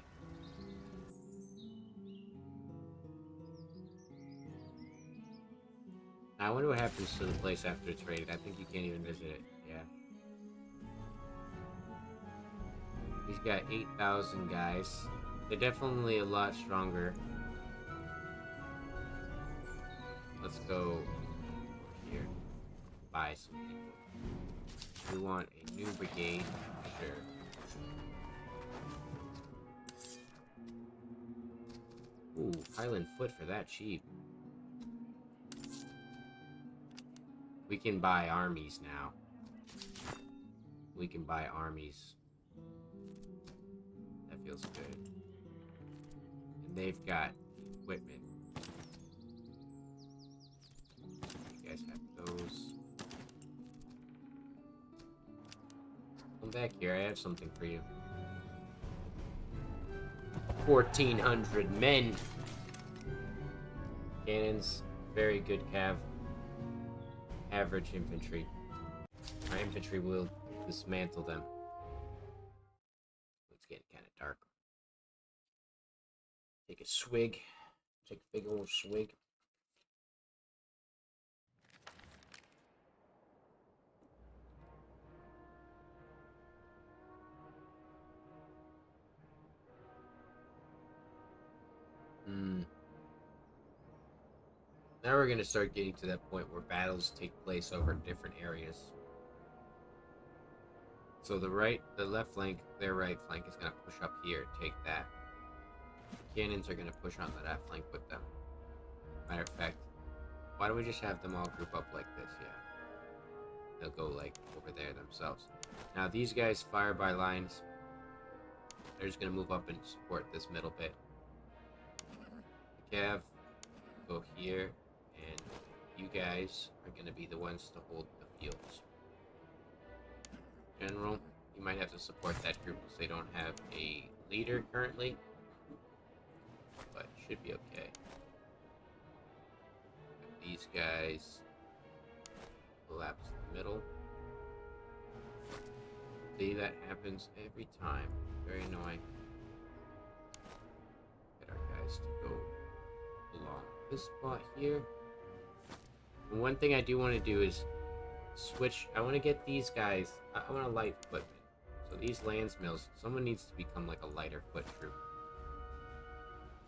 Now, I wonder what happens to the place after it's raided. I think you can't even visit it. Yeah. He's got 8,000 guys. They're definitely a lot stronger. Let's go over here. Buy something. We want a new brigade. Sure. Ooh, Highland Foot for that cheap. We can buy armies now. We can buy armies. That feels good. And they've got equipment. You guys have those. Come back here, I have something for you. 1,400 men. Cannons, very good cav. Average infantry. My infantry will dismantle them. It's getting kind of dark. Take a swig. Take a big old swig. Now we're going to start getting to that point where battles take place over different areas. So the left flank, their right flank is going to push up here, take that. The cannons are going to push onto that flank with them. Matter of fact, why don't we just have them all group up like this? Yeah. They'll go like over there themselves. Now these guys fire by lines. They're just going to move up and support this middle bit. The cav go here. And you guys are going to be the ones to hold the fields. General, you might have to support that group because they don't have a leader currently, but should be okay. These guys collapse the middle. See, that happens every time. Very annoying. Get our guys to go along this spot here. And one thing I do want to do is switch. I want to get these guys. I want a light footman. So these lands mills, someone needs to become like a lighter foot troop,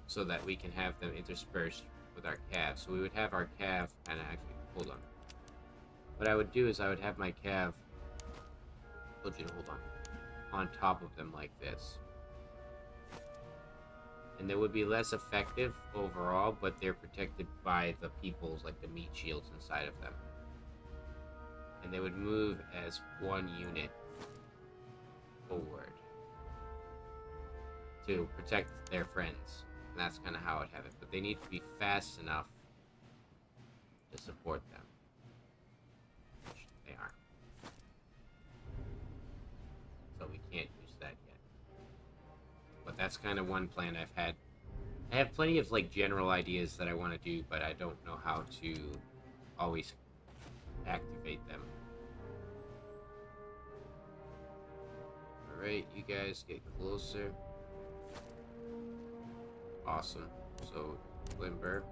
so that we can have them interspersed with our cav. So we would have our cav, and actually, hold on. What I would do is I would have my cav. Told you to hold on top of them like this. And they would be less effective overall, but they're protected by the peoples, like the meat shields inside of them. And they would move as one unit forward to protect their friends. And that's kind of how I'd have it. But they need to be fast enough to support them. Which they aren't. So we can't use that yet. But that's kind of one plan I've had. I have plenty of like general ideas that I want to do, but I don't know how to always activate them. Alright, you guys get closer. Awesome. So, Limber.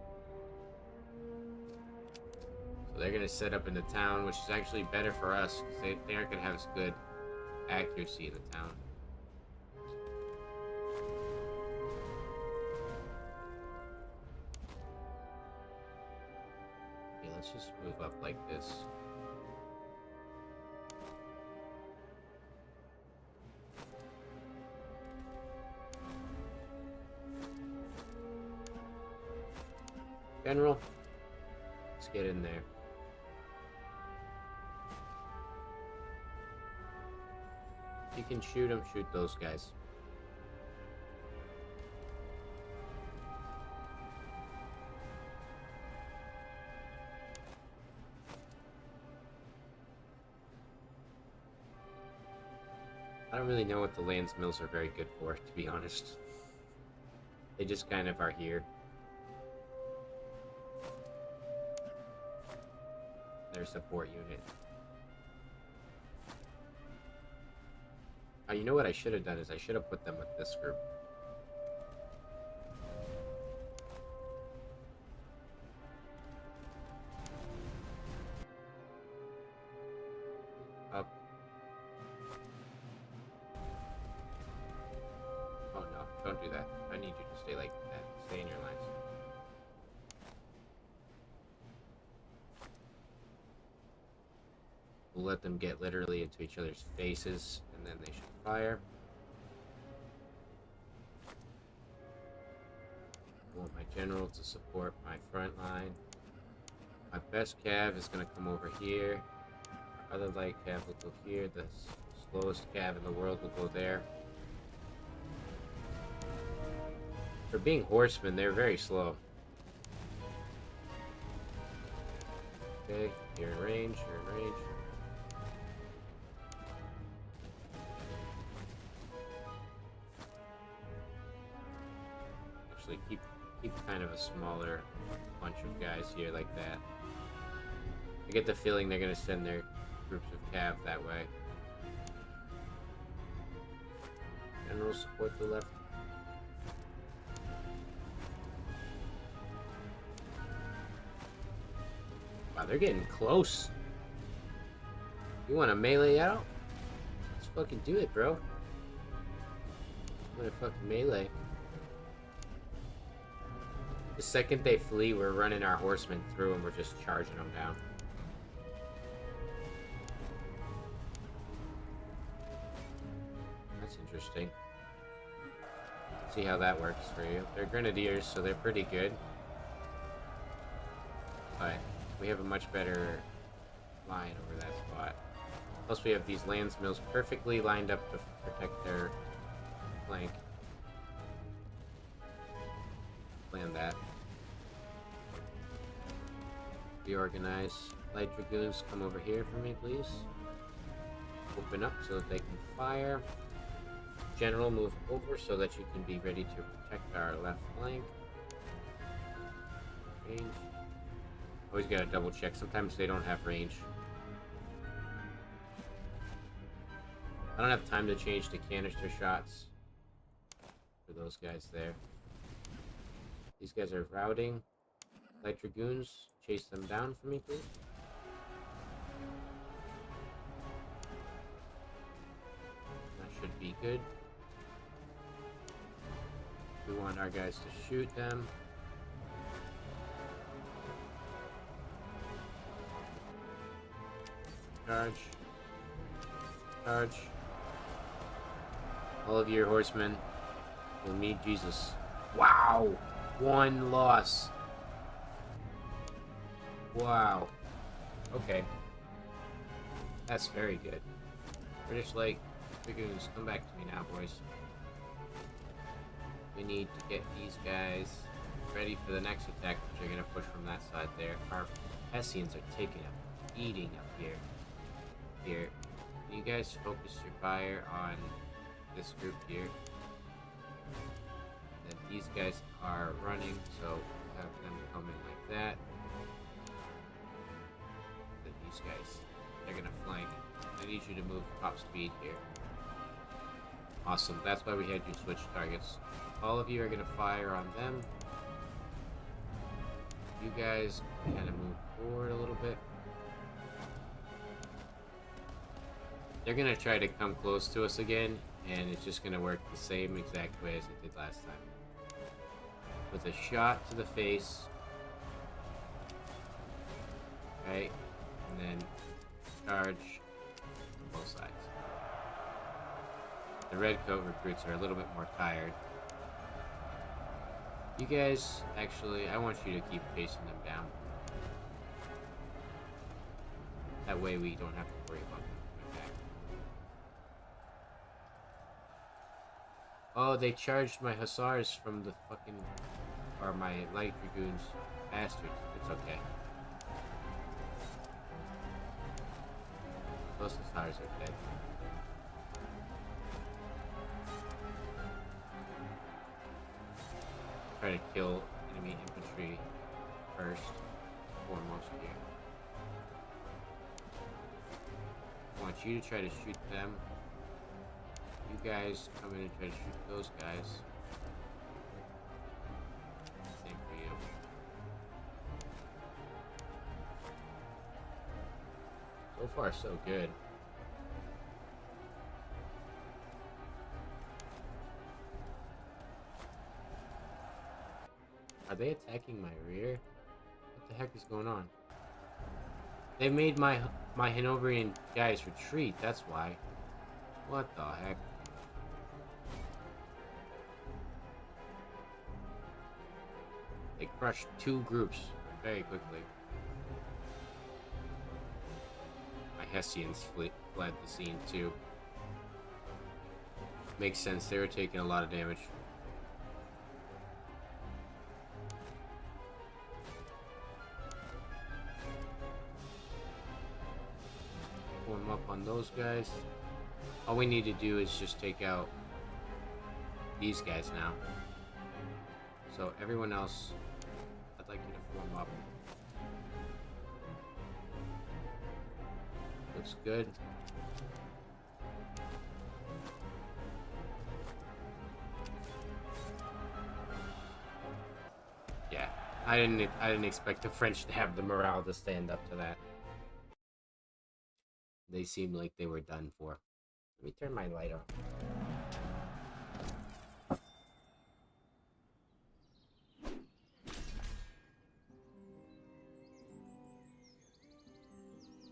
So they're going to set up in the town, which is actually better for us, because they aren't going to have as good accuracy in the town. Okay, let's just move up like this. General, let's get in there. If you can shoot them, shoot those guys. I don't really know what the lands mills are very good for, to be honest. They just kind of are here. Their support unit. Oh, you know what I should have done is I should have put them with this group. Up. Oh no, don't do that. I need you to stay like that. Stay in your lines. We'll let them get literally into each other's faces, and then they should fire. I want my general to support my front line. My best cav is going to come over here. Our other light cav will go here. The slowest cav in the world will go there. For being horsemen, they're very slow. Okay, you're in range, you're in range. Keep kind of a smaller bunch of guys here like that. I get the feeling they're going to send their groups of cav that way. General support the left. Wow, they're getting close. You want to melee out? Let's fucking do it, bro. I'm gonna fucking melee. The second they flee, we're running our horsemen through and we're just charging them down. That's interesting. See how that works for you. They're grenadiers, so they're pretty good. But we have a much better line over that spot. Plus we have these lands mills perfectly lined up to protect their flank. Plan that. Reorganize. Light Dragoons, come over here for me, please. Open up so that they can fire. General, move over so that you can be ready to protect our left flank. Range. Always gotta double check. Sometimes they don't have range. I don't have time to change to canister shots for those guys there. These guys are routing. Light Dragoons, chase them down for me, please. That should be good. We want our guys to shoot them. Charge. Charge. All of your horsemen will need Jesus. Wow! 1 loss. Wow. Okay. That's very good. British Light Dragoons, come back to me now, boys. We need to get these guys ready for the next attack, which are going to push from that side there. Our Hessians are taking a beating up here. Here. You guys focus your fire on this group here. Then these guys are running, so have them come in like that. Then these guys, they're gonna flank. I need you to move top speed here. Awesome, that's why we had you switch targets. All of you are gonna fire on them. You guys kind of move forward a little bit. They're gonna try to come close to us again, and it's just gonna work the same exact way as it did last time. With a shot to the face. Right? And then charge both sides. The red coat recruits are a little bit more tired. You guys, actually, I want you to keep chasing them down. That way we don't have to worry about them coming back. Oh, they charged my hussars from the fucking... or my light dragoons. Bastards. It's okay. Those hussars are dead. Try to kill enemy infantry first, foremost here. I want you to try to shoot them. You guys come in and try to shoot those guys. Same for you. So far, so good. Are they attacking my rear? What the heck is going on? They made my Hanoverian guys retreat, that's why. What the heck? They crushed 2 groups very quickly. My Hessians fled the scene too. Makes sense, they were taking a lot of damage. Form up on those guys. All we need to do is just take out these guys now. So everyone else, I'd like you to form up. Looks good. Yeah, I didn't expect the French to have the morale to stand up to that. They seemed like they were done for. Let me turn my light on.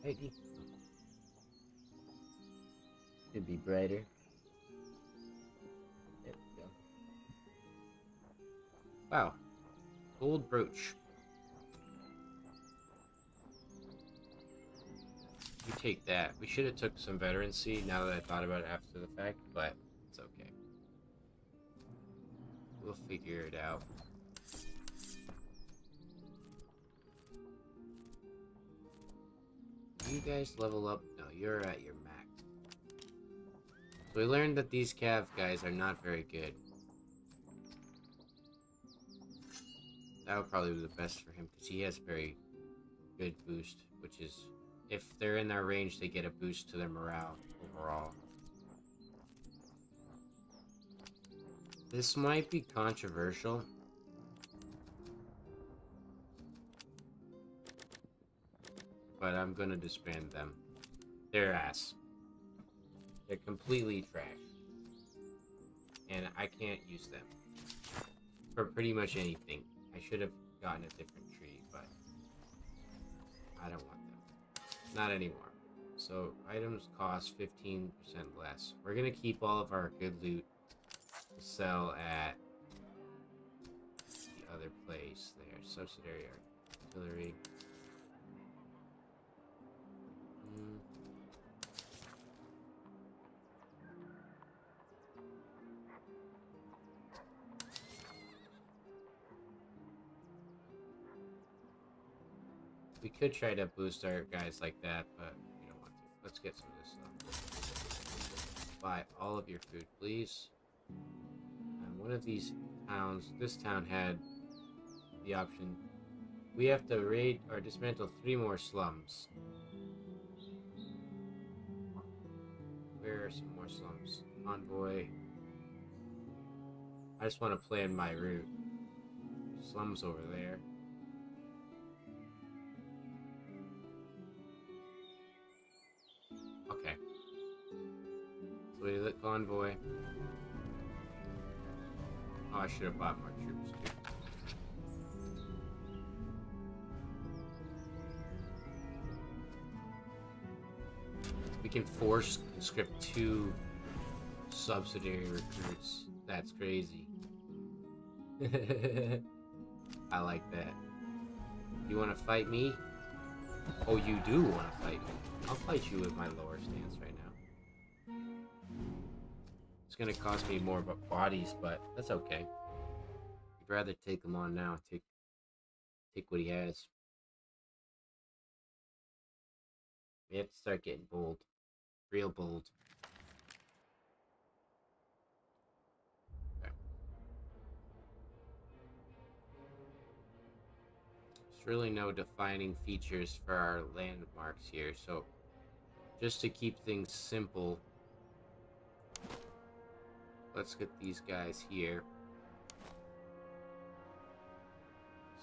Hey, could be brighter. There we go. Wow. Gold brooch. You take that. We should have took some veterancy now that I thought about it after the fact, but it's okay. We'll figure it out. You guys level up? No, you're at your max. So we learned that these cav guys are not very good. That would probably be the best for him because he has very good boost, which is if they're in their range, they get a boost to their morale overall. This might be controversial, but I'm gonna disband them. They're ass. They're completely trash. And I can't use them for pretty much anything. I should have gotten a different tree, but I don't want them. Not anymore. So items cost 15% less. We're gonna keep all of our good loot to sell at the other place there. Subsidiary artillery. We could try to boost our guys like that, but we don't want to. Let's get some of this stuff. Buy all of your food, please. And one of these towns, this town had the option. We have to raid or dismantle 3 more slums. Where are some more slums? Convoy. I just want to plan my route. Slums over there. Okay. So we lit convoy. Oh, I should have bought more troops too. We can force conscript 2 subsidiary recruits. That's crazy. I like that. You want to fight me? Oh, you do want to fight me. I'll fight you with my lower stance right now. It's gonna cost me more bodies, but that's okay. I'd rather take him on now. Take what he has. We have to start getting bold. Real bold. Okay. There's really no defining features for our landmarks here, so just to keep things simple, let's get these guys here.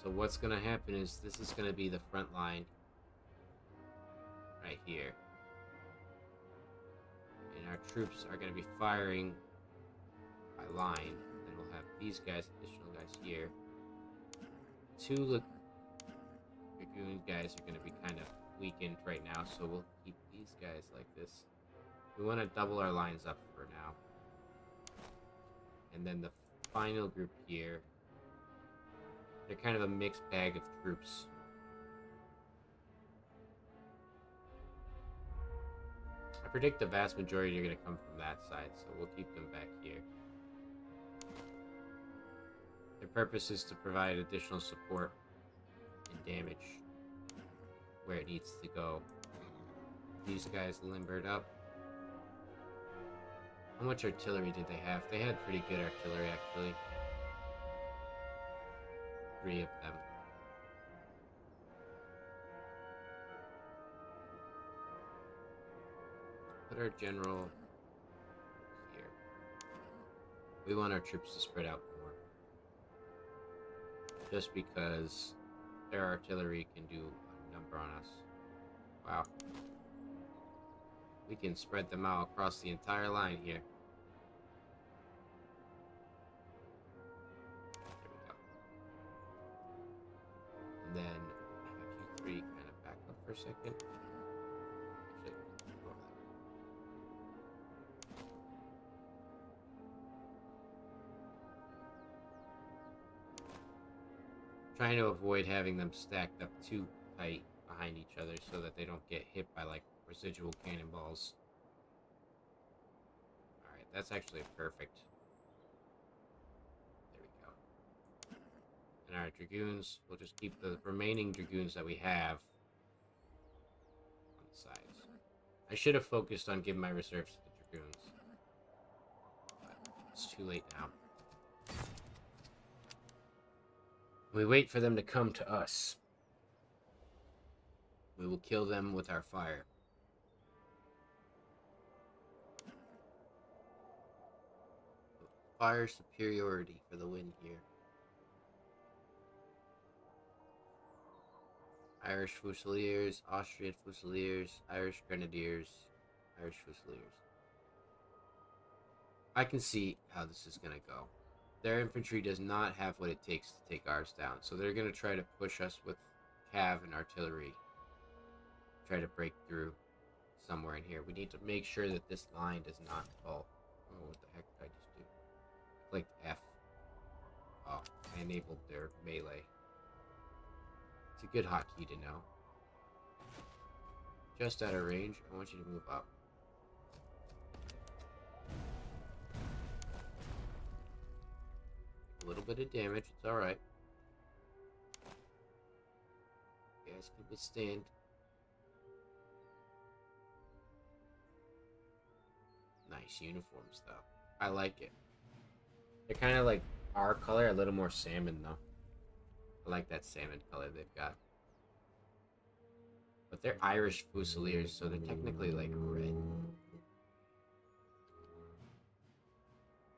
So what's gonna happen is this is gonna be the front line right here. And our troops are gonna be firing by line. Then we'll have these guys, additional guys here. 2 Dragoon guys are gonna be kind of weakened right now, so we'll keep these guys like this. We want to double our lines up for now. And then the final group here, they're kind of a mixed bag of troops. I predict the vast majority are going to come from that side, so we'll keep them back here. Their purpose is to provide additional support and damage where it needs to go. These guys limbered up. How much artillery did they have? They had pretty good artillery, actually. 3 of them. Put our general here. We want our troops to spread out more. Just because their artillery can do a number on us. Wow. We can spread them out across the entire line here. There we go. And then have you 3 kind of back up for a second. Actually, go over there. Trying to avoid having them stacked up too tight behind each other so that they don't get hit by like residual cannonballs. Alright, that's actually perfect. There we go. And our dragoons, we'll just keep the remaining dragoons that we have on the I should have focused on giving my reserves to the Dragoons. It's too late now. We wait for them to come to us. We will kill them with our fire. Fire superiority for the win here. Irish Fusiliers, Austrian Fusiliers, Irish Grenadiers, Irish Fusiliers. I can see how this is going to go. Their infantry does not have what it takes to take ours down, so they're going to try to push us with cav and artillery. Try to break through somewhere in here. We need to make sure that this line does not fall. Oh, what the heck did I just do? I clicked F. Oh, I enabled their melee. It's a good hotkey to know. Just out of range, I want you to move up. A little bit of damage, it's alright. You guys can withstand. Nice uniforms, though. I like it. They're kind of like our color, a little more salmon, though. I like that salmon color they've got. But they're Irish Fusiliers, so they're technically like red.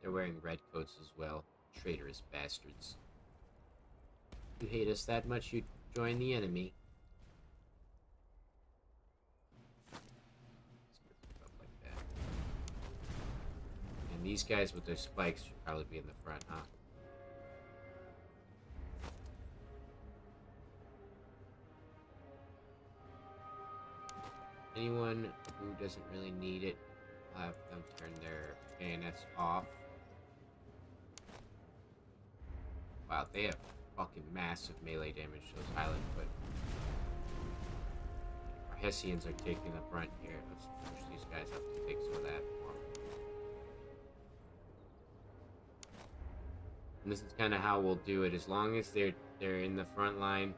They're wearing red coats as well. Traitorous bastards. You hate us that much, you join the enemy. Up like that. And these guys with their spikes should probably be in the front, huh? Anyone who doesn't really need it, I'll have them turn their bayonets off. Wow, they have fucking massive melee damage, those Highland foot. Our Hessians are taking the brunt here. Let's push these guys up to take some of that for them. And this is kind of how we'll do it. As long as they're in the front line,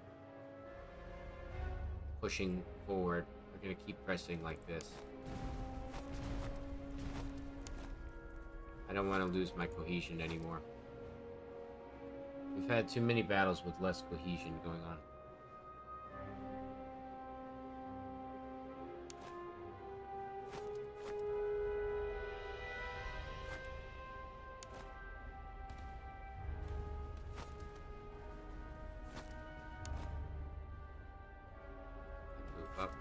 pushing forward, we're gonna keep pressing like this. I don't want to lose my cohesion anymore. We've had too many battles with less cohesion going on. Move up.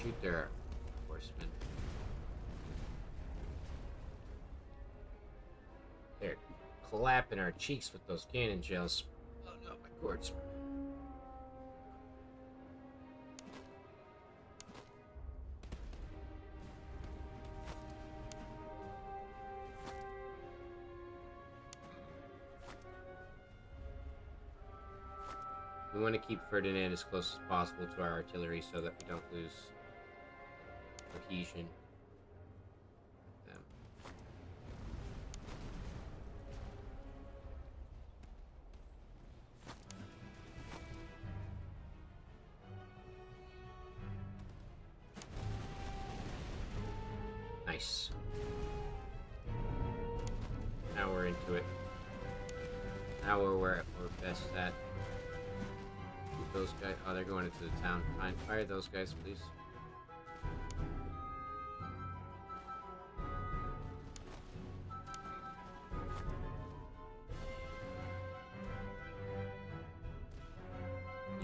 Shoot their horsemen. They're clapping our cheeks with those cannon shells. Oh no, my cords. We want to keep Ferdinand as close as possible to our artillery so that we don't lose cohesion with them. Nice. Now we're into it. Now we're where we're best at. Keep those guys. Oh, they're going into the town. Fine, fire those guys, please.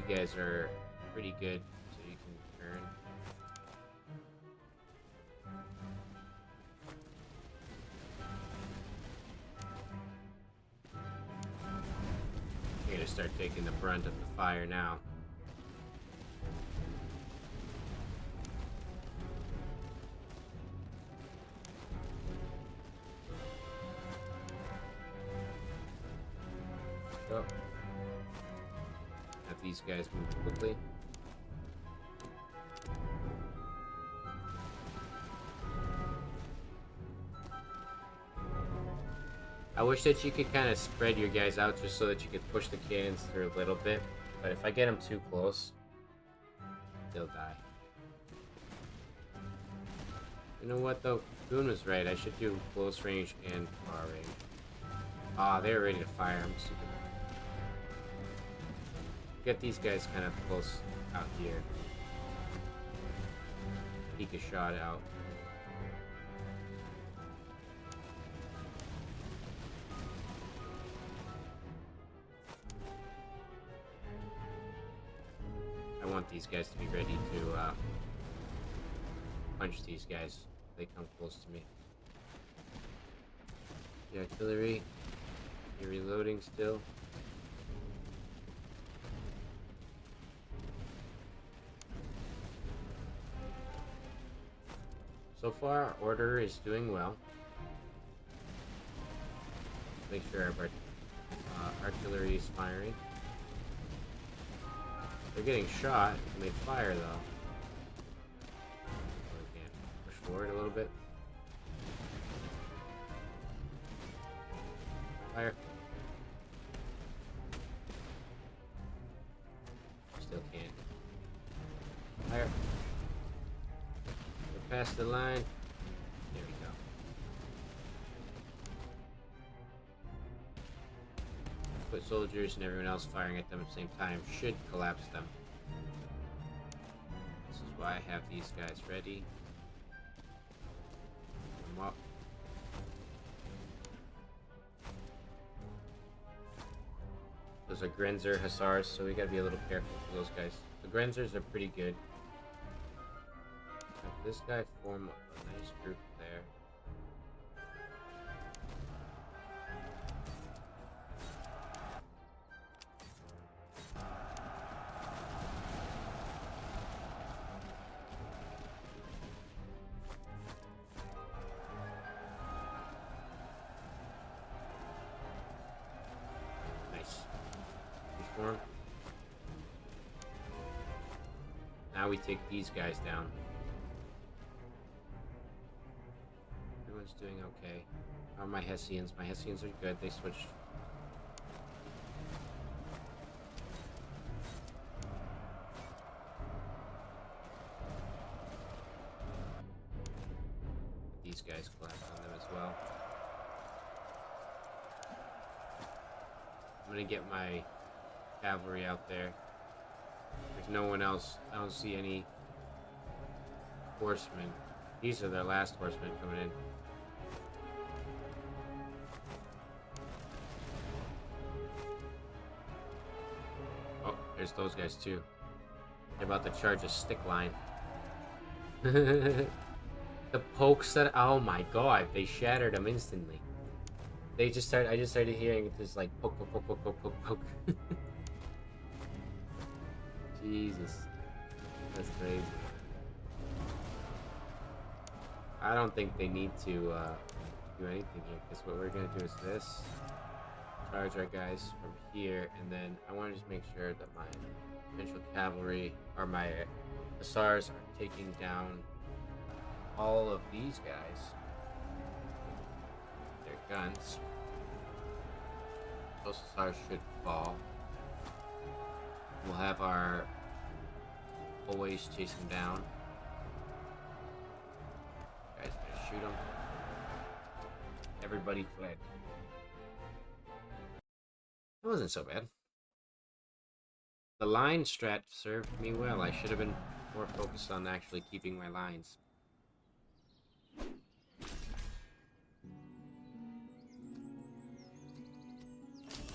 You guys are pretty good, so you can turn. You're gonna start taking the brunt of the fire now. Go. Have these guys move quickly. I wish that you could kind of spread your guys out just so that you could push the cannons through a little bit. But if I get them too close, they'll die. You know what though? Goon was right. I should do close range and far range. Ah, they're ready to fire. I'm stupid. Get these guys kind of close out here. Peek a shot out. I want these guys to be ready to punch these guys if they come close to me. The artillery, you're reloading still. So far, our order is doing well. Make sure our artillery is firing. They're getting shot and they fire though. We can push forward a little bit. Fire. Still can't. Fire. We're past the line. There we go. Foot soldiers and everyone else firing at them at the same time should collapse them. This is why I have these guys ready. Come up. Those are Grenzer Hussars, so we gotta be a little careful for those guys. The Grenzers are pretty good. Have this guy form a nice group there. Nice. Reform. Now we take these guys down. Everyone's doing okay. How are my Hessians? My Hessians are good. They switched. These guys collapse on them as well. I'm gonna get my cavalry out there. There's no one else. I don't see any horsemen. These are their last horsemen coming in. Oh, there's those guys too. They're about to charge a stick line. The pokes that, oh my god, they shattered them instantly. I just started hearing this like poke, poke, poke, poke, poke, poke, poke. Jesus. That's crazy. I don't think they need to do anything here, because what we're gonna do is this. Charge our guys from here, and then I want to just make sure that my provincial cavalry, or my hussars, are taking down all of these guys. Their guns. Those hussars should fall. We'll have our always chase them down. Guys, gonna shoot them. Everybody fled. It wasn't so bad. The line strat served me well. I should have been more focused on actually keeping my lines.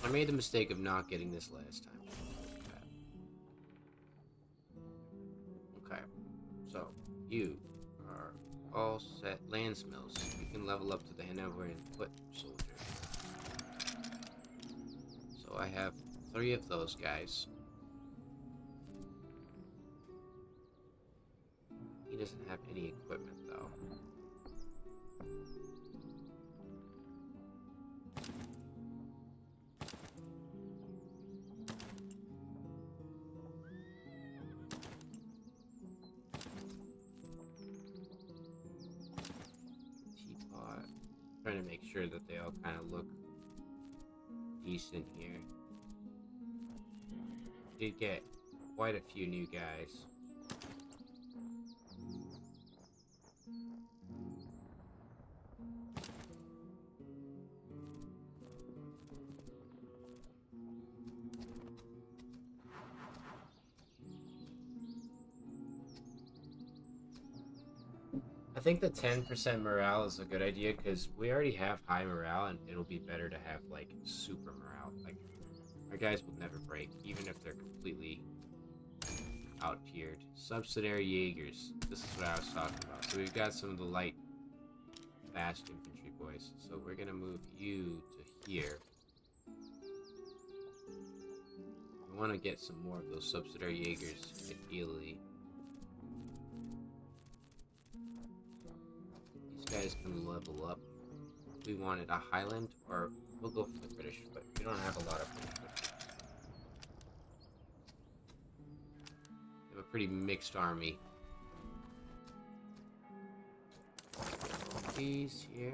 I made the mistake of not getting this last time. Okay, so you are all set. Lance mills. You can level up to the Hanover and foot soldier. So I have 3 of those guys. He doesn't have any equipment though. Teapot. Trying to make sure that they all kind of look decent here. Did get quite a few new guys. I think the 10% morale is a good idea because we already have high morale and it'll be better to have like super morale. Like our guys will never break, even if they're completely out-tiered. Subsidiary Jaegers. This is what I was talking about. So we've got some of the light, fast infantry boys. So we're gonna move you to here. We want to get some more of those subsidiary Jaegers, ideally. These guys can level up. We wanted a Highland, or we'll go for the British, but we don't have a lot of British. We have a pretty mixed army. These here.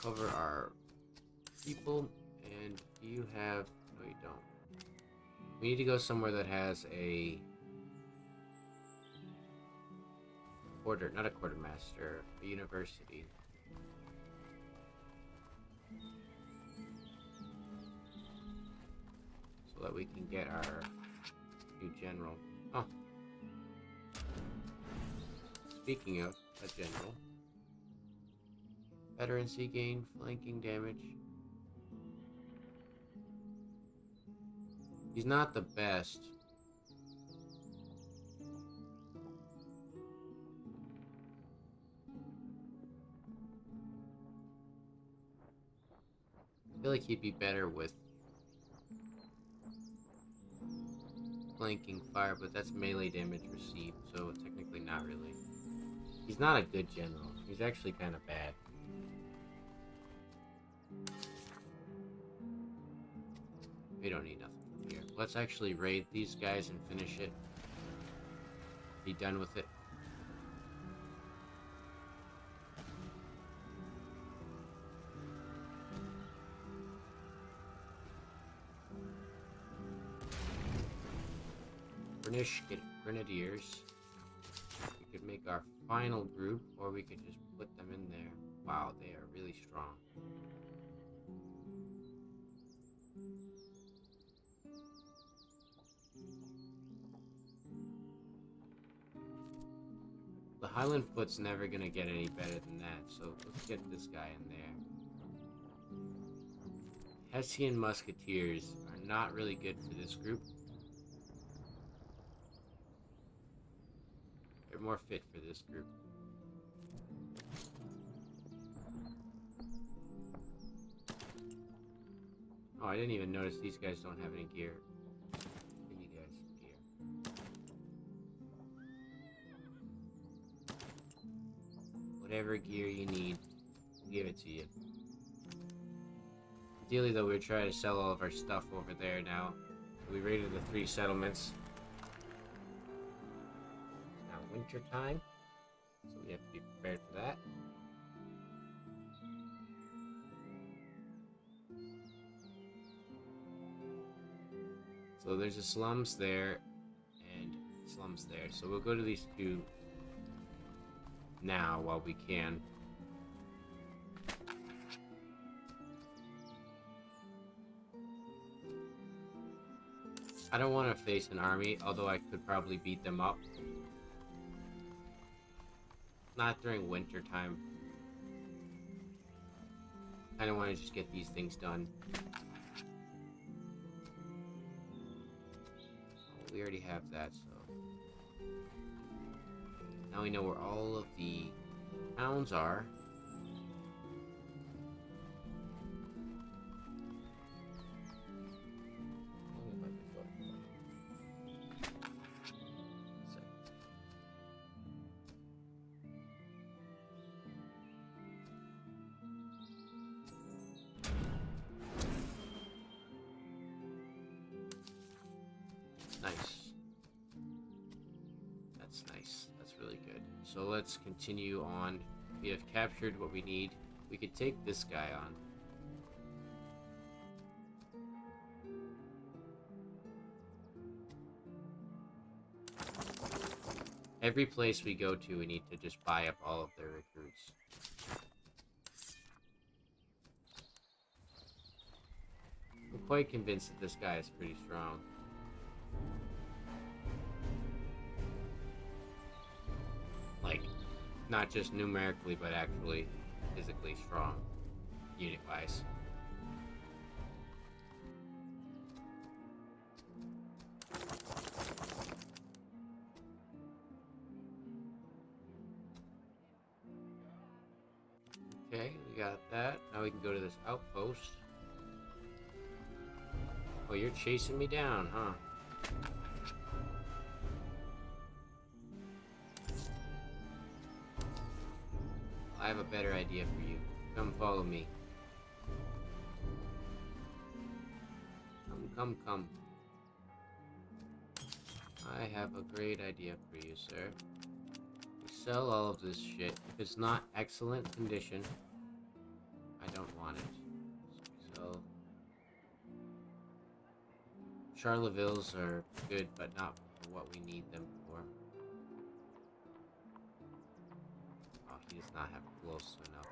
Cover our people, and you have... no, you don't. We need to go somewhere that has a... not a quartermaster, a university. So that we can get our new general. Oh. Speaking of a general. Veterancy gain, flanking damage. He's not the best. I feel like he'd be better with flanking fire, but that's melee damage received, so technically not really. He's not a good general. He's actually kind of bad. We don't need nothing from here. Let's actually raid these guys and finish it. Be done with it. British Grenadiers. We could make our final group, or we could just put them in there. Wow, they are really strong. The Highland Foot's never gonna get any better than that, so let's get this guy in there. Hessian Musketeers are not really good for this group. They're more fit for this group. Oh, I didn't even notice these guys don't have any gear. Give you guys some gear. Whatever gear you need, we'll give it to you. Ideally, though, we're trying to sell all of our stuff over there now. We raided the 3 settlements. It's now winter time, so we have to be prepared for that. So there's a slums there, and slums there. So we'll go to these 2 now while we can. I don't want to face an army, although I could probably beat them up. Not during winter time. I don't want to just get these things done. We already have that, so... now we know where all of the towns are. Nice. That's nice. That's really good. So let's continue on. We have captured what we need. We could take this guy on. Every place we go to, we need to just buy up all of their recruits. I'm quite convinced that this guy is pretty strong. Like, not just numerically, but actually physically strong, unit-wise. Okay, we got that. Now we can go to this outpost. Oh, you're chasing me down, huh? I have a better idea for you. Come follow me. Come. I have a great idea for you, sir. We sell all of this shit. If it's not excellent condition, I don't want it. So, Charlevilles are good, but not for what we need them for. Oh, he does not have close enough.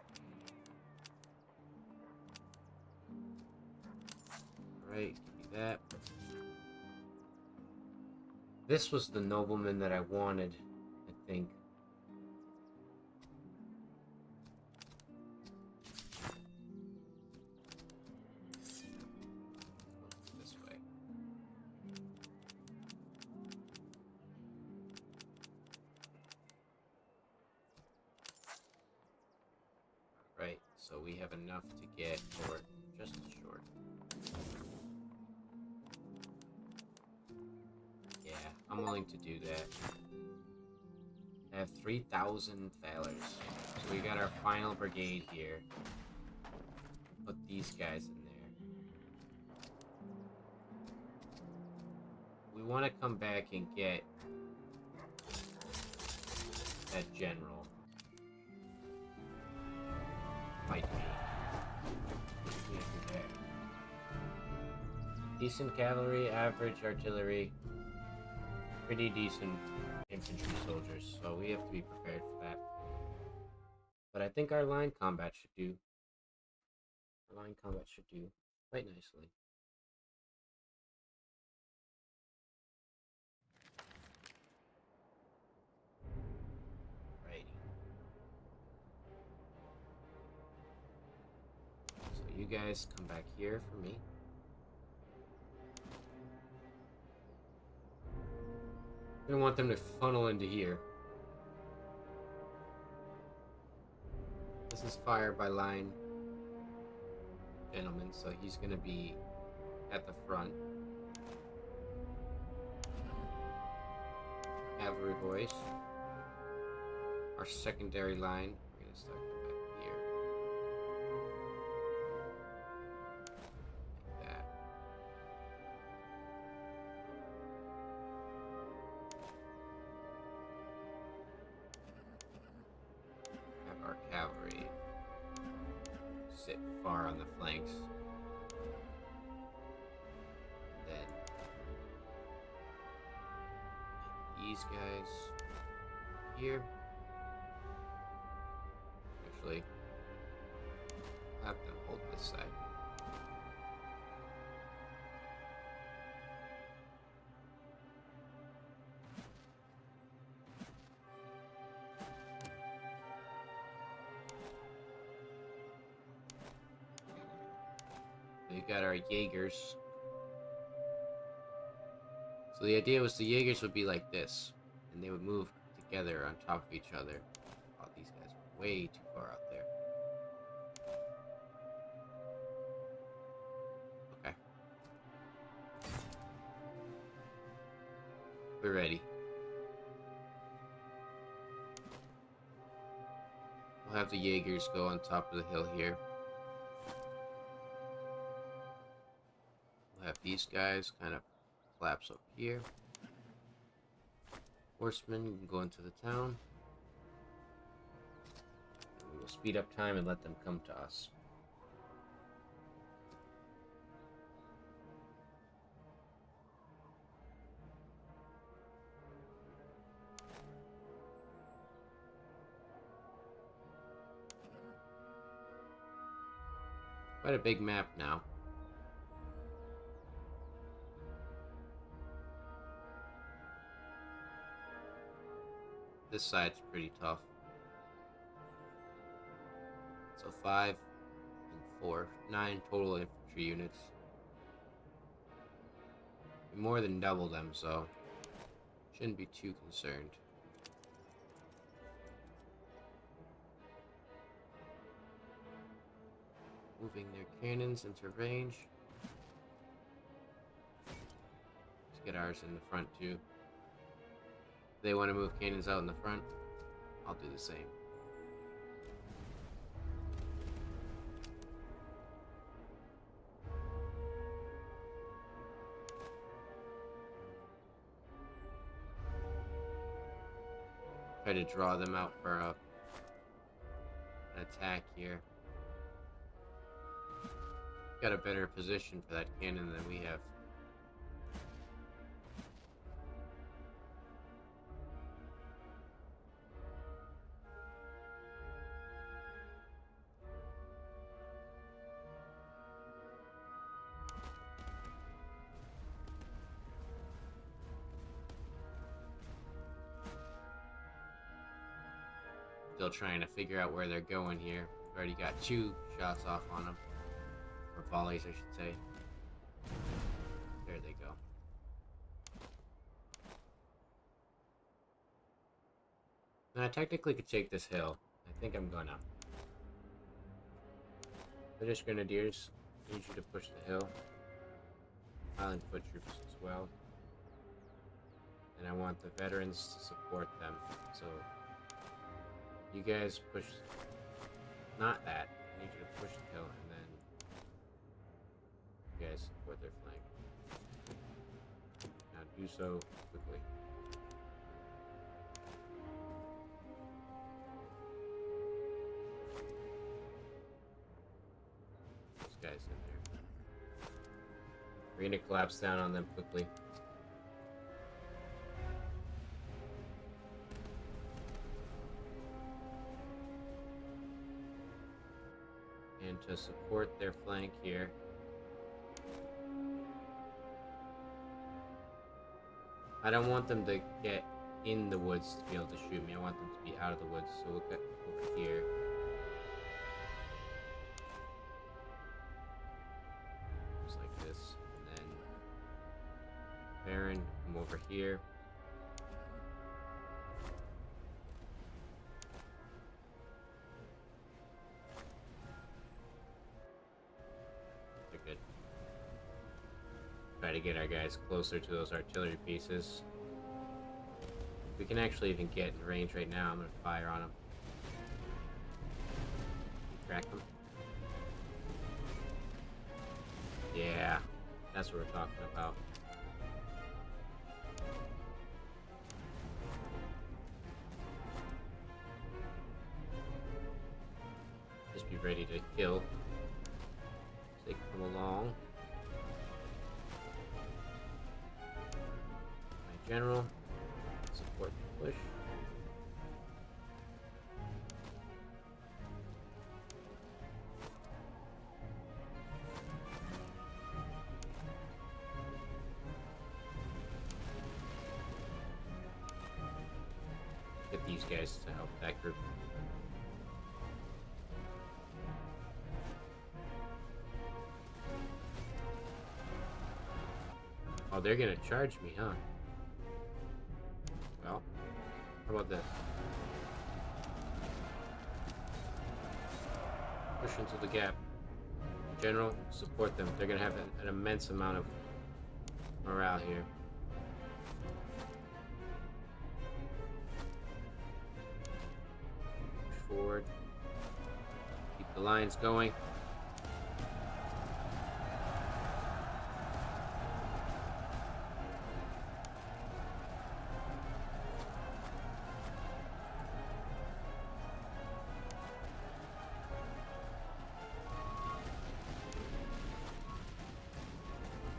Right, give me that. This was the nobleman that I wanted, I think. This way. Right, so we have enough to get short, just short. Yeah, I'm willing to do that. I have 3,000 thalers. So we got our final brigade here. Put these guys in there. We want to come back and get that general. Fight me. Decent cavalry, average artillery, pretty decent infantry soldiers, so we have to be prepared for that. But I think our line combat should do. Our line combat should do quite nicely. Righty. So you guys come back here for me. I don't want them to funnel into here. This is fire by line, gentlemen, so he's gonna be at the front. Cavalry boys. Our secondary line, we're gonna start them back here. Like that. Have our cavalry sit far on the flanks. And then these guys here. Actually, I'll have them hold this side. We got our Jaegers. So the idea was the Jaegers would be like this, and they would move together on top of each other. Oh, these guys are way too far out there. Okay. We're ready. We'll have the Jaegers go on top of the hill here. We'll have these guys kind of collapse up here. Horsemen can go into the town. We will speed up time and let them come to us. Quite a big map now. This side's pretty tough. So 5 and 4, 9 total infantry units. More than double them, so shouldn't be too concerned. Moving their cannons into range. Let's get ours in the front too. If they want to move cannons out in the front, I'll do the same. Try to draw them out for an attack here. Got a better position for that cannon than we have. Still trying to figure out where they're going here. We've already got 2 shots off on them. Or volleys, I should say. There they go. Now, I technically could take this hill. I think I'm gonna. British Grenadiers, I need you to push the hill. Highland foot troops as well. And I want the veterans to support them. So, you guys push. Not that. I need you to push the hill and then you guys support their flank. Now do so quickly. Those guys in there. We're gonna collapse down on them quickly. And to support their flank here, I don't want them to get in the woods to be able to shoot me. I want them to be out of the woods. So we'll get over here. Just like this. And then Baron, come over here. They're good. Try to get our guys closer to those artillery pieces. We can actually even get in range right now. I'm going to fire on them. Crack them. Yeah, that's what we're talking about. Just be ready to kill as they come along. My general, support the push. Get these guys to help that group. Oh, they're gonna charge me, huh? Well, how about this? Push into the gap. General, support them. They're gonna have an immense amount of morale here. Push forward. Keep the lines going.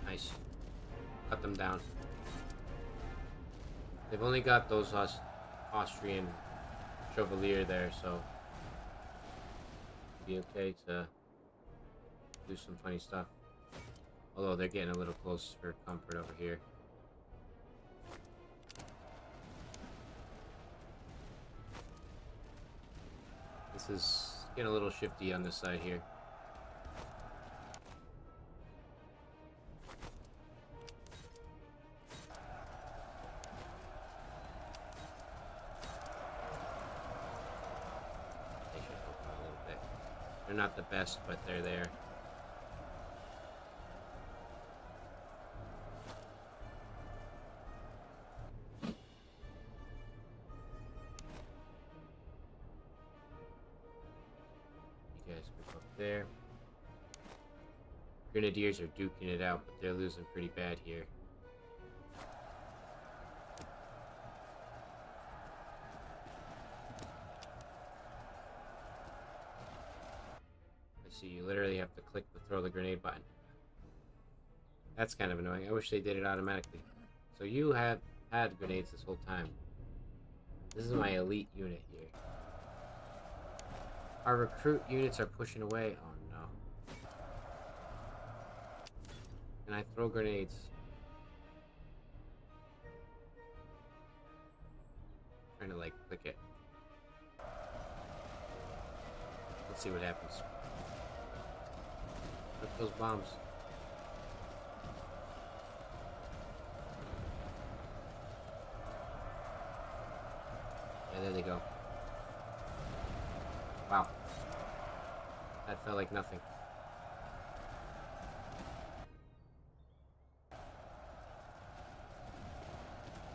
Nice. Cut them down. They've only got those Austrian Chevalier there, so it'll be okay to do some funny stuff. Although they're getting a little close for comfort over here. This is getting a little shifty on this side here. They should help out a little bit. They're not the best, but they're there. Up there. Grenadiers are duking it out, but they're losing pretty bad here. I see you literally have to click to throw the grenade button. That's kind of annoying. I wish they did it automatically. So you have had grenades this whole time. This is my elite unit here. Our recruit units are pushing away. Oh no. Can I throw grenades? I'm trying to like click it. Let's see what happens. Look those bombs. Yeah, there they go. Wow. That felt like nothing.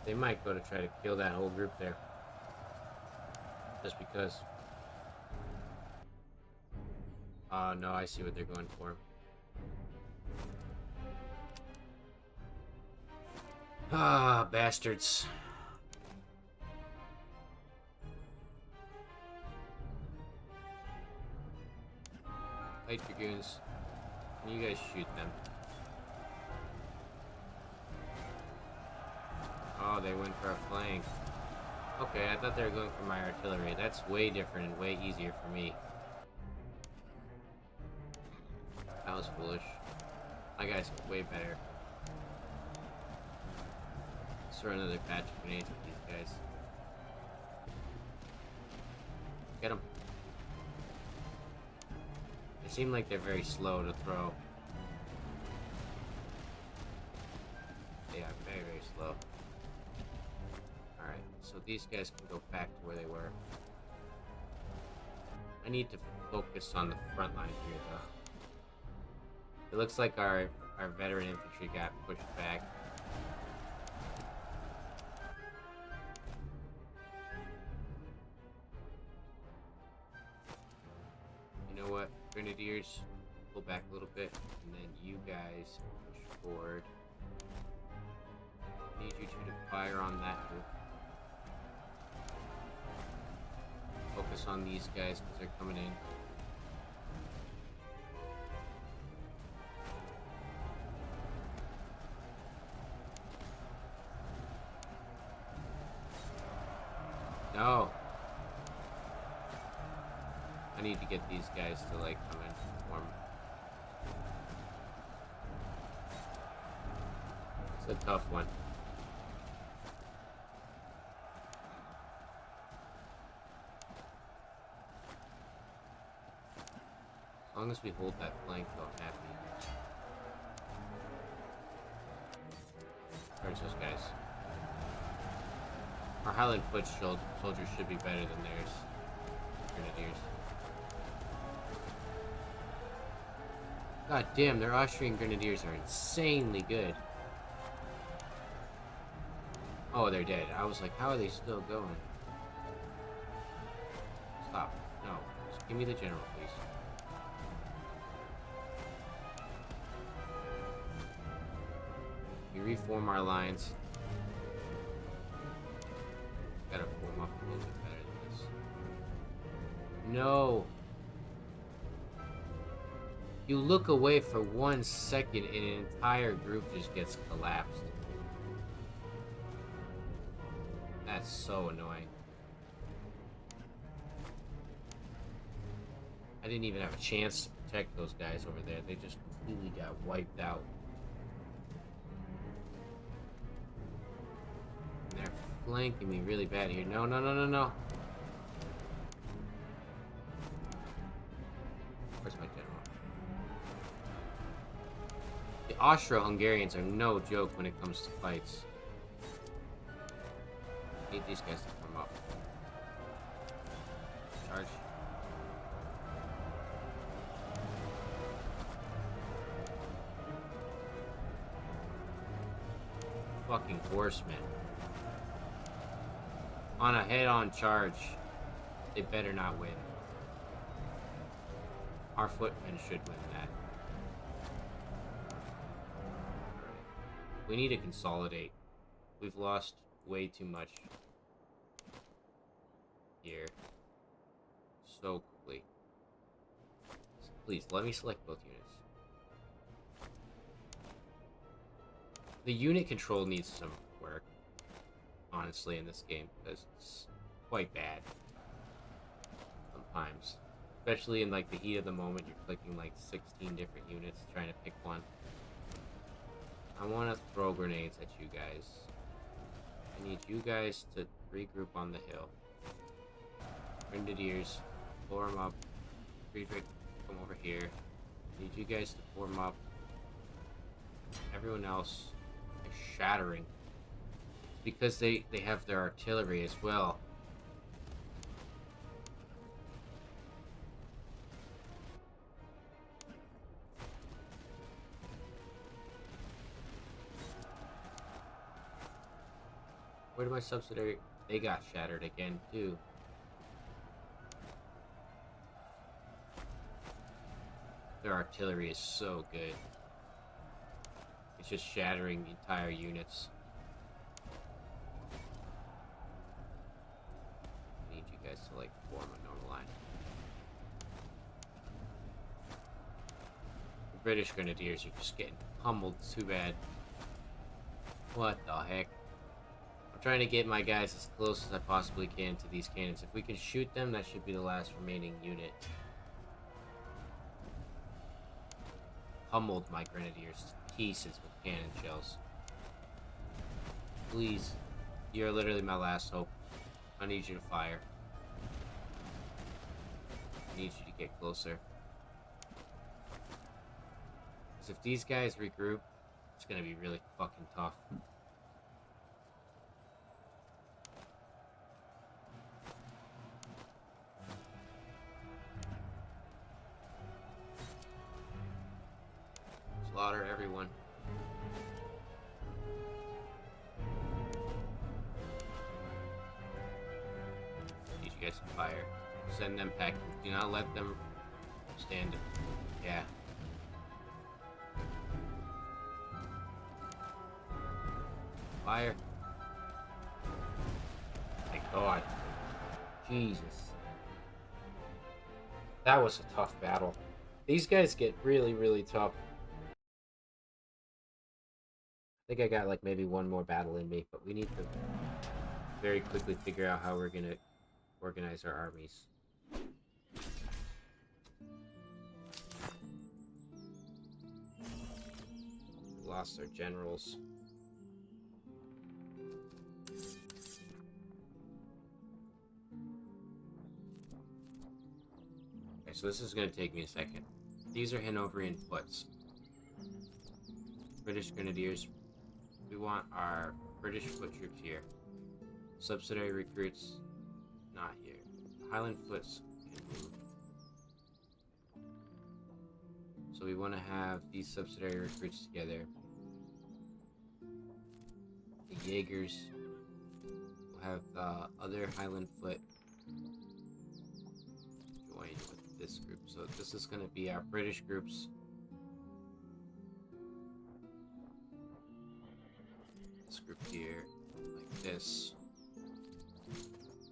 They might go to try to kill that whole group there. Just because. Oh no, I see what they're going for. Ah, bastards. Light Dragoons, you guys shoot them. Oh, they went for a flank. Okay, I thought they were going for my artillery. That's way different and way easier for me. That was foolish. My guys are way better. Let's throw another patch of grenades with these guys. Get them. They seem like they're very slow to throw. They are very, very slow. Alright, so these guys can go back to where they were. I need to focus on the front line here, though. It looks like our veteran infantry got pushed back. You know what? Grenadiers, pull back a little bit, and then you guys push forward. I need you two to fire on that group. Focus on these guys because they're coming in. No! I need to get these guys to like come in form. It's a tough one. As long as we hold that flank, though, I'm happy. Where's those guys? Our Highland Foot soldiers should be better than theirs. Grenadiers. God damn, their Austrian Grenadiers are insanely good. Oh, they're dead. I was like, how are they still going? Stop. No. Just give me the general, please. We reform our lines. Gotta form up a little bit better than this. No! You look away for 1 second and an entire group just gets collapsed. That's so annoying. I didn't even have a chance to protect those guys over there. They just completely got wiped out. And they're flanking me really bad here. No, no, no, no, no. Where's my general? The Austro-Hungarians are no joke when it comes to fights. I need these guys to come up. Charge. Fucking horsemen. On a head-on charge. They better not win. Our footmen should win that. Alright. We need to consolidate. We've lost way too much here. So quickly. Please, let me select both units. The unit control needs some work, honestly, in this game, because it's quite bad sometimes. Especially in, like, the heat of the moment, you're clicking, like, 16 different units trying to pick one. I want to throw grenades at you guys. I need you guys to regroup on the hill. Grenadiers, form up. Friedrich, come over here. I need you guys to form up. Everyone else is shattering. It's because they have their artillery as well. Where did my subsidiary... They got shattered again, too. Their artillery is so good. It's just shattering entire units. I need you guys to, like, form a normal line. The British Grenadiers are just getting pummeled too bad. What the heck? I'm trying to get my guys as close as I possibly can to these cannons. If we can shoot them, that should be the last remaining unit. Pummeled my Grenadiers to pieces with cannon shells. Please, you're literally my last hope. I need you to fire. I need you to get closer. Because if these guys regroup, it's gonna be really fucking tough. Slaughter everyone. Need you guys to fire. Send them packing. Do not let them stand it. Yeah. Fire. Thank God. Jesus. That was a tough battle. These guys get really, really tough. I think I got like maybe one more battle in me, but we need to very quickly figure out how we're gonna organize our armies. We lost our generals. Okay, so this is gonna take me a second. These are Hanoverian foots. British Grenadiers. We want our British foot troops here. Subsidiary recruits, not here. Highland foots can move. So we want to have these subsidiary recruits together. The Jaegers will have the other Highland foot join with this group. So this is going to be our British groups. Group here, like this.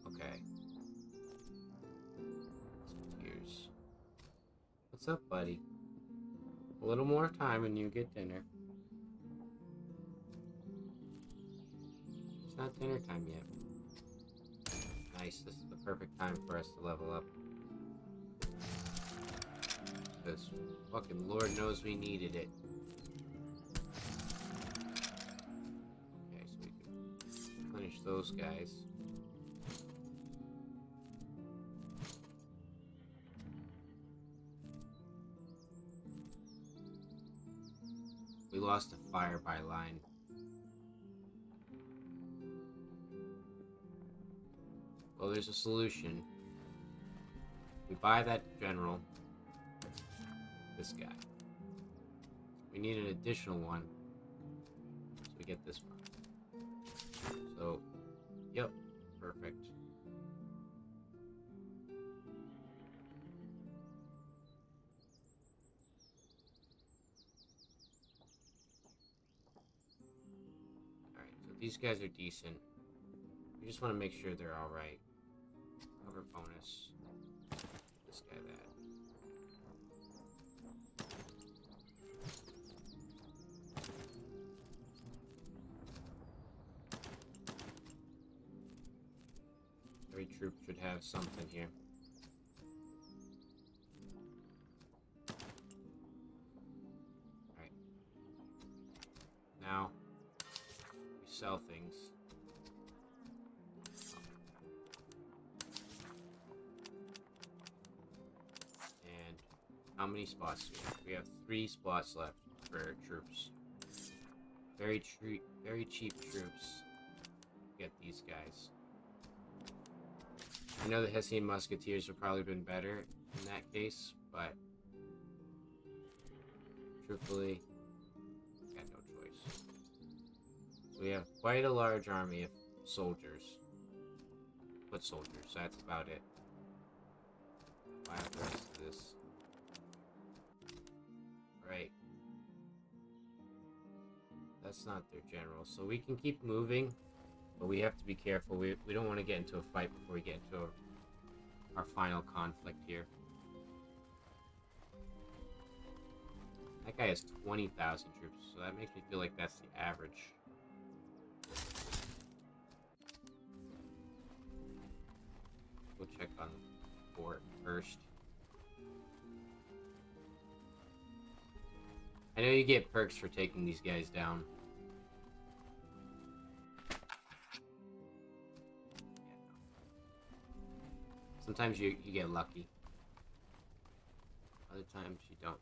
Okay. Here's. What's up, buddy? A little more time and you get dinner. It's not dinner time yet. Nice, this is the perfect time for us to level up. Because fucking Lord knows we needed it. Okay, so we can punish those guys. We lost a fire by line. Well, there's a solution. We buy that general. This guy. We need an additional one. So we get this one. So, yep, perfect. Alright, so these guys are decent. We just want to make sure they're alright. Cover bonus. This guy that. Every troop should have something here. Alright. Now, we sell things. And how many spots do we have? We have 3 spots left for troops. Very cheap troops. Get these guys. I know the Hessian Musketeers would probably been better in that case, but truthfully, got no choice. So we have quite a large army of soldiers. Foot soldiers, that's about it. Buy out the rest of this. Right. That's not their general, so we can keep moving. But we have to be careful. We don't want to get into a fight before we get into our final conflict here. That guy has 20,000 troops, so that makes me feel like that's the average. We'll check on the fort first. I know you get perks for taking these guys down. Sometimes you get lucky. Other times you don't.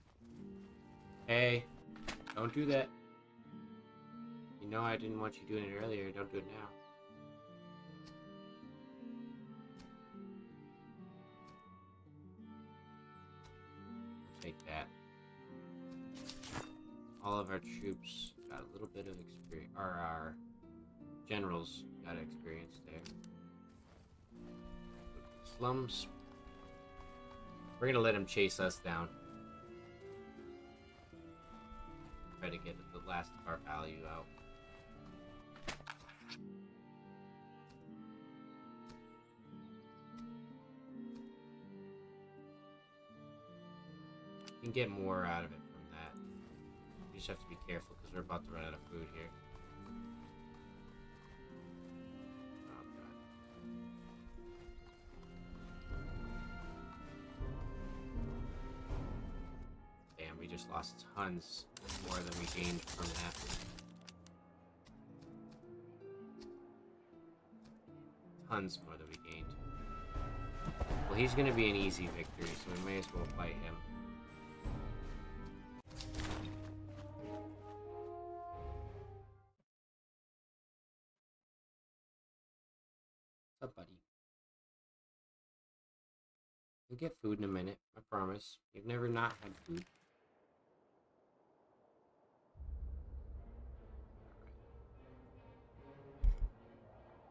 Hey, don't do that. You know I didn't want you doing it earlier. Don't do it now. Take that. All of our troops got a little bit of experience, or our generals got experience there. Slums. We're gonna let him chase us down. Try to get the last of our value out. You can get more out of it from that. You just have to be careful because we're about to run out of food here. We just lost tons more than we gained from that. Tons more than we gained. Well, he's gonna be an easy victory, so we may as well fight him. What's up, buddy? You'll get food in a minute, I promise. You've never not had food.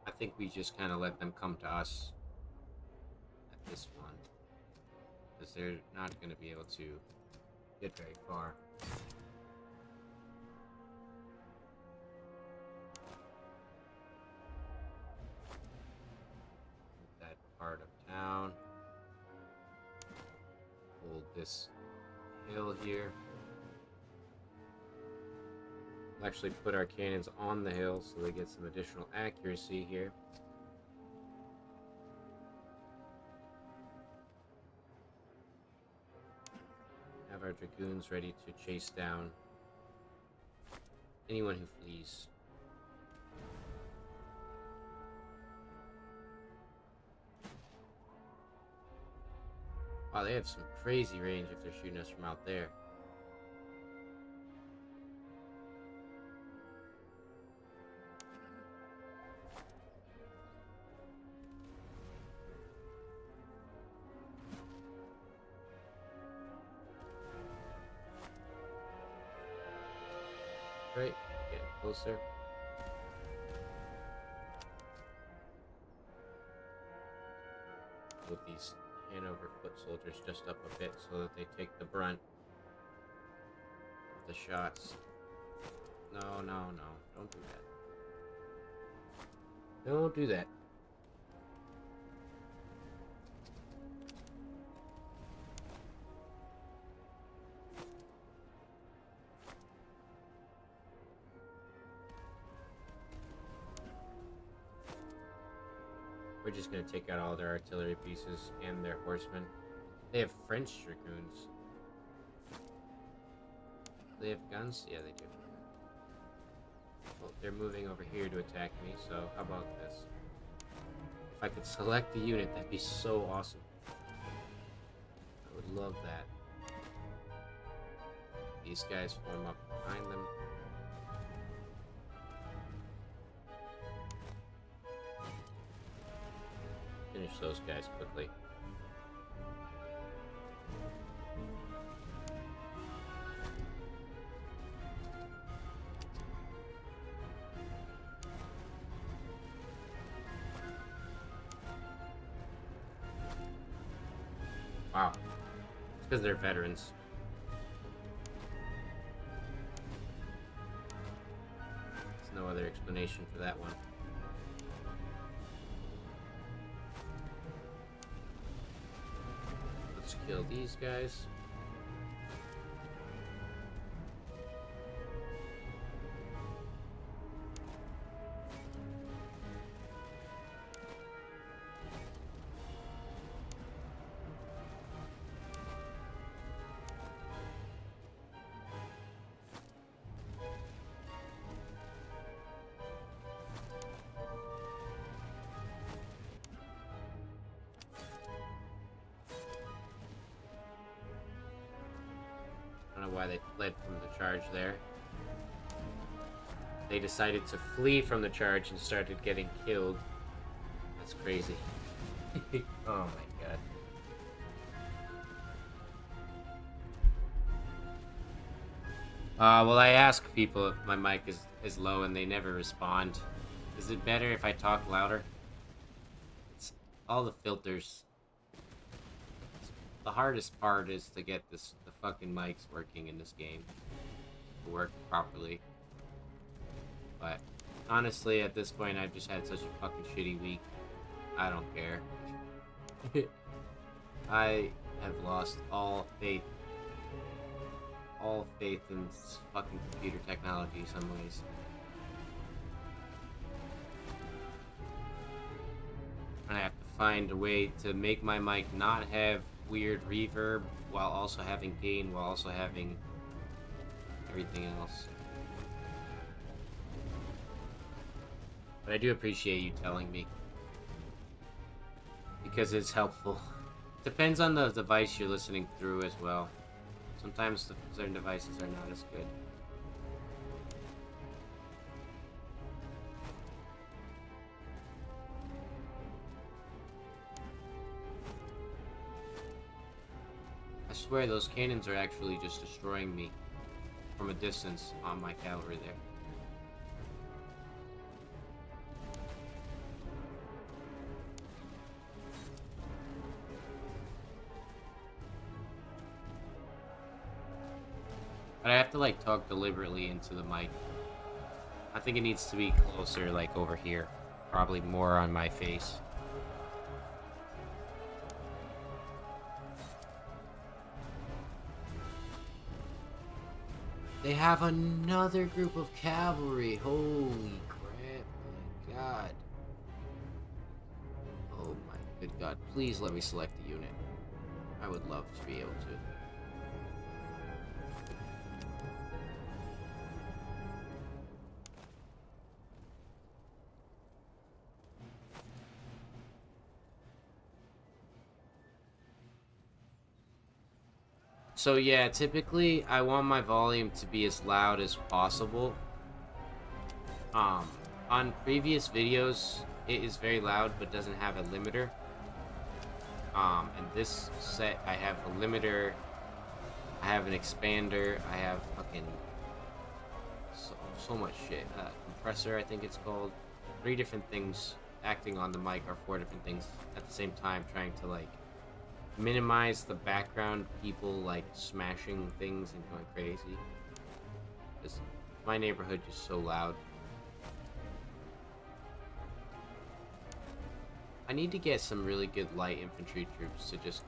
I think we just kind of let them come to us at this one, because they're not going to be able to get very far. That part of town. Hold this hill here. Actually put our cannons on the hill so they get some additional accuracy here. our dragoons ready to chase down anyone who flees. Wow, they have some crazy range if they're shooting us from out there. Right, getting closer. With these Hanover foot soldiers just up a bit so that they take the brunt of the shots. No, no, no. Don't do that. Don't do that. We're just gonna take out all their artillery pieces and their horsemen. They have French dragoons. They have guns? Yeah, they do. Well, they're moving over here to attack me, so how about this? If I could select the unit, that'd be so awesome. I would love that. These guys form up behind them. Finish those guys quickly. Wow. It's because they're veterans. There's no other explanation for that one. Let's kill these guys. I don't know why they fled from the charge there. They decided to flee from the charge and started getting killed. That's crazy. Oh my god. Well, I ask people if my mic is low and they never respond. Is it better if I talk louder? It's all the filters. The hardest part is to get the fucking mics working in this game to work properly. But honestly, at this point, I've just had such a fucking shitty week. I don't care. I have lost all faith in fucking computer technology in some ways. And I have to find a way to make my mic not have weird reverb while also having gain, while also having everything else. But I do appreciate you telling me, because it's helpful. Depends on the device you're listening through as well. Sometimes certain devices are not as good. I swear those cannons are actually just destroying me from a distance on my cavalry there. But I have to like talk deliberately into the mic. I think it needs to be closer, like over here. Probably more on my face. They have another group of cavalry. Holy crap, my god. Oh my good god. Please let me select the unit. I would love to be able to. So yeah, typically I want my volume to be as loud as possible. Um, on previous videos, it is very loud but doesn't have a limiter. In this set, I have a limiter, I have an expander, I have fucking so much shit. Compressor, I think it's called. 3 different things acting on the mic, or 4 different things at the same time, trying to like minimize the background people like smashing things and going crazy. Because my neighborhood is so loud. I need to get some really good light infantry troops to just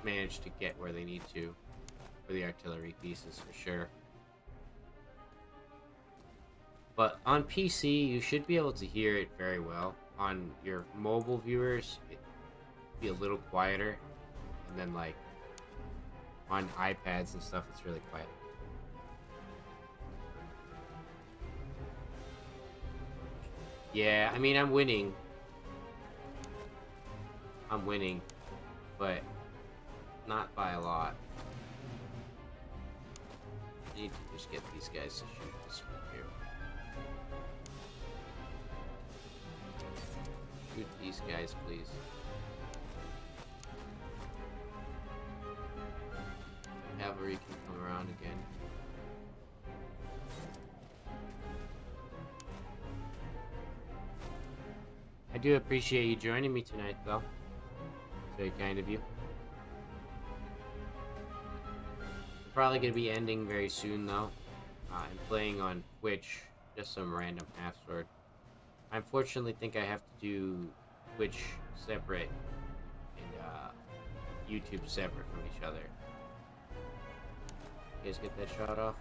manage to get where they need to for the artillery pieces for sure. But on PC, you should be able to hear it very well. On your mobile viewers, it'd be a little quieter. And then, like, on iPads and stuff, it's really quiet. Yeah, I mean, I'm winning. But not by a lot. I need to just get these guys to shoot this one here. Shoot these guys, please. Cavalry can come around again. I do appreciate you joining me tonight, though. Very kind of you. I'm probably going to be ending very soon, though. I'm playing on Twitch, just some random half-sword. I unfortunately think I have to do Twitch separate and YouTube separate from each other. You guys get that shot off?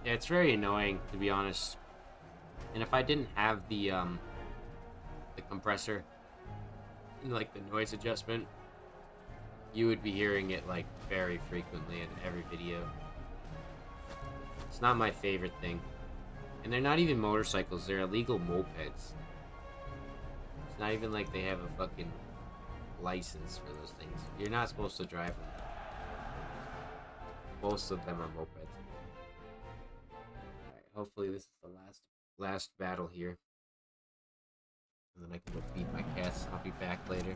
Yeah, it's very annoying, to be honest. And if I didn't have the compressor and like the noise adjustment, you would be hearing it like very frequently in every video. It's not my favorite thing. And they're not even motorcycles, they're illegal mopeds. It's not even like they have a fucking license for those things. You're not supposed to drive them. Most of them are mopeds. Alright, hopefully this is the last battle here. And then I can go feed my cats. I'll be back later.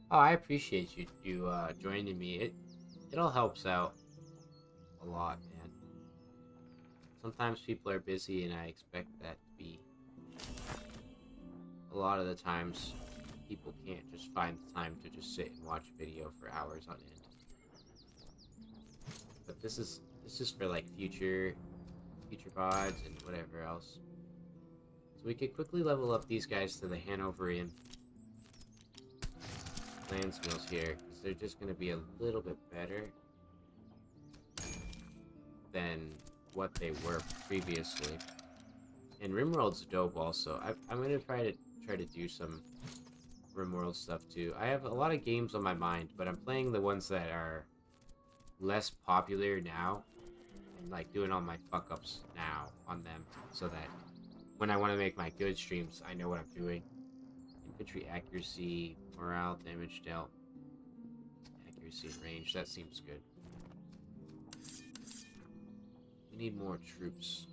Oh, I appreciate you joining me. It all helps out a lot, man. Sometimes people are busy, and I expect that to be. A lot of the times, people can't just find the time to just sit and watch a video for hours on end. But this is for like future VODs and whatever else. So we could quickly level up these guys to the Hanoverian Landsmills here, because they're just going to be a little bit better than what they were previously. And RimWorld's dope also. I'm going to try to do some RimWorld stuff too. I have a lot of games on my mind, but I'm playing the ones that are less popular now, and like doing all my fuck ups now on them, so that when I want to make my good streams, I know what I'm doing. Infantry accuracy, morale, damage dealt, accuracy and range, that seems good. We need more troops.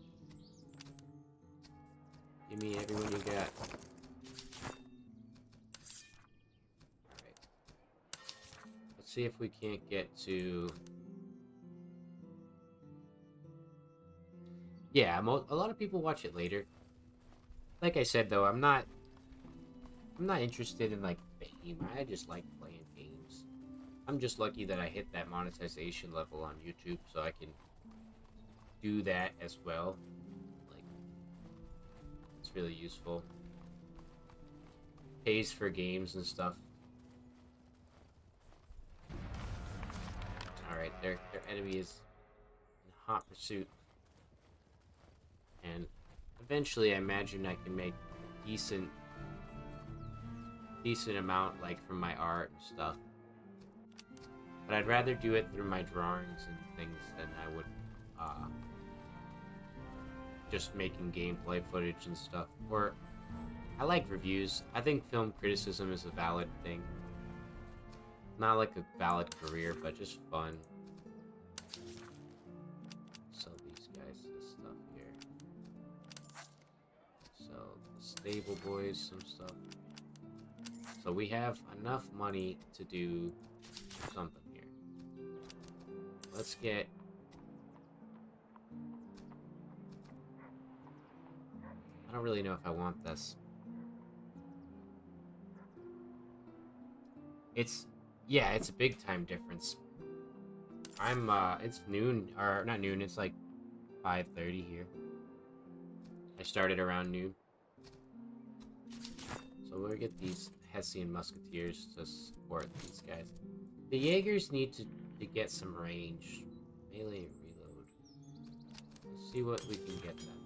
Give me everyone you got. Alright. Let's see if we can't get to... Yeah, a lot of people watch it later. Like I said, though, I'm not interested in, like, fame. I just like playing games. I'm just lucky that I hit that monetization level on YouTube, so I can do that as well. Like, it's really useful. Pays for games and stuff. Alright, their enemy is in hot pursuit. And eventually I imagine I can make a decent decent amount, like, from my art and stuff. But I'd rather do it through my drawings and things than I would, just making gameplay footage and stuff. Or, I like reviews. I think film criticism is a valid thing. Not like a valid career, but just fun. Sell these guys this stuff here. Sell the stable boys some stuff. So we have enough money to do something here. Let's get... I don't really know if I want this. Yeah, it's a big time difference. It's noon, or not noon, it's like 5:30 here. I started around noon. So we'll get these Hessian Musketeers to support these guys. The Jaegers need to get some range. Melee reload. Let's see what we can get them.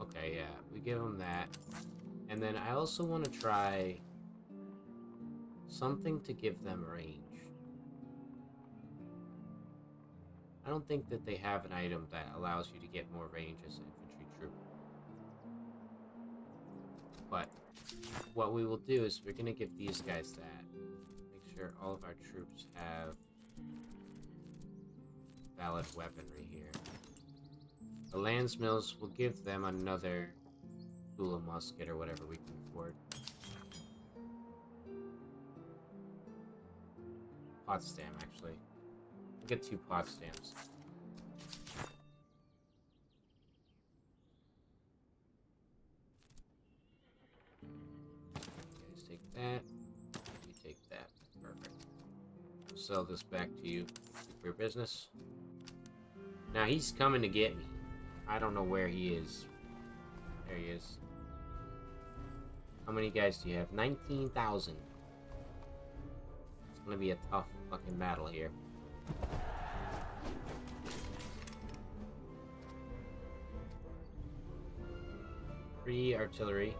Okay, yeah, we give them that. And then I also want to try something to give them range. I don't think that they have an item that allows you to get more range as an infantry troop. But what we will do is we're going to give these guys that. Make sure all of our troops have valid weaponry here. The Landsmills will give them another Hula musket or whatever we can afford. Potsdam, actually. We'll get 2 Potsdams. You guys take that. You take that. Perfect. We'll sell this back to you for your business. Now he's coming to get me. I don't know where he is. There he is. How many guys do you have? 19,000. It's gonna be a tough fucking battle here. 3 artillery,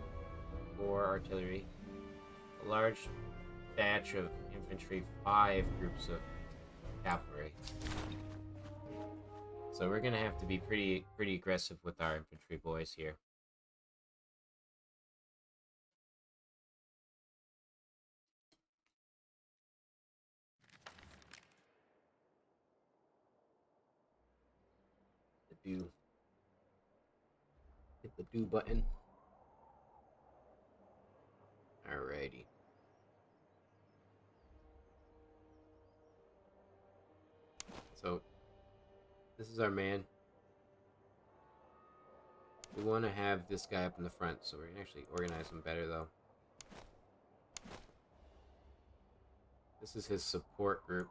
4 artillery, a large batch of infantry, 5 groups of cavalry. So we're gonna have to be pretty aggressive with our infantry boys here. Hit the do button. Alrighty. So this is our man. We want to have this guy up in the front, so we're gonna actually organize him better though. This is his support group.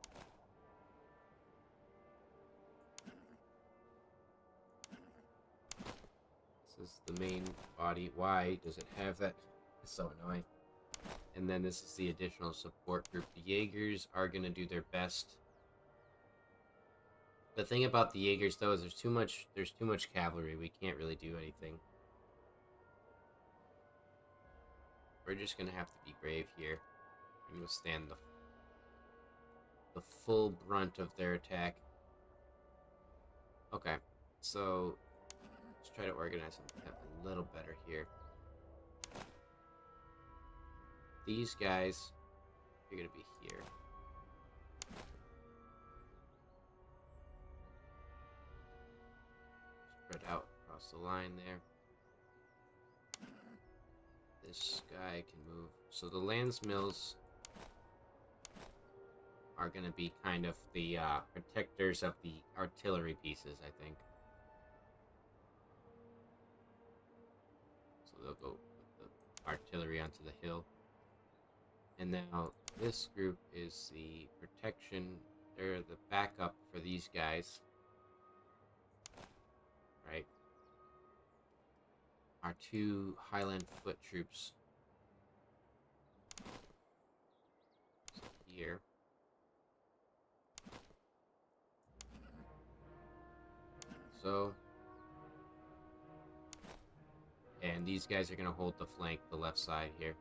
This is the main body. Why does it have that? It's so annoying. And then this is the additional support group. The Jaegers are gonna do their best. The thing about the Jaegers though is there's too much cavalry. We can't really do anything. We're just gonna have to be brave here and withstand the full brunt of their attack. Okay, so let's try to organize them a little better here. These guys are gonna be here. Spread out across the line there. This guy can move. So the Landsmills are going to be kind of the protectors of the artillery pieces, I think. So they'll go with the artillery onto the hill. And now this group is the protection, they're the backup for these guys. Right? Our 2 Highland foot troops here. So And these guys are going to hold the flank, the left side here,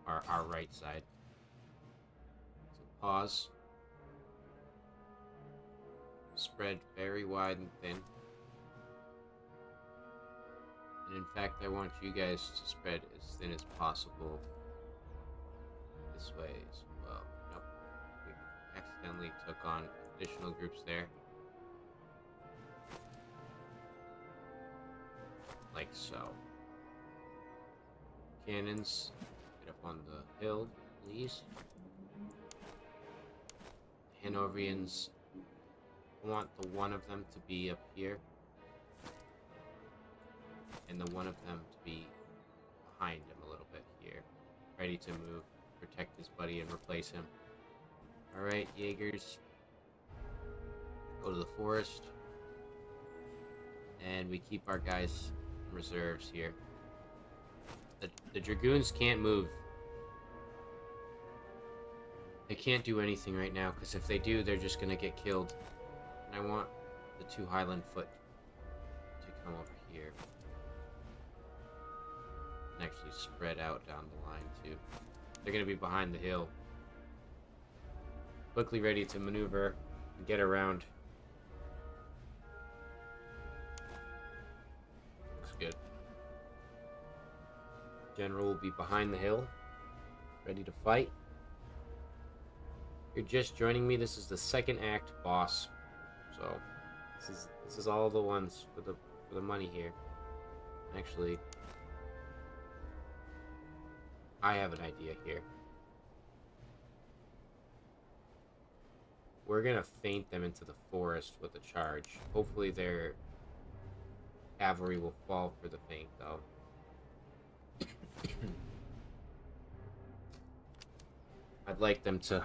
or our right side. So pause. Spread very wide and thin. And in fact, I want you guys to spread as thin as possible this way as well. Nope. We accidentally took on additional groups there. Like so. Cannons, get up on the hill, please. Hanoverians, I want the one of them to be up here. And the one of them to be behind him a little bit here. Ready to move, protect his buddy, and replace him. Alright, Jaegers. Go to the forest. And we keep our guys in reserves here. The Dragoons can't move. They can't do anything right now, because if they do, they're just going to get killed. And I want the 2 Highland Foot to come over here. And actually spread out down the line, too. They're going to be behind the hill. Quickly ready to maneuver and get around. Looks good. General will be behind the hill, ready to fight. You're just joining me. This is the second act, boss. So this is all the ones for the money here. Actually, I have an idea here. We're gonna feint them into the forest with a charge. Hopefully their cavalry will fall for the feint, though. I'd like them to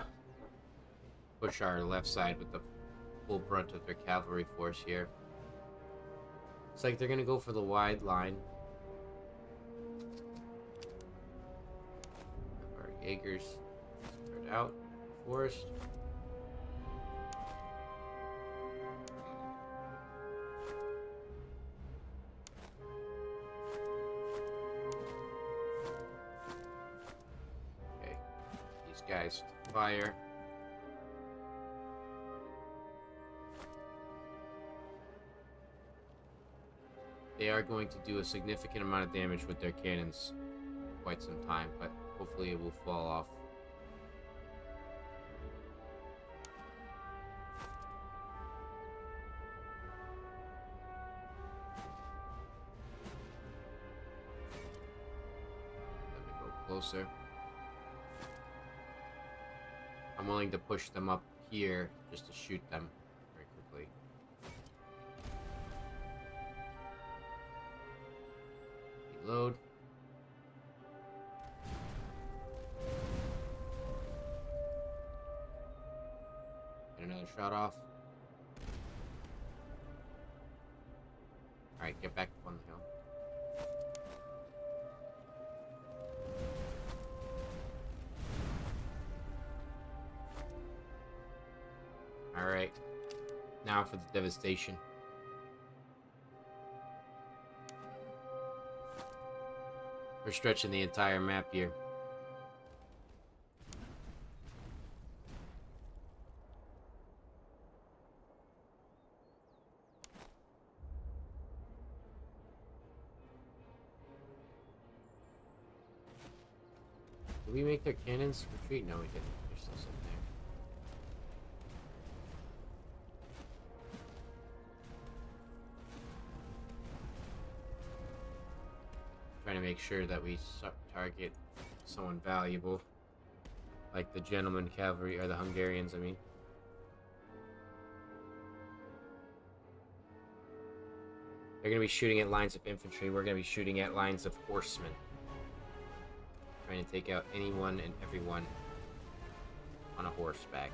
push our left side with the full brunt of their cavalry force here. It's like they're gonna go for the wide line. Our Jaegers spread out the forest. Guys to fire. They are going to do a significant amount of damage with their cannons for quite some time, but hopefully it will fall off. Let me go closer. I'm willing to push them up here just to shoot them very quickly. Reload. Get another shot off. Alright, get back up on the hill. Alright, now for the devastation. We're stretching the entire map here. Did we make their cannons retreat? No, we didn't. They're still sitting there. Trying to make sure that we target someone valuable, like the gentleman cavalry, or the Hungarians, I mean. They're going to be shooting at lines of infantry. We're going to be shooting at lines of horsemen. Trying to take out anyone and everyone on a horseback.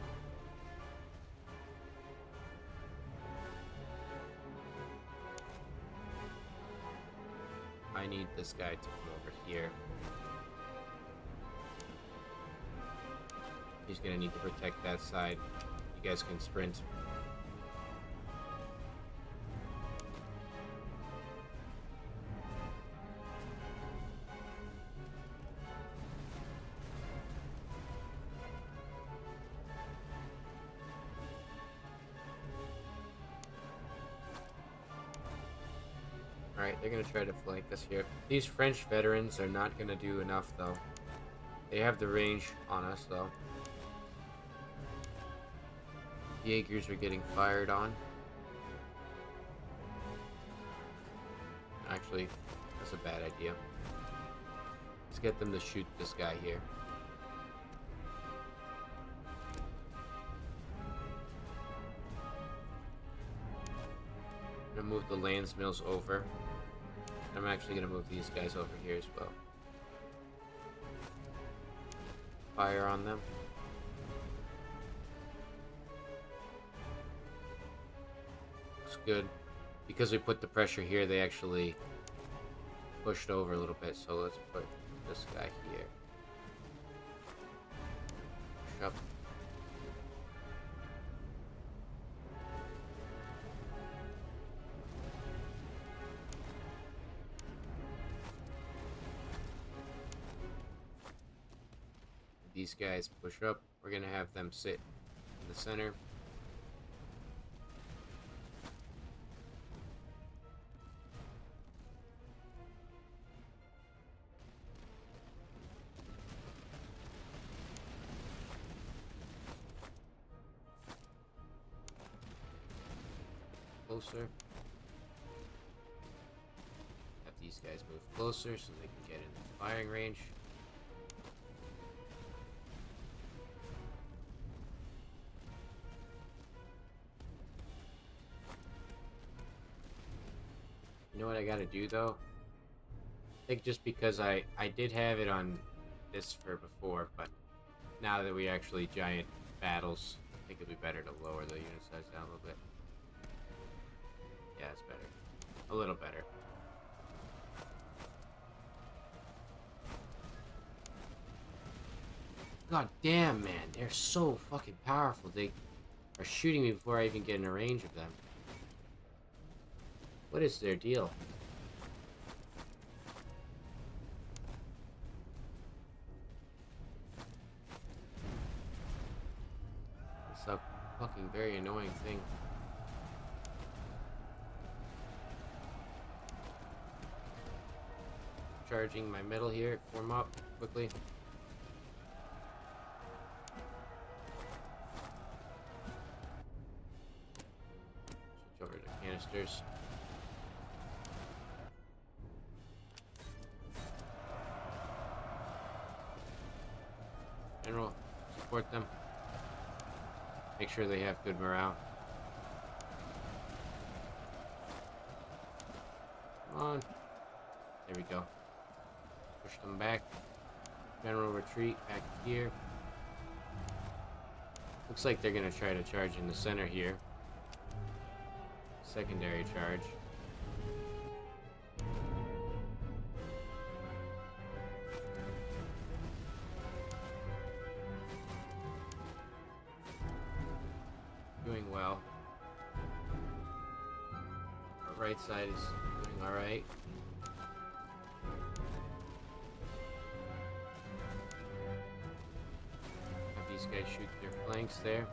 I need this guy to come over here. He's gonna need to protect that side. You guys can sprint. Alright, they're gonna try to flank us here. These French veterans are not gonna do enough, though. They have the range on us, though. Jaegers are getting fired on. Actually, that's a bad idea. Let's get them to shoot this guy here. I'm gonna move the Lance Mills over. I'm actually gonna move these guys over here as well. Fire on them. Looks good. Because we put the pressure here, they actually pushed over a little bit. So let's put this guy here. Push up. These guys push up. We're gonna have them sit in the center. Closer. Have these guys move closer so they can get in the firing range. You know what I gotta do though? I think just because I did have it on this for before, but now that we actually giant battles, I think it'd be better to lower the unit size down a little bit. Yeah, it's better. A little better. God damn, man. They're so fucking powerful. They are shooting me before I even get in a range of them. What is their deal? It's a fucking very annoying thing. Charging my middle here. Form up quickly. Switch over to canisters. General, support them. Make sure they have good morale. Come on. There we go. Push them back. General retreat back here. Looks like they're gonna try to charge in the center here. Secondary charge. Doing well. Our right side is doing alright. Have these guys shoot their flanks there.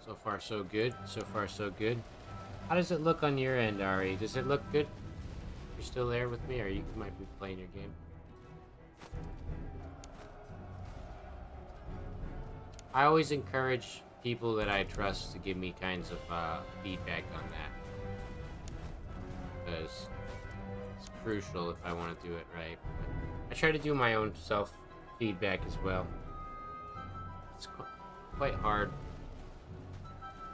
So far so good. So far so good. How does it look on your end, Ari? Does it look good? You're still there with me, or you might be playing your game? I always encourage people that I trust to give me kinds of feedback on that, because it's crucial if I want to do it right. But I try to do my own self-feedback as well. It's quite hard.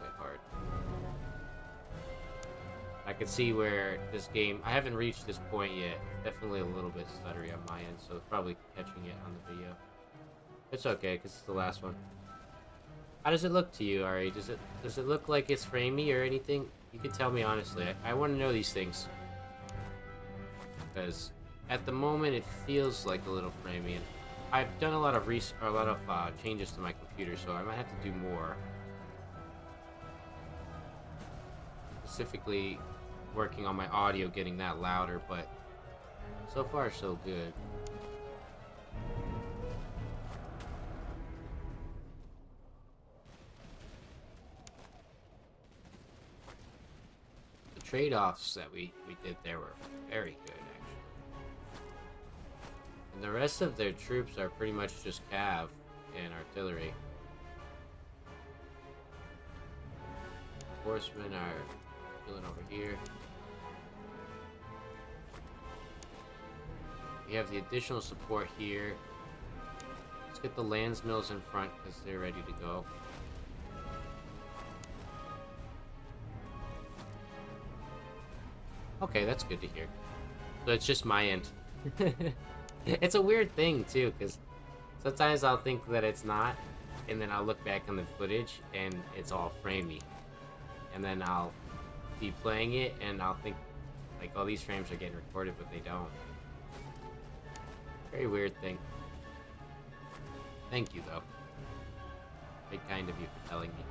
Quite hard. I can see where this game... I haven't reached this point yet. Definitely a little bit stuttery on my end, so probably catching it on the video. It's okay, because it's the last one. How does it look to you, Ari? Does it look like it's framey or anything? You can tell me honestly. I want to know these things. Because at the moment it feels like a little framey. And I've done a lot of changes to my computer, so I might have to do more. Specifically working on my audio, getting that louder, but so far so good. trade-offs that we did there were very good, actually. And the rest of their troops are pretty much just cav and artillery. Horsemen are chilling over here. We have the additional support here. Let's get the lands mills in front because they're ready to go. Okay, that's good to hear. So it's just my end. It's a weird thing too, because sometimes I'll think that it's not, and then I'll look back on the footage and it's all framey. And then I'll be playing it and I'll think like, oh, these frames are getting recorded, but they don't. Very weird thing. Thank you, though. Very kind of you for telling me.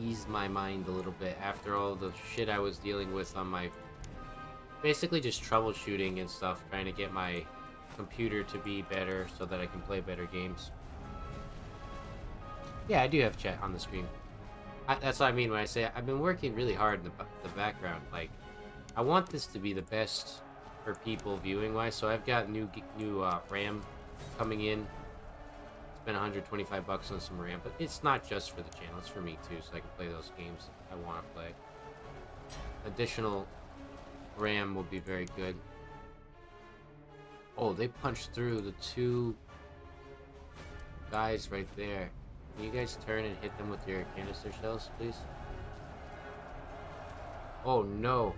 Ease my mind a little bit after all the shit I was dealing with on my... Basically just troubleshooting and stuff, trying to get my computer to be better so that I can play better games. Yeah, I do have chat on the screen. That's what I mean when I say I've been working really hard in the background. Like, I want this to be the best for people viewing wise, so I've got new RAM coming in. Spent 125 bucks on some RAM, but it's not just for the channel, it's for me too, so I can play those games I want to play. Additional RAM will be very good. Oh, they punched through the two guys right there. Can you guys turn and hit them with your canister shells, please? Oh no.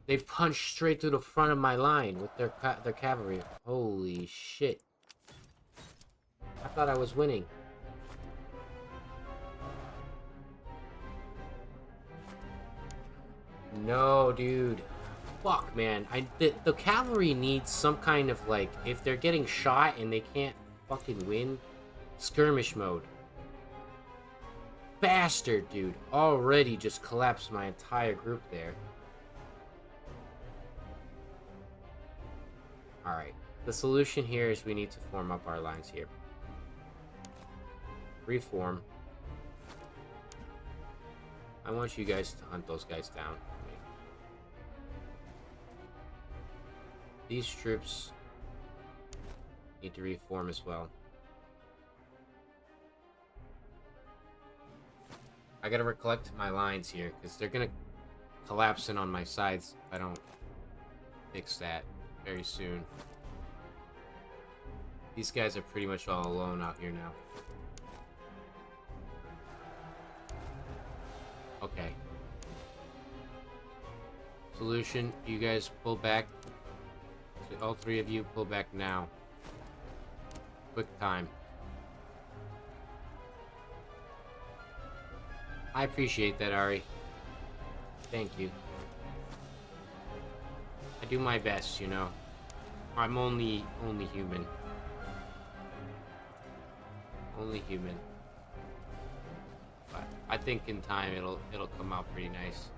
They punched straight through the front of my line with their cavalry. Holy shit. I thought I was winning. No, dude. Fuck, man. The cavalry needs some kind of, like, if they're getting shot and they can't fucking win, skirmish mode. Bastard, dude. Already just collapsed my entire group there. Alright, the solution here is we need to form up our lines here. Reform. I want you guys to hunt those guys down. These troops need to reform as well. I gotta recollect my lines here, because they're gonna collapse in on my sides if I don't fix that very soon. These guys are pretty much all alone out here now. Okay. Solution, you guys pull back. All three of you pull back now. Quick time. I appreciate that, Ari. Thank you. I do my best, you know. I'm only human. Only human. But I think in time it'll come out pretty nice.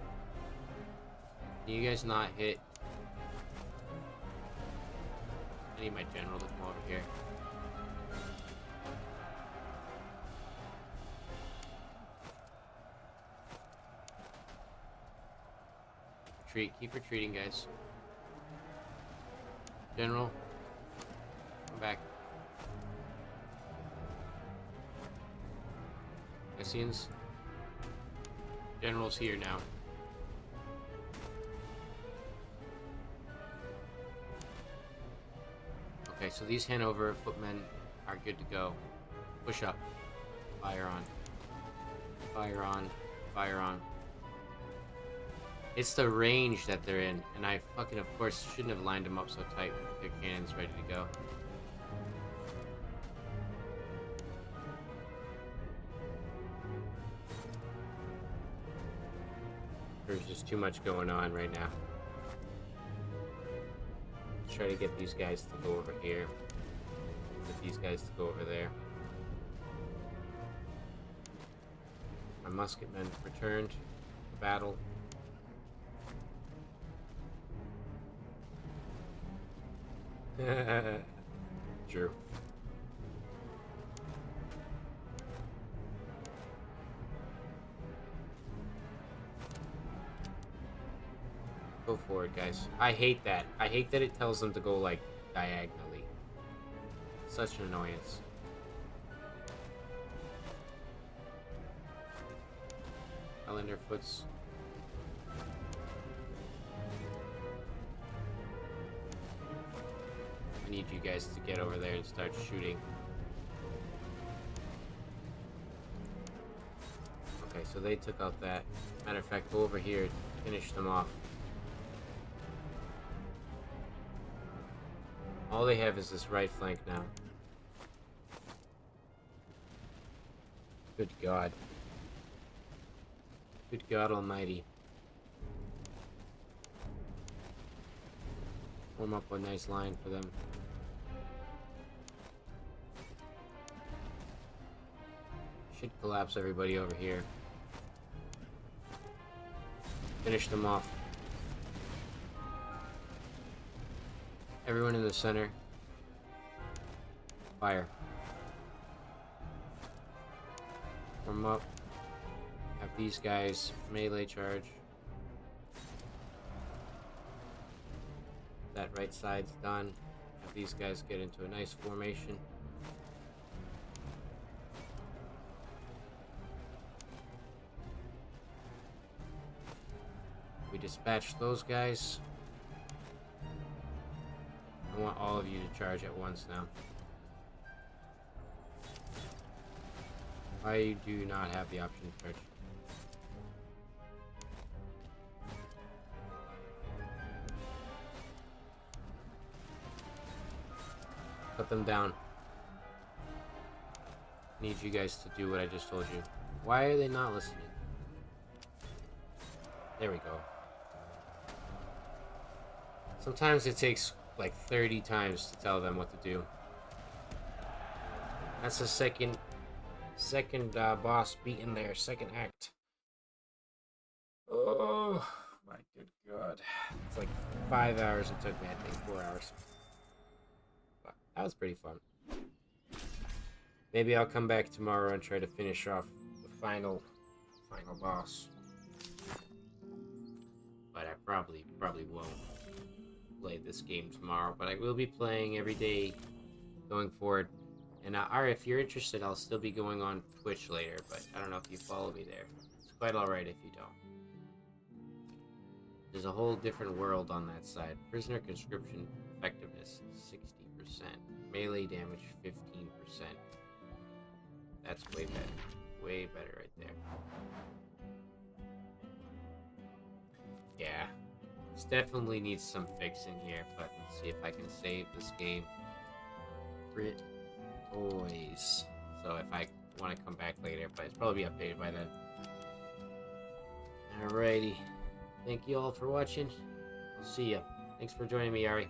Can you guys not hit? I need my general to come over here. Retreat. Keep retreating, guys. General, come back. Messians. General's here now. Okay, so these Hanover footmen are good to go. Push up. Fire on. Fire on. Fire on. It's the range that they're in, and I fucking, of course, shouldn't have lined them up so tight with their cannons ready to go. There's just too much going on right now. Let's try to get these guys to go over here. Get these guys to go over there. My musketmen returned to battle. True. Go forward, guys. I hate that. I hate that it tells them to go, like, diagonally. Such an annoyance. Foots. I need you guys to get over there and start shooting. Okay, so they took out that. Matter of fact, go over here, finish them off. All they have is this right flank now. Good God. Good God Almighty. Form up a nice line for them. Should collapse everybody over here. Finish them off. Everyone in the center. Fire. Form up. Have these guys melee charge. That right side's done. Have these guys get into a nice formation. We dispatch those guys. I want all of you to charge at once now. Why do you not have the option to charge? Cut them down. Need you guys to do what I just told you. Why are they not listening? There we go. Sometimes it takes like 30 times to tell them what to do. That's the second boss beaten there, second act. Oh my good God. It's like 5 hours it took me, I think 4 hours. But that was pretty fun. Maybe I'll come back tomorrow and try to finish off the final boss. But I probably won't play this game tomorrow, but I will be playing every day going forward. And if you're interested, I'll still be going on Twitch later, but I don't know if you follow me there. It's quite alright if you don't. There's a whole different world on that side. Prisoner conscription effectiveness 60%. Melee damage 15%. That's way better. Way better right there. Yeah. This definitely needs some fixing here, but let's see if I can save this game. Brit Toys. So if I want to come back later, but it's probably updated by then. Alrighty. Thank you all for watching. I'll see ya. Thanks for joining me, Ari.